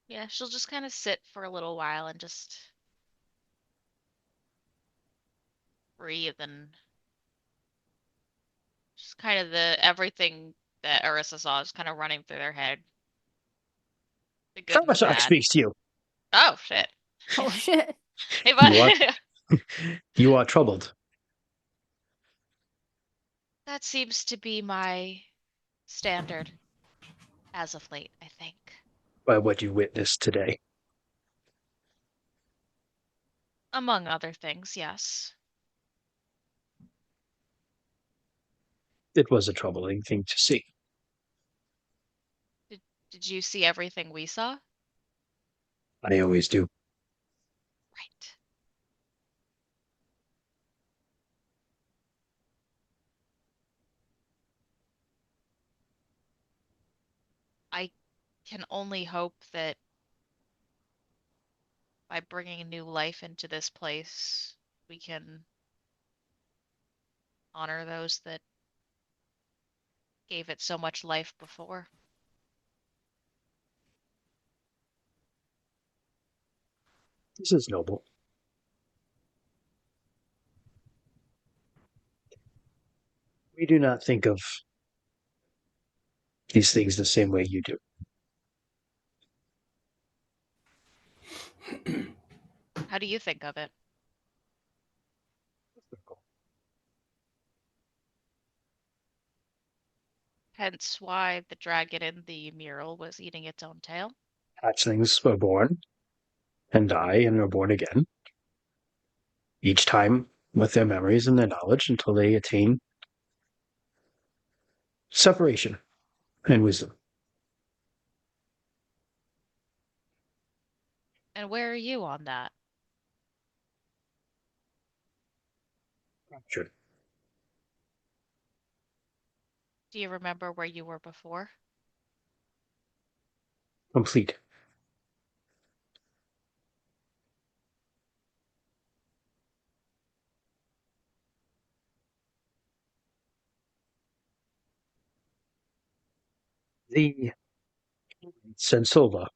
Yeah, she'll just kind of sit for a little while and just breathe and just kind of everything that Arissa saw is kind of running through their head. The good and the Kawasaki bad. speaks to you. Oh shit. Oh shit. Hey, bud. You are troubled. That seems to be my standard as of late, I think. By what you witnessed today. Among other things, yes. It was a troubling thing to see. Did you see everything we saw? I always do. Right. I can only hope that by bringing new life into this place, we can honor those that gave it so much life before. This is noble. We do not think of these things the same way you do. How do you think of it? Hence why the dragon in the mural was eating its own tail. Hatchlings are born and die and are born again, each time with their memories and their knowledge until they attain separation and wisdom. And where are you on that? Sure. Do you remember where you were before? Complete. The Sensova.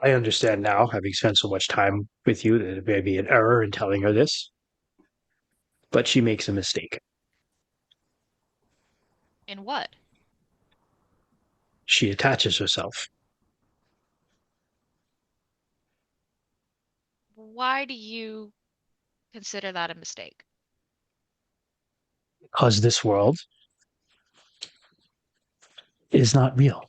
I understand now, having spent so much time with you, that it may be an error in telling her this, but she makes a mistake. In what? She attaches herself. Why do you consider that a mistake? Because this world is not real.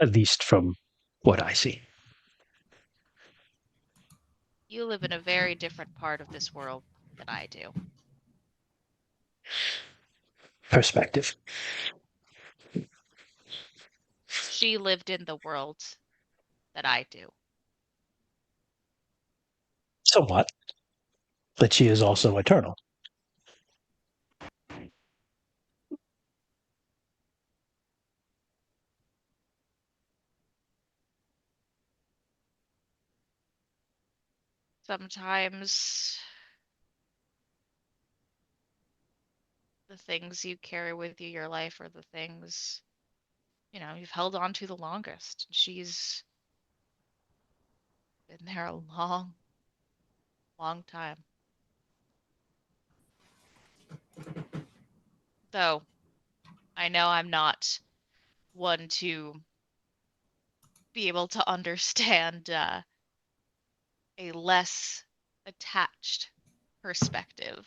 At least from what I see. You live in a very different part of this world than I do. Perspective. She lived in the world that I do. Somewhat. But she is also eternal. Sometimes the things you carry with you your life are the things, you've held on to the longest. She's been there a long, long time. So, I know I'm not one to be able to understand a less attached perspective.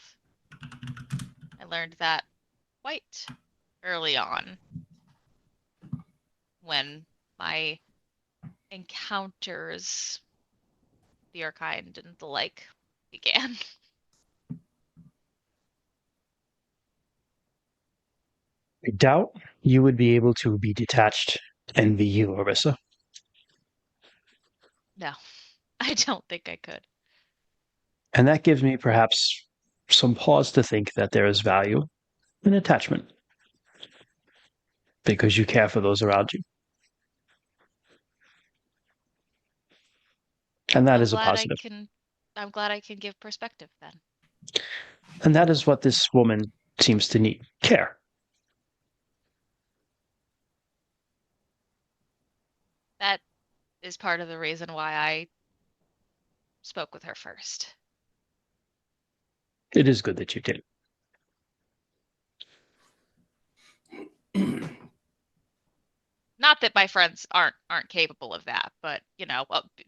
I learned that quite early on when my encounters, the Archind and the like, began. I doubt you would be able to be detached and be you, Orissa. No, I don't think I could. And that gives me perhaps some pause to think that there is value in attachment. Because you care for those around you. And that is a positive. I'm glad I can give perspective then. And that is what this woman seems to need. Care. That is part of the reason why I spoke with her first. It is good that you did. Not that my friends aren't capable of that, but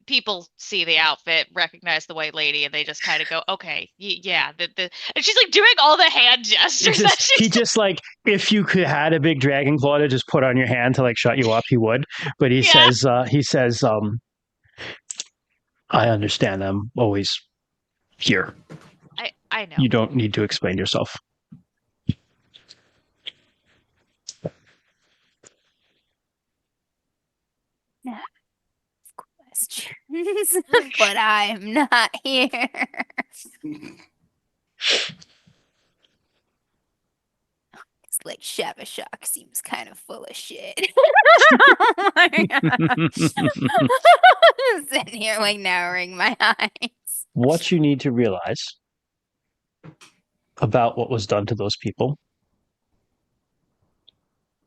people see the outfit, recognize the white lady, and they just kind of go, "Okay, yeah." And she's like doing all the hand gestures. He just like, if you could had a big dragon claw to just put on your hand to like shut you up, he would. But he says, "I understand. I'm always here. I know. You don't need to explain yourself." Questions, but I'm not here. It's like Shavashak seems kind of full of shit. Oh my God. I'm sitting here like narrowing my eyes. What you need to realize about what was done to those people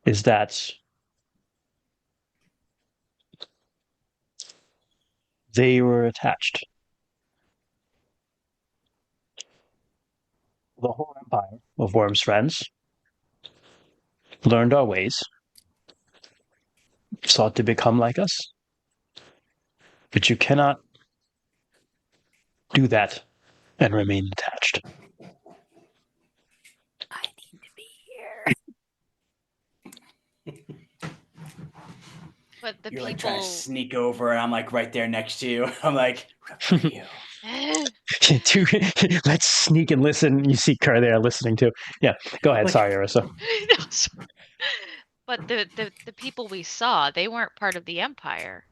is that they were attached. The whole empire of Worm's friends learned our ways, sought to become like us. But you cannot do that and remain attached. I need to be here. But the You're like people. trying to sneak over, and I'm like right there next to you. I'm like, what about you? Let's sneak and listen. You see Kerr there listening too. Yeah, go ahead. Like- Sorry, Arissa. No, but the people we saw, they weren't part of the Empire.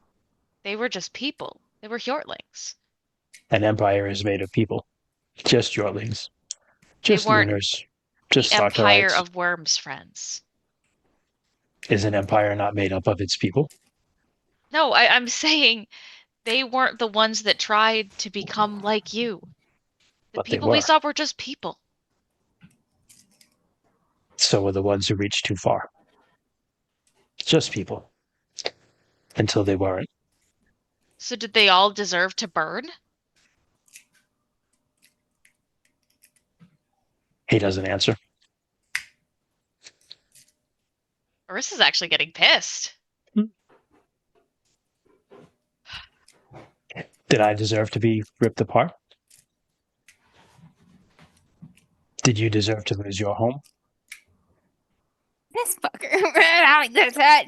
They were just people. They were Hjortlings. An empire is made of people. Just Yorlings. Just weren't Lunars. Just The Empire Sartorites. of Worm's friends. Is an empire not made up of its people? No, I'm saying they weren't the ones that tried to become like you. The But they people we were. saw were just people. So were the ones who reached too far. Just people. Until they weren't. So did they all deserve to burn? He doesn't answer. Arissa's actually getting pissed. Did I deserve to be ripped apart? Did you deserve to lose your home? This fucker. I like that.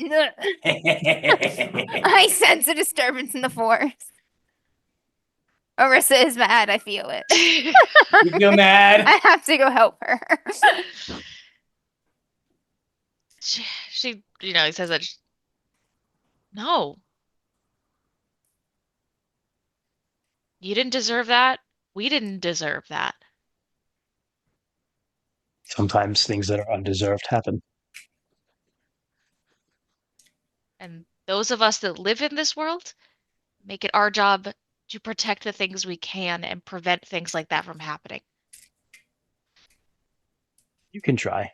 I sense a disturbance in the force. Arissa is mad. I feel it. You feel mad? I have to go help her. she he says that. No. You didn't deserve that. We didn't deserve that. Sometimes things that are undeserved happen. And those of us that live in this world make it our job to protect the things we can and prevent things like that from happening. You can try.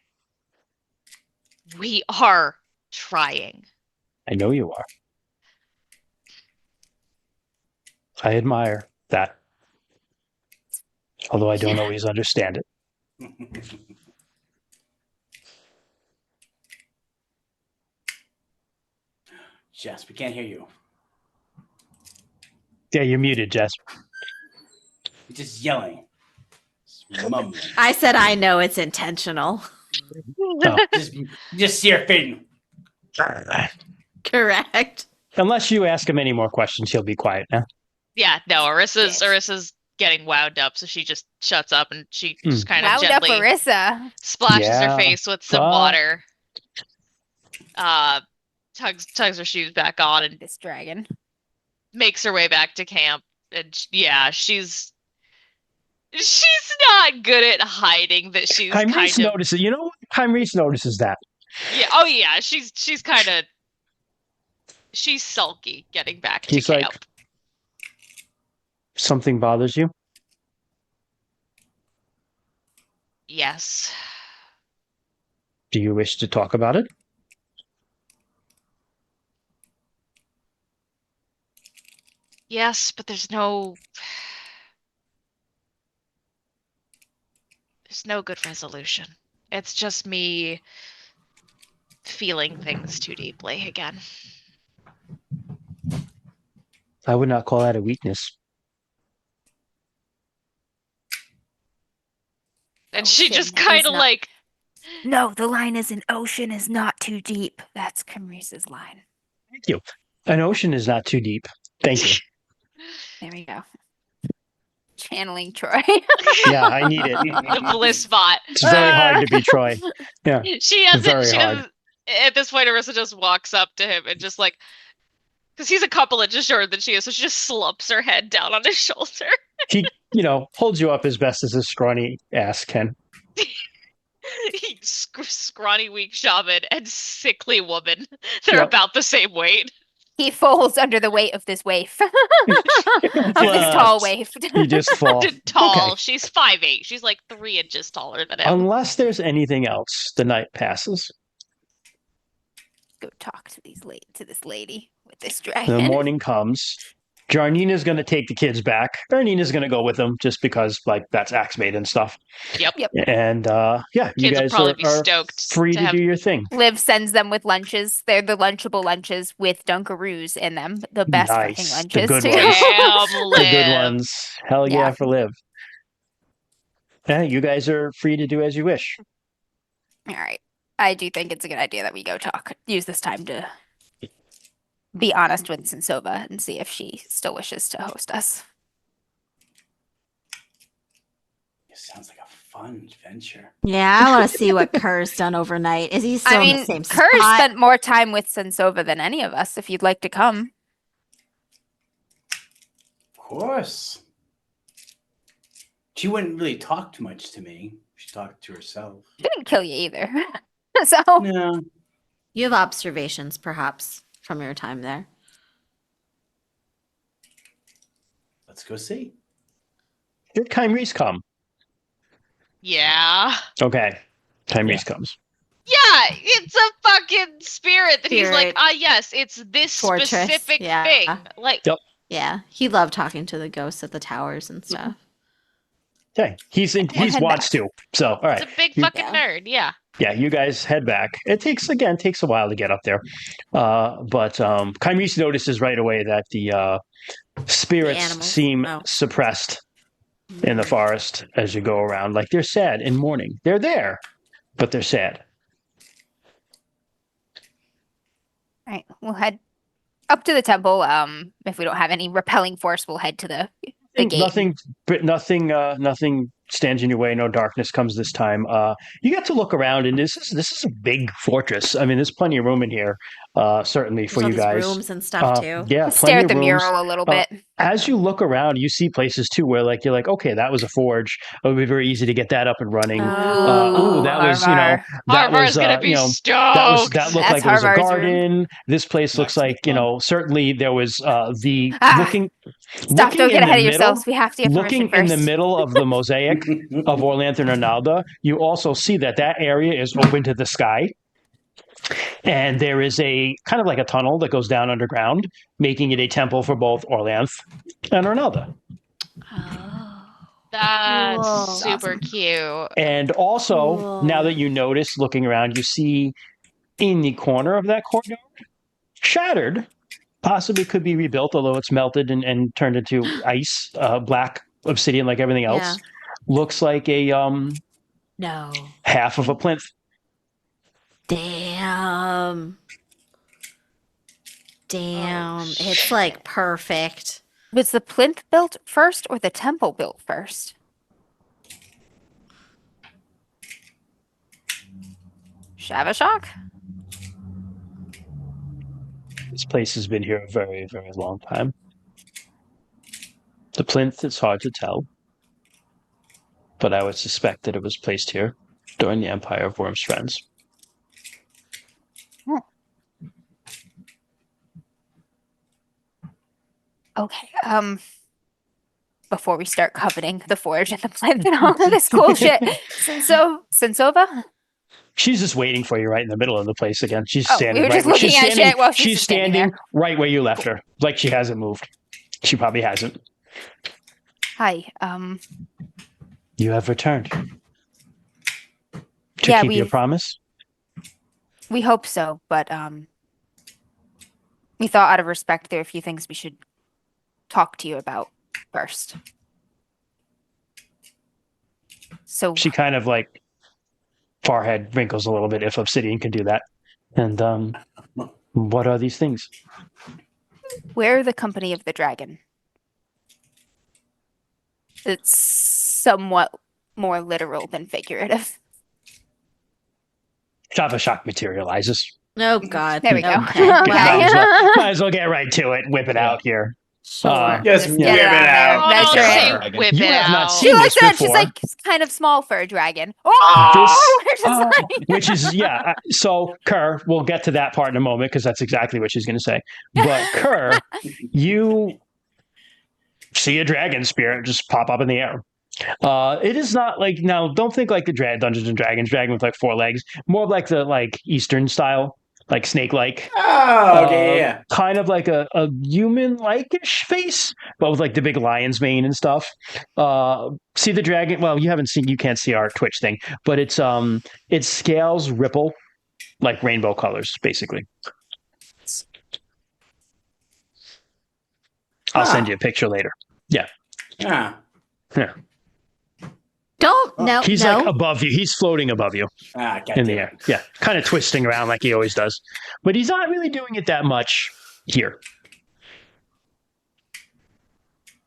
We are trying. I know you are. I admire that. Although I don't always understand it. Jess, we can't hear you. Yeah, you're muted, Jess. You're just yelling. Just mumbling. I said I know it's intentional. Oh. Just see her fading. Correct. Unless you ask him any more questions, he'll be quiet now. Yeah, no, Yes. Arissa's getting wound up, so she just shuts up and she just kind of Wound up gently Arissa. splashes Yeah, her face with some fuck. water. Tugs her shoes back on and This dragon. makes her way back to camp. And yeah, she's not good at hiding that she's Kymreese kind of notices. You know what? Kymreese notices that. yeah. Oh yeah, she's kind of she's sulky getting back to He's like, camp. something bothers you? Yes. Do you wish to talk about it? Yes, but there's no good resolution. It's just me feeling things too deeply again. I would not call that a weakness. And she Ocean just is kind of not- like No, the line is an ocean is not too deep. That's Camrice's line. Thank you. An ocean is not too deep. Thank you. There we go. Channeling Troy. Yeah, I need it. the bliss bot. It's very hard to be Troy. Yeah. She has Very it. She hard. doesn't. At this point, Arissa just walks up to him and just like, because he's a couple inches shorter than she is, so she just slumps her head down on his shoulder. He, holds you up as best as his scrawny ass can. Scrawny, weak shaman and sickly woman. They're Yep. about the same weight. He falls under the weight of this waif. of this tall waif. You just fall. Tall. Okay. She's 5'8". She's like 3 inches taller than him. Unless there's anything else, the night passes. to this lady with this The dragon. morning comes. Jarnina's going to take the kids back. Ernina's going to go with them just because, like, that's Axemaid and stuff. Yep. And yeah, you Kids will guys probably are, be are stoked free to to have- do your thing. Liv sends them with lunches. They're the lunchable lunches with Dunkaroos in them. The best fucking Nice. lunches. The good too. ones. Damn, The good Liv. ones. Hell yeah, Yeah. for Liv. Yeah, you guys are free to do as you wish. All right. I do think it's a good idea that we go use this time to be honest with Sensova and see if she still wishes to host us. It sounds like a fun adventure. Yeah, I want to see what Kerr's done overnight. Is he still I in mean, the same Kerr spot? spent more time with Sensova than any of us. If you'd like to come, Of course. She wouldn't really talk too much to me. She talked to herself. she didn't kill you either. So No. You have observations, perhaps, from your time there. Let's go see. Did Kymreese come? Yeah. Okay. Kymreese comes. Yeah, it's a fucking spirit that he's like, Spirit. yes, it's this Fortress, specific yeah. thing. Like, Yep. Yeah, he loved talking to the ghosts at the towers and stuff. Okay. He's head wants back. to. So, all right. it's a big You- fucking nerd. Yeah. Yeah, you guys head back. It takes a while to get up there. But Kymreese notices right away that the spirits animals? seem Oh. suppressed in the forest as you go around. Like they're sad and mourning. They're there, but they're sad. all right, we'll head up to the temple. If we don't have any repelling force, we'll head to the gate. Nothing stands in your way. No darkness comes this time. You get to look around, and this is a big fortress. I mean, there's plenty of room in here. Certainly for There's all you these guys. rooms and stuff too. Yeah, Stare plenty at the of rooms. mural a little Uh, bit. As you look around, you see places too where like you're like, okay, that was a forge. It would be very easy to get that up and running. Oh. That was that Harvar's was gonna be that stoked. looked That's like it was a Harvar's room. garden. This place looks Nice. like certainly there was the Ah, looking. Stop! looking Don't get in the ahead of middle- yourselves. We have to get Looking permission in first. the middle of the mosaic of Orlantha and Arnalda, you also see that area is open to the sky. And there is a kind of like a tunnel that goes down underground, making it a temple for both Orlanth and Arnalda. Oh. That's Cool. super cute. And also, Cool. now that you notice looking around, you see in the corner of that courtyard, shattered, possibly could be rebuilt, although it's melted and turned into ice, black obsidian like everything else. Yeah. Looks like a No. half of a plinth. Damn. It's like perfect. Was the plinth built first or the temple built first? Shavashak? This place has been here a very, very long time. The plinth, it's hard to tell, but I would suspect that it was placed here during the Empire of Wormsfriends. Okay. Before we start coveting the forge and the plinth and all of this cool shit, Sensova? She's just waiting for you right in the middle of the place again. She's Oh, standing we were right just where looking she's at standing. shit while she's She's just standing standing there. right where you left her, like she hasn't moved. She probably hasn't. Hi. You have returned to Yeah, keep your we've- promise. We hope so, but we thought out of respect there are a few things we should talk to you about first. So She kind of like forehead wrinkles a little bit if Obsidian can do that. And what are these things? we're the company of the dragon. It's somewhat more literal than figurative. Shavashak materializes. Oh God. There we go. Okay. Might Okay. as well- might as well get right to it. Whip it out here. Sure. Yes, Just whip get it it out there. out. Measure say it. whip You it have not out. seen She likes this that. She's before. like kind of small for a dragon. Oh, we're just like- Which is so Kerr, we'll get to that part in a moment because that's exactly what she's going to say. But Kerr, you see a dragon spirit just pop up in the air. It is not like, now don't think like the Dungeons and Dragons dragon with like 4 legs, more like the like Eastern style like snake-like. Oh, okay, yeah. Kind of like a human-like-ish face, but with like the big lion's mane and stuff. See the dragon? Well, you can't see our Twitch thing, but its scales ripple like rainbow colors, basically. I'll send you a picture later. Yeah. Don't no He's no. like above you. He's floating above you in the air. Yeah, kind of twisting around like he always does. But he's not really doing it that much here.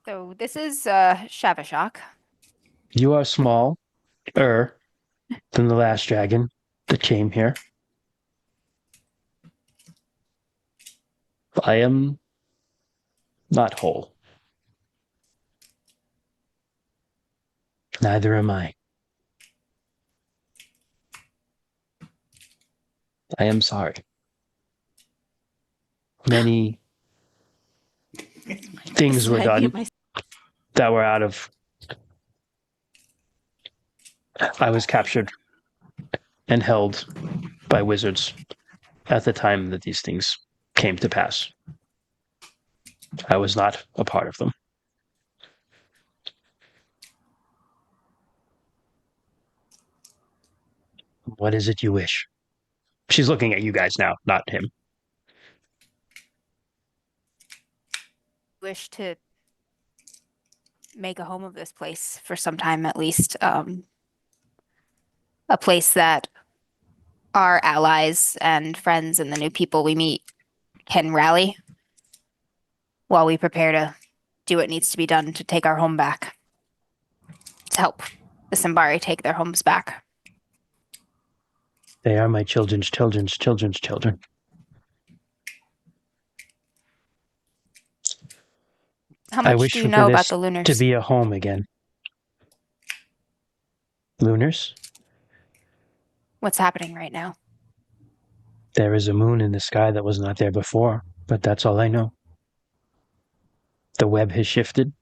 So this is Shavashak. You are smaller than the last dragon that came here. I am not whole. Neither am I. I am sorry. Many things were done that were out of... I was captured and held by wizards at the time that these things came to pass. I was not a part of them. What is it you wish? She's looking at you guys now, not him. Wish to make a home of this place for some time at least. A place that our allies and friends and the new people we meet can rally while we prepare to do what needs to be done to take our home back. To help the Simbari take their homes back. They are my children's children's children's children. How I much wish do you for know about this the Lunars? to be a home again. Lunars? What's happening right now? There is a moon in the sky that was not there before, but that's all I know. The web has shifted.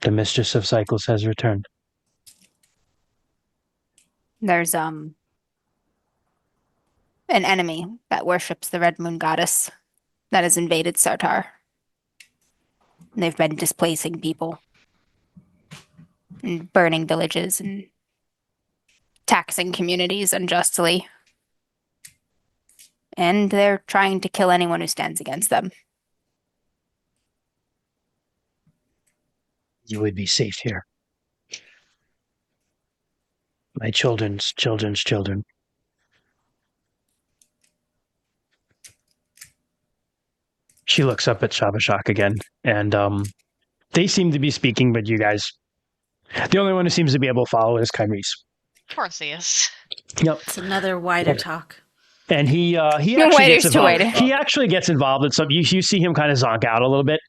The mistress of cycles has returned. There's an enemy that worships the Red Moon Goddess that has invaded Sartar. And they've been displacing people and burning villages and taxing communities unjustly. And they're trying to kill anyone who stands against them. You would be safe here. My children's children's children. She looks up at Shabashak again, and they seem to be speaking, but you guys... The only one who seems to be able to follow is Kyrese. Of course he is. Yep. It's another wider talk. And he actually Waiters gets to involved. waiter. He actually gets involved in some... You see him kind of zonk out a little bit,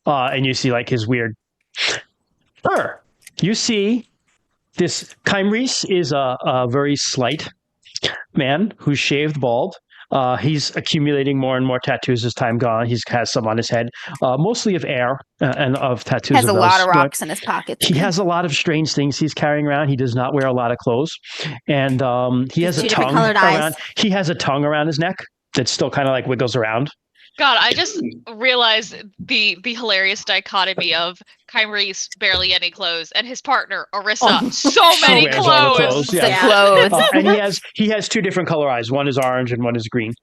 and you see like his weird... You see this... Kyrese is a very slight man who's shaved bald. He's accumulating more and more tattoos as time gone. He has some on his head, mostly of air and of tattoos. Has a lot of those. rocks in his pockets. He has a lot of strange things he's carrying around. He does not wear a lot of clothes, and he has a Two different tongue colored eyes. around. He has a tongue around his neck that still kind of like wiggles around. God, I just realized the hilarious dichotomy of Kyrese barely any clothes and his partner Orissa so many wears all the clothes. clothes, yeah. The clothes. And he has two different color eyes. One is orange and one is green.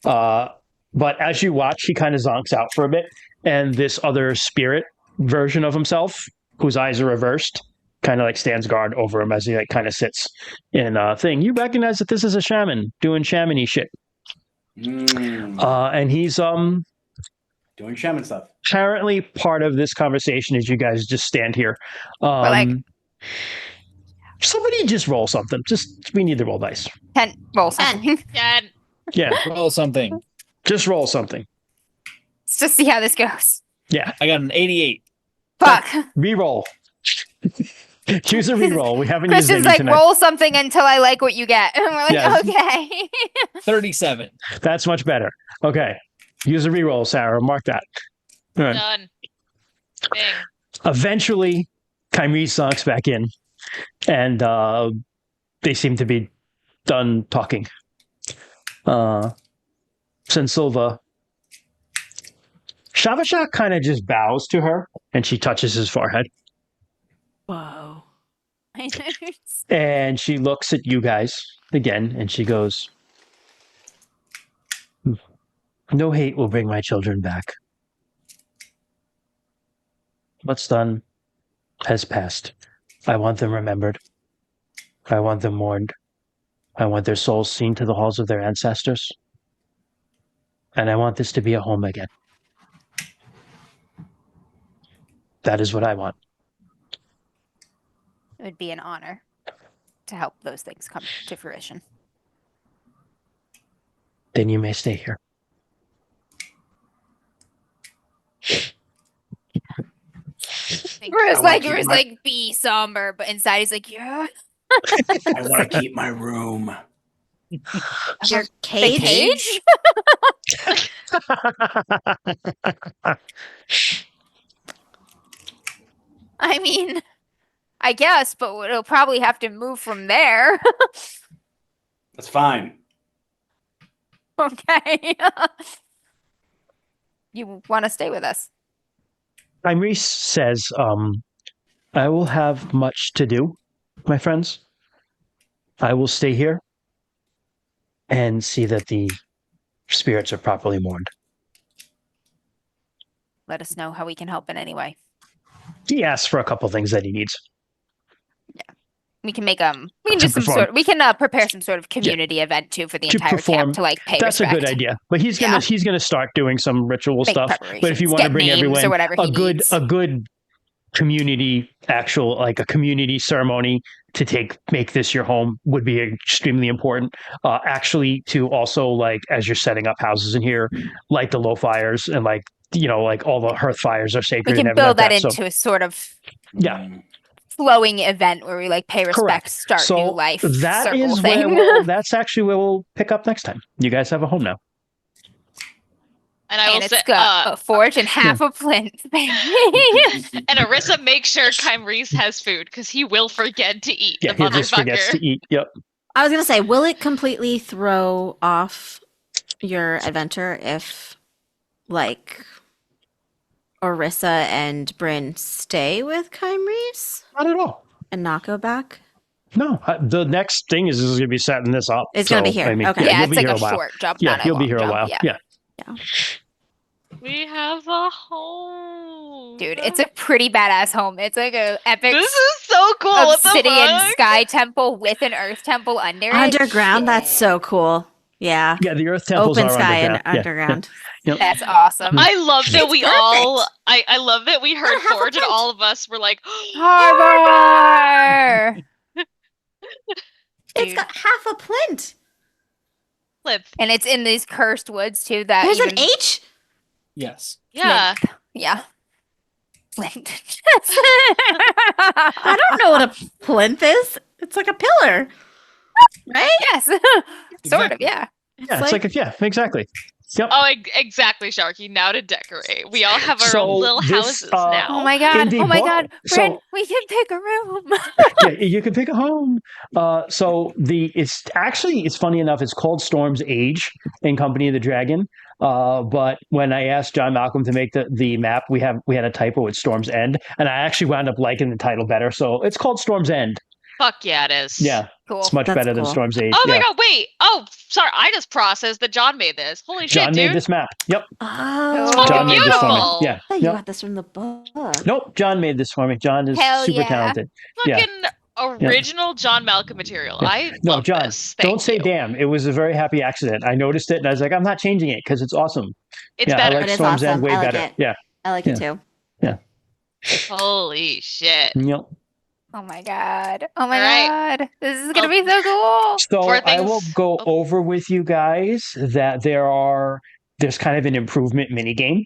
But as you watch, he kind of zonks out for a bit, and this other spirit version of himself, whose eyes are reversed, kind of like stands guard over him as he like kind of sits in a thing. You recognize that this is a shaman doing shaman-y shit. And he's Doing shaman stuff. apparently part of this conversation as you guys just stand here. like- Somebody just roll something. We need to roll dice. Roll something. And Yeah, Roll something. just roll something. Let's just see how this goes. Yeah, I got an 88. Fuck. re-roll. Choose a re-roll. We haven't used Christian's any like, tonight. roll something until I like what you get. And we're like, Yes. okay. 37. That's much better. Okay. Use a re-roll, Sarah. Mark that. All right. done. Bing. Eventually, Kyrese zonks back in, and they seem to be done talking. Sensilva. Shavashak kind of just bows to her, and she touches his forehead. Whoa. And she looks at you guys again, and she goes, "No hate will bring my children back. What's done has passed. I want them remembered. I want them mourned. I want their souls seen to the halls of their ancestors. And I want this to be a home again. That is what I want." It would be an honor to help those things come to fruition. Then you may stay here. Bruce I wanna keep my- be somber, but inside he's like, yeah. I want to keep my room. Your The cage? cage? I mean, I guess, but it'll probably have to move from there. That's fine. Okay. You want to stay with us? Reese says, I will have much to do, my friends. I will stay here and see that the spirits are properly mourned. Let us know how we can help in any way. He asks for a couple things that he needs. We can make we can To do some perform. sort. We can prepare some sort of community event too for the To entire perform. camp to like pay That's respect. a good idea. But he's gonna start doing some ritual Make stuff. But if preparations, you want to get bring names everyone or whatever a he good needs. a good community like a community ceremony to make this your home would be extremely important. Actually, to also like as you're setting up houses in here, light the low fires and like all the hearth fires are sacred. We can and everything build like that So, into a sort of yeah. flowing event where we like pay respect, Correct. start So new life. that circle is thing. that's actually where we'll pick up next time. You guys have a home now. And I will And say, it's got a forge and half a plinth, baby. and Arissa, make sure Kymreese has food because he will forget to eat. Yeah, the he just forgets motherfucker. to eat. Yep. I was gonna say, will it completely throw off your adventure if, like, Orissa and Bryn stay with Kymreese Not at all. and not go back? No, the next thing is going to be setting this up. It's gonna be here. Okay. Yeah, you'll it's be like here a while. short jump. Yeah, not a he'll be long here a jump, while. Yeah. Yeah. We have a home. Dude, it's a pretty badass home. It's like a epic This is so cool. What the obsidian fuck? sky temple with an earth temple under it. Underground? That's Shit. so cool. Yeah. Yeah, the Earth temples Open are sky underground. and underground. Yep. That's awesome. I love that It's we perfect. all. I love that we heard Gotta have a Forge and tent. all of us were like, Harbor! It's Dude. got half a plinth. flip. And it's in these cursed woods too. That There's even an H? Yes. Yeah. Yeah. Flint. I don't know what a plinth is. It's like a pillar. Right? Yes. Sort of, Exactly. yeah. Yeah, it's like exactly. Yep. Oh, exactly, Sharky. Now to decorate. We all have our So own little this, houses uh, now. Oh my god. Indeed. Oh my Well, god. so- Bryn, we can pick a room. Yeah, you can pick a home. So it's funny enough. It's called Storm's Age in Company of the Dragon. But when I asked John Malcolm to make the map, we had a typo with Storm's End, and I actually wound up liking the title better. So it's called Storm's End. Fuck yeah, it is. Yeah, Cool. it's much That's better than cool. Storm's Age. Oh my yeah. god, wait. Oh, sorry. I just processed that John made this. Holy John shit, made dude. this map. Yep, Oh. fucking John made this for me. beautiful. Yeah. Oh, you Yep. got this from the book. Nope, John made this for me. John is Hell super yeah. talented. Yeah. Fucking original John Malcolm material. Yeah. I No, love John, this. Thank don't say you. damn. It was a very happy accident. I noticed it and I was like, I'm not changing it because it's awesome. It's yeah, better. I like It is Storm's End awesome. way I like better. it. Yeah. I like it too. Holy shit. Yep. Oh my god. Oh my Alright. god. This is gonna be so cool. So For I will things- go oh. over with you guys that there's kind of an improvement mini game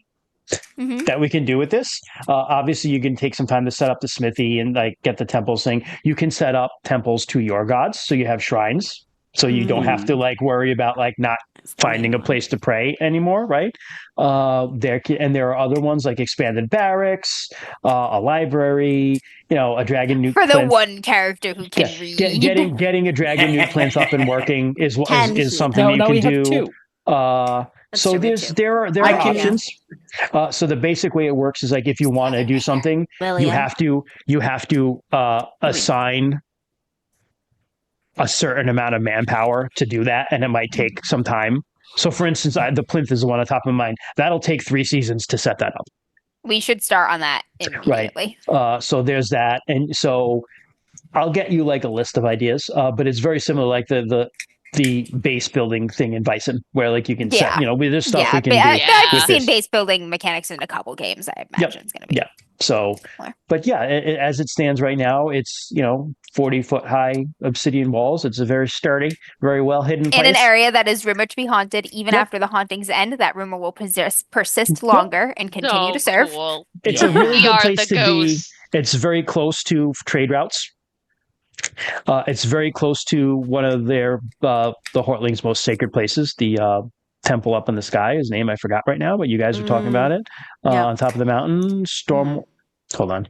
Mhm. that we can do with this. Obviously, you can take some time to set up the smithy and like get the temples thing. You can set up temples to your gods, so you have shrines, so you don't have to like worry about like not finding a place to pray anymore, right? There are other ones like expanded barracks, a library, a dragon nuke For the plinth. one character who can read. Getting a dragon nuke plinth up and working is Can he, something though? that you now can we have do. two. That's So true, too. there are I can- options. So the basic way it works is like if you want to do something, Lillian. you have to assign a certain amount of manpower to do that, and it might take some time. So, for instance, the plinth is the one on top of mind. That'll take 3 seasons to set that up. We should start on that immediately. So there's that, and so I'll get you like a list of ideas, but it's very similar, like the base building thing in Bison, where like you can set, there's stuff we can do. I've with seen this. base building mechanics in a couple games. I imagine it's going to be. Yeah. So, Similar. but yeah, as it stands right now, it's 40-foot high obsidian walls. It's a very sturdy, very well hidden place. In an area that is rumored to be haunted, even Yep. after the hauntings end, that rumor will persist longer and continue So to serve. cool. It's a really We good are place the to ghosts. be. It's very close to trade routes. It's very close to one of the Hortlings' most sacred places, the temple up in the sky. His name I forgot right now, but you guys were talking about it. Yeah. On top of the mountain, Storm. Hold on.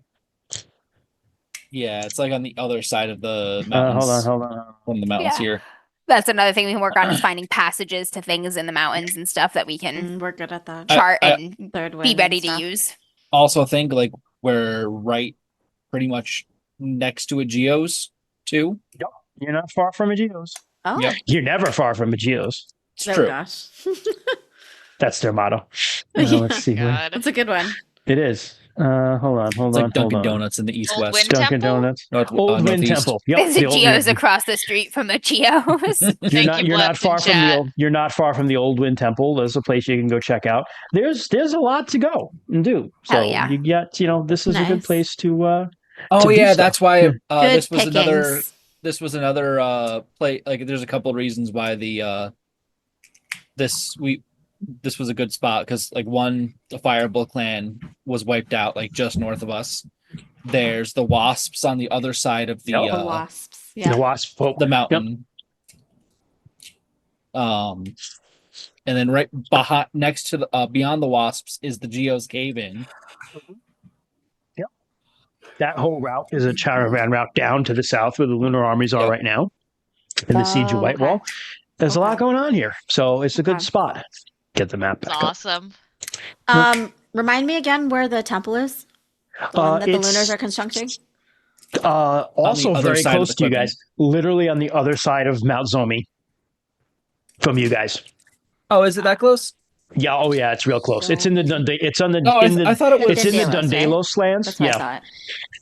Yeah, it's like on the other side of the mountains. Hold on. From the mountains Yeah. here. That's another thing we can work on is finding passages to things in the mountains and stuff that we can We're good at that. chart I- and Third wind be and ready to stuff. use. Also think like we're right pretty much next to a Geo's too. You're not far from a Geo's. Oh, Yep. You're never far from a Geo's. It's oh true. gosh. That's their motto. Yeah. Let's see. God. That's a good one. It is. Hold on. It's like Dunkin' Donuts in the East Old West. Wind Dunkin' Temple? Donuts. Old Old Wind Temple. Yep, There's the a old Geo's Wind- across the street from the Geo's. Thank you, You're not Blessed far in from chat. you're not far from the Old Wind Temple. There's a place you can go check out. There's a lot to go and do. So Hell yeah. you get this is a good Nice. place to Oh to do yeah, stuff. that's why Good this was another play. Like there's a couple of reasons why this was a good spot because like one, the Fireball clan was wiped out like just north of us. There's the Wasps on the other side of the The wasps. Yeah. the Wasp folk. the mountain. And then right behind next to the beyond the Wasps is the Geo's cave in. That whole route is a caravan route down to the south where the lunar armies are Yep. right now in the siege of Oh, Whitewall. okay. There's a lot Okay. going on here. So it's a good Okay. spot. Get the map It's back up. awesome. Remind me again where the temple is. The one that the it's- Lunars are constructing. Also other very side of close the to you cliffing. guys. Literally on the other side of Mount Zomi from you guys. Oh, is it that close? Yeah, oh yeah, it's real close. It's in the it's on the Oh, I thought it was it's in the Dundalos, right? Dundalos lands. That's what I Yeah, thought.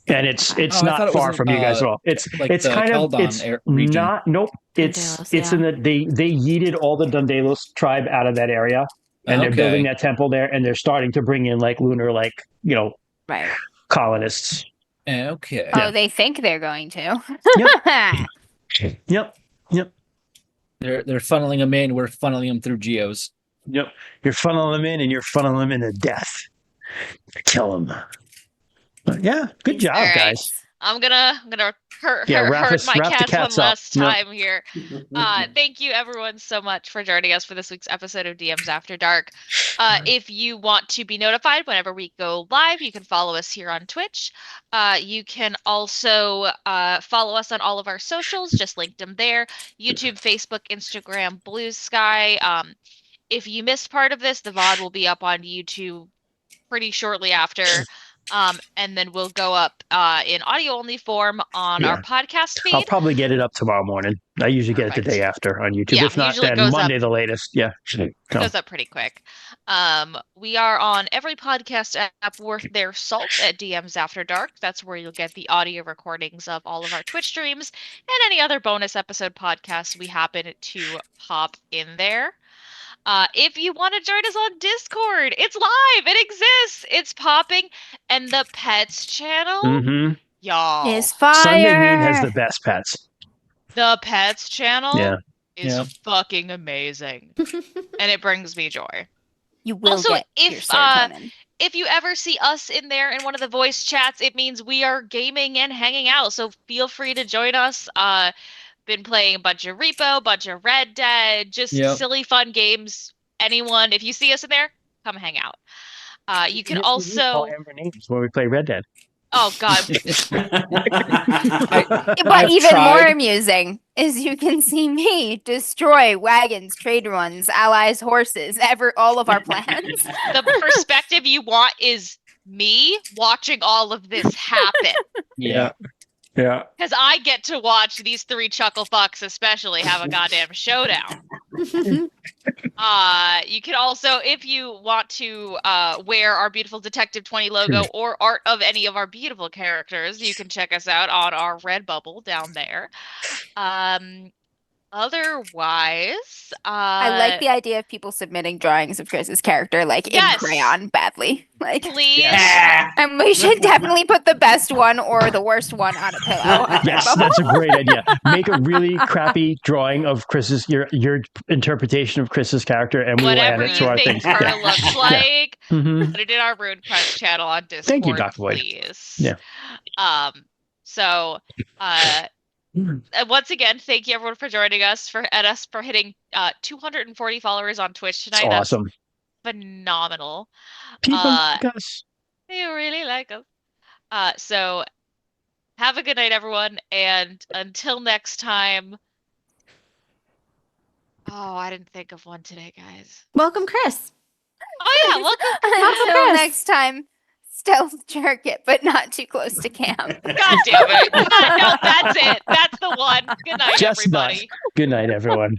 and it's Oh, I thought not it far was from you guys at all. It's like it's the kind of Keldon it's region. not nope. It's Dundalos, in the they yeeted all the Dundalos tribe out of that area, and they're Okay. building that temple there, and they're starting to bring in like lunar Right. colonists. Okay. Oh, they think they're going to. Yep, They're funneling them in. We're funneling them through Geos. yep. You're funneling them in, and you're funneling them into death. Kill them. But yeah, good job, All right. guys. I'm gonna hurt Yeah, wrap hurt my the cats cats one up. last Yep. time here. Thank you everyone so much for joining us for this week's episode of DMs After Dark. If you want to be notified whenever we go live, you can follow us here on Twitch. You can also follow us on all of our socials, just linked them there. YouTube, Facebook, Instagram, Blue Sky. If you missed part of this, the VOD will be up on YouTube pretty shortly after. And then we'll go up in audio only form on our podcast feed. I'll probably get it up tomorrow morning. I usually get it the Perfect. day after on YouTube. Yeah, if not, usually it then goes Monday up. the latest. Yeah. It goes up pretty quick. We are on every podcast app worth their salt at DMs After Dark. That's where you'll get the audio recordings of all of our Twitch streams and any other bonus episode podcasts we happen to pop in there. If you want to join us on Discord, it's live. It exists. It's popping. And the pets channel, Mm-hmm. y'all. Is fire. Sunday Moon has the best pets. The pets channel Yeah. is Yeah. fucking amazing. And it brings me joy. You will Also, get your if, serotonin. If you ever see us in there in one of the voice chats, it means we are gaming and hanging out. So feel free to join us. been playing a bunch of Repo, a bunch of Red Dead, just Yep. silly fun games. Anyone, if you see us in there, come hang out. You can We call also, Amber names when we play Red Dead. oh god, But I've even more tried. amusing is you can see me destroy wagons, trade runs, allies, horses, all of our plans. the perspective you want is me watching all of this happen. Yeah. Yeah. Because I get to watch these three chuckle fucks especially have a goddamn showdown. You can also, if you want to wear our beautiful Detective 20 logo or art of any of our beautiful characters, you can check us out on our Redbubble down there. Otherwise, I like the idea of people submitting drawings of Chris's character like Yes. in crayon badly. Like, please. Yeah. and we should definitely put the best one or the worst one on a pillow. on Yes, Redbubble. that's a great idea. Make a really crappy drawing of Chris's your interpretation of Chris's character, and we will add Whatever it to you our think thing. her Yeah. looks like, Mhm. put it in our RuneQuest channel on Discord. Thank you, Dr. Boyd. Please. Yeah. So, once again, thank you everyone for joining us for hitting 240 followers on Twitch It's tonight. awesome. That's phenomenal. People Uh, like us. They really like us. So have a good night, everyone, and until next time. Oh, I didn't think of one today, guys. Welcome, Chris. Oh yeah, welcome. Until Chris. next time, stealth jerk it, but not too close to camp. God damn it. No, that's it. That's the one. Good night, Just everybody. Good night, everyone.